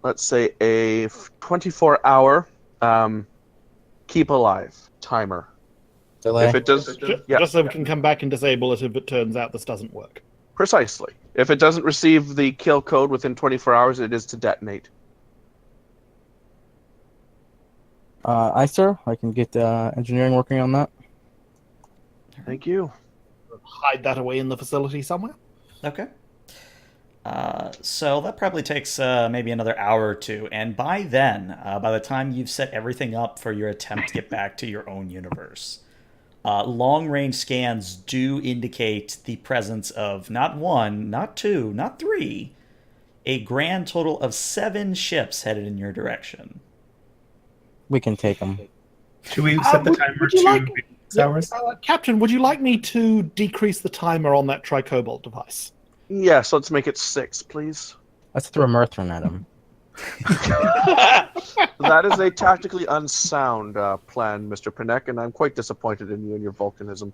let's say, a 24-hour keep alive timer. Delay. If it does, Just so we can come back and disable it if it turns out this doesn't work. Precisely. If it doesn't receive the kill code within 24 hours, it is to detonate. Aye, sir. I can get engineering working on that. Thank you. Hide that away in the facility somewhere. Okay. So that probably takes maybe another hour or two, and by then, by the time you've set everything up for your attempt to get back to your own universe, long-range scans do indicate the presence of not one, not two, not three, a grand total of 7 ships headed in your direction. We can take them. Should we set the timer to 6 hours? Captain, would you like me to decrease the timer on that tricobalt device? Yes, let's make it 6, please. Let's throw a Murthrin at him. That is a tactically unsound plan, Mr. Panek, and I'm quite disappointed in you and your volcanism.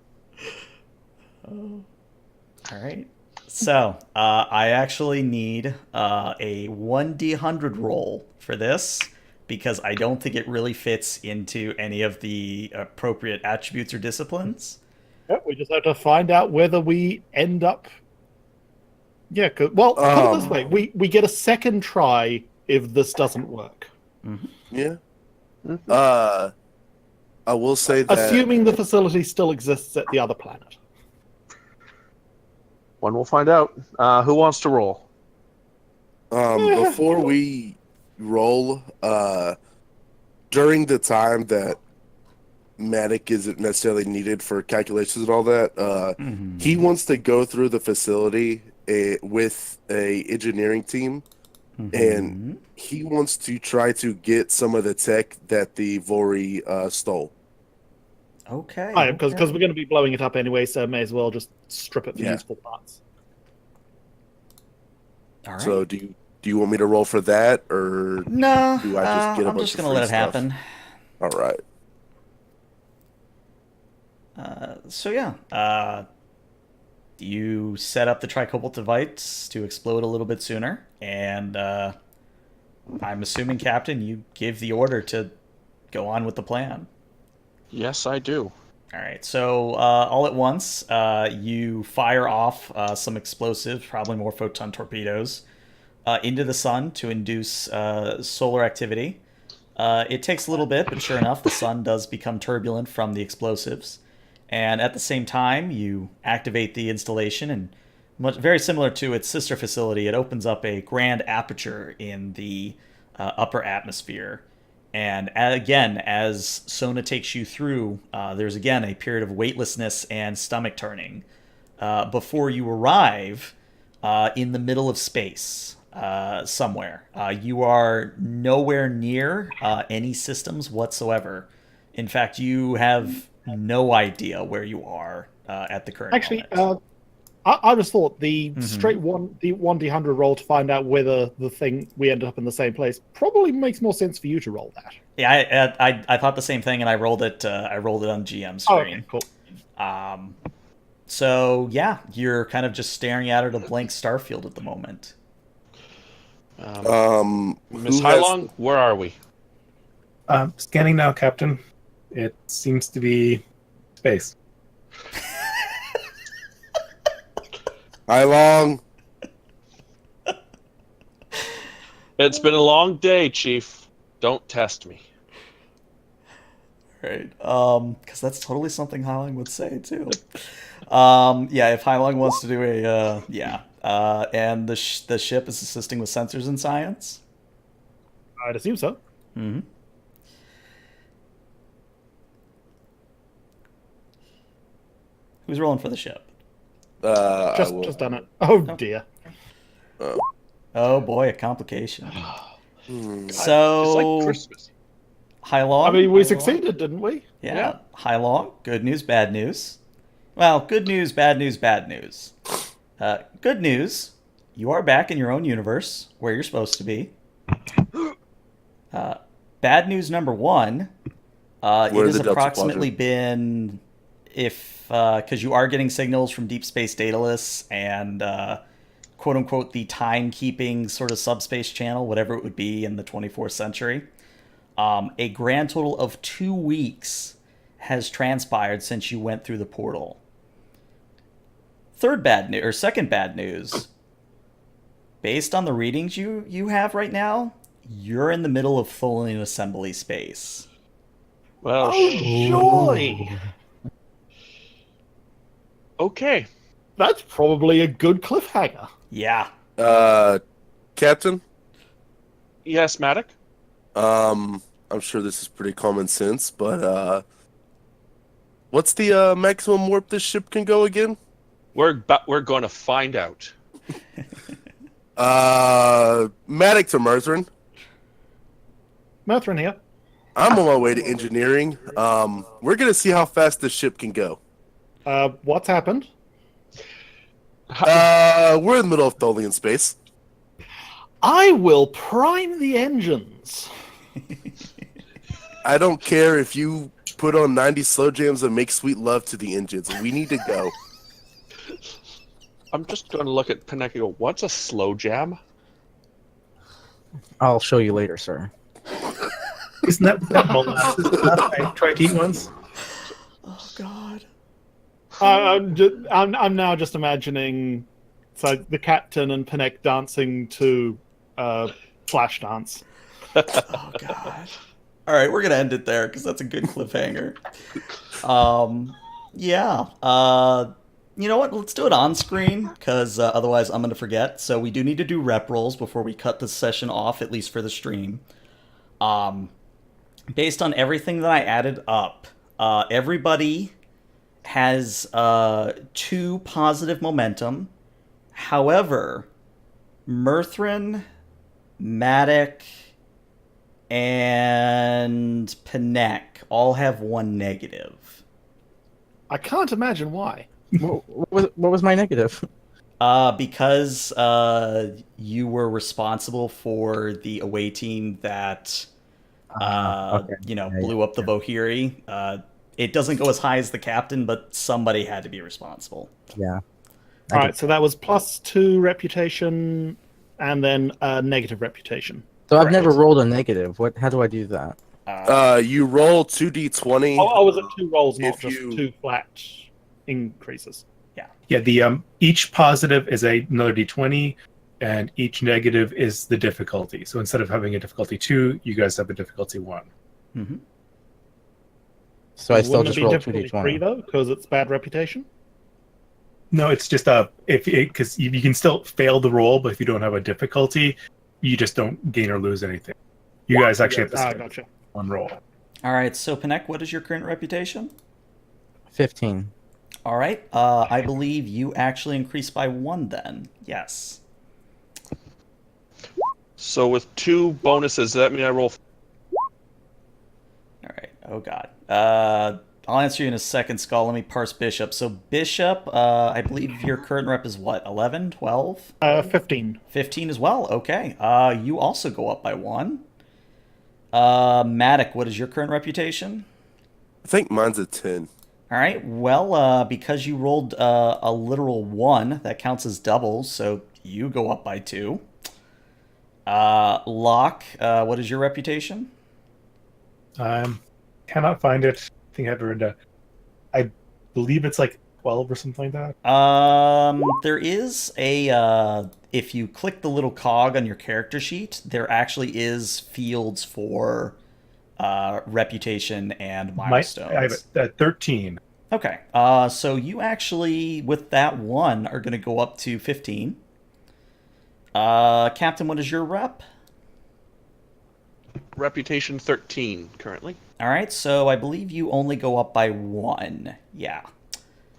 All right. So, I actually need a 1d100 roll for this, because I don't think it really fits into any of the appropriate attributes or disciplines. Yep, we just have to find out whether we end up... Yeah, well, put it this way. We get a second try if this doesn't work. Mm-hmm. Yeah. I will say that... Assuming the facility still exists at the other planet. One will find out. Who wants to roll? Before we roll, during the time that Matic isn't necessarily needed for calculations and all that, he wants to go through the facility with a engineering team and he wants to try to get some of the tech that the Vori stole. Okay. Because we're going to be blowing it up anyway, so may as well just strip it for useful parts. All right. So do you want me to roll for that, or no? do I just get a I'm bunch just of gonna free let it stuff? happen. All right. So yeah, you set up the tricobalt device to explode a little bit sooner, and I'm assuming, Captain, you give the order to go on with the plan. Yes, I do. All right. So all at once, you fire off some explosives, probably more photon torpedoes, into the sun to induce solar activity. It takes a little bit, but sure enough, the sun does become turbulent from the explosives. And at the same time, you activate the installation, and very similar to its sister facility, it opens up a grand aperture in the upper atmosphere. And again, as Sona takes you through, there's again a period of weightlessness and stomach turning before you arrive in the middle of space somewhere. You are nowhere near any systems whatsoever. In fact, you have no idea where you are at the current Actually, moment. I just thought the straight the 1d100 roll to find out whether the thing we ended up in the same place probably makes more sense for you to roll that. Yeah, I thought the same thing, and I rolled it. I rolled it on GM screen. Oh, okay, cool. So yeah, you're kind of just staring out at a blank starfield at the moment. Miss Who Hylong, where are we? Scanning now, Captain. It seems to be space. How long? It's been a long day, Chief. Don't test me. Right. Because that's totally something Hylong would say too. Yeah, if Hylong wants to do a and the ship is assisting with sensors and science. I'd assume so. Mm-hmm. Who's rolling for the ship? Just done it. Oh dear. Oh boy, a complication. It's So, like Christmas. Hylong. I mean, we succeeded, didn't we? Yeah. Hylong. Good news, bad news. Well, good news, bad news, bad news. Good news. You are back in your own universe where you're supposed to be. Bad news number one. It has the Delta approximately been, because you are getting signals from Deep Space Daedalus and quote unquote the timekeeping sort of subspace channel, whatever it would be in the 24th century. A grand total of 2 weeks has transpired since you went through the portal. Second bad news. Based on the readings you have right now, you're in the middle of Tholian assembly space. Well, Joy! okay. That's probably a good cliffhanger. Yeah. Captain? Yes, Maddox? I'm sure this is pretty common sense, but what's the maximum warp this ship can go again? We're going to find out. Maddox to Merthrin. Merthrin here. I'm on my way to engineering. We're gonna see how fast this ship can go. What's happened? We're in the middle of Tholian space. I will prime the engines. I don't care if you put on 90 slow jams and make sweet love to the engines. We need to go. I'm just going to look at Pinocchio and go, what's a slow jam? I'll show you later, sir. Isn't that molasses? I tried to eat once. Oh God. I'm now just imagining the captain and Pinnock dancing to Flash Dance. Oh God. All right, we're gonna end it there because that's a good cliffhanger. Yeah. You know what? Let's do it on screen because otherwise I'm gonna forget. So we do need to do rep rolls before we cut the session off, at least for the stream. Based on everything that I added up, everybody has 2 positive momentum. However, Merthrin Matic, and Panek all have 1 negative. I can't imagine why. What was my negative? Because you were responsible for the away team that Okay. blew up the Vohiri. It doesn't go as high as the captain, but somebody had to be responsible. Yeah. All right, so that was +2 reputation, and then a negative reputation. So I've Correct. never rolled a negative. How do I do that? You roll 2d20. Oh, was it 2 rolls, not If just you- 2 flat increases? Yeah, the each positive is another d20, and each negative is the difficulty. So instead of having a difficulty 2, you guys have a difficulty 1. Mm-hmm. So I still Wouldn't just it be roll difficulty 3 2d20. though, because it's bad reputation? No, it's just because you can still fail the roll, but if you don't have a difficulty, you just don't gain or lose anything. You guys actually have to spend Gotcha. one roll. All right, so Panek, what is your current reputation? 15. All right, I believe you actually increased by 1 then. Yes. So with 2 bonuses, does that mean I roll? All right. Oh God. I'll answer you in a second, Skull. Let me parse Bishop. So Bishop, I believe your current rep is what? 11, 12? 15. 15 as well. Okay. You also go up by 1. Matic, what is your current reputation? I think mine's a 10. All right. Well, because you rolled a literal 1, that counts as double, so you go up by 2. Locke, what is your reputation? Cannot find it. I think I have it written down. I believe it's like 12 or something like that. There is a if you click the little cog on your character sheet, there actually is fields for reputation and milestones. I have it at 13. Okay. So you actually, with that 1, are going to go up to 15. Captain, what is your rep? Reputation 13 currently. All right. So I believe you only go up by 1. Yeah.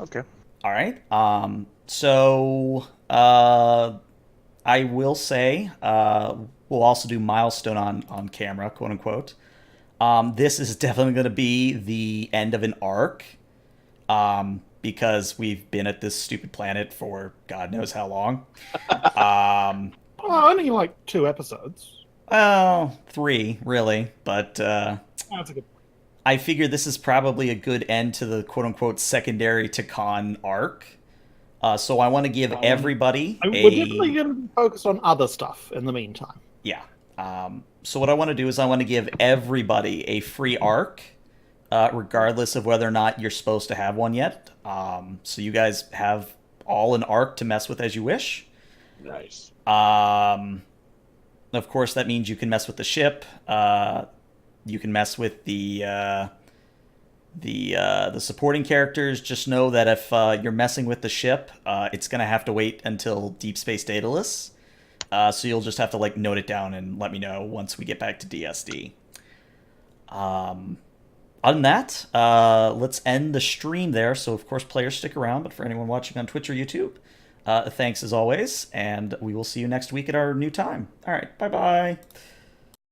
Okay. All right. So I will say we'll also do milestone on camera, quote unquote. This is definitely going to be the end of an arc, because we've been at this stupid planet for God knows how long. Only like 2 episodes. Well, 3 really, but That's a good. I figure this is probably a good end to the quote unquote secondary to Khan arc. So I want to give everybody We're definitely going to focus on other stuff in the meantime. Yeah. So what I want to do is I want to give everybody a free arc, regardless of whether or not you're supposed to have one yet. So you guys have all an arc to mess with as you wish. Nice. Of course, that means you can mess with the ship. You can mess with the supporting characters. Just know that if you're messing with the ship, it's gonna have to wait until Deep Space Daedalus. So you'll just have to note it down and let me know once we get back to DSD. Other than that, let's end the stream there. So of course, players stick around, but for anyone watching on Twitch or YouTube, thanks as always, and we will see you next week at our new time. All right, bye bye.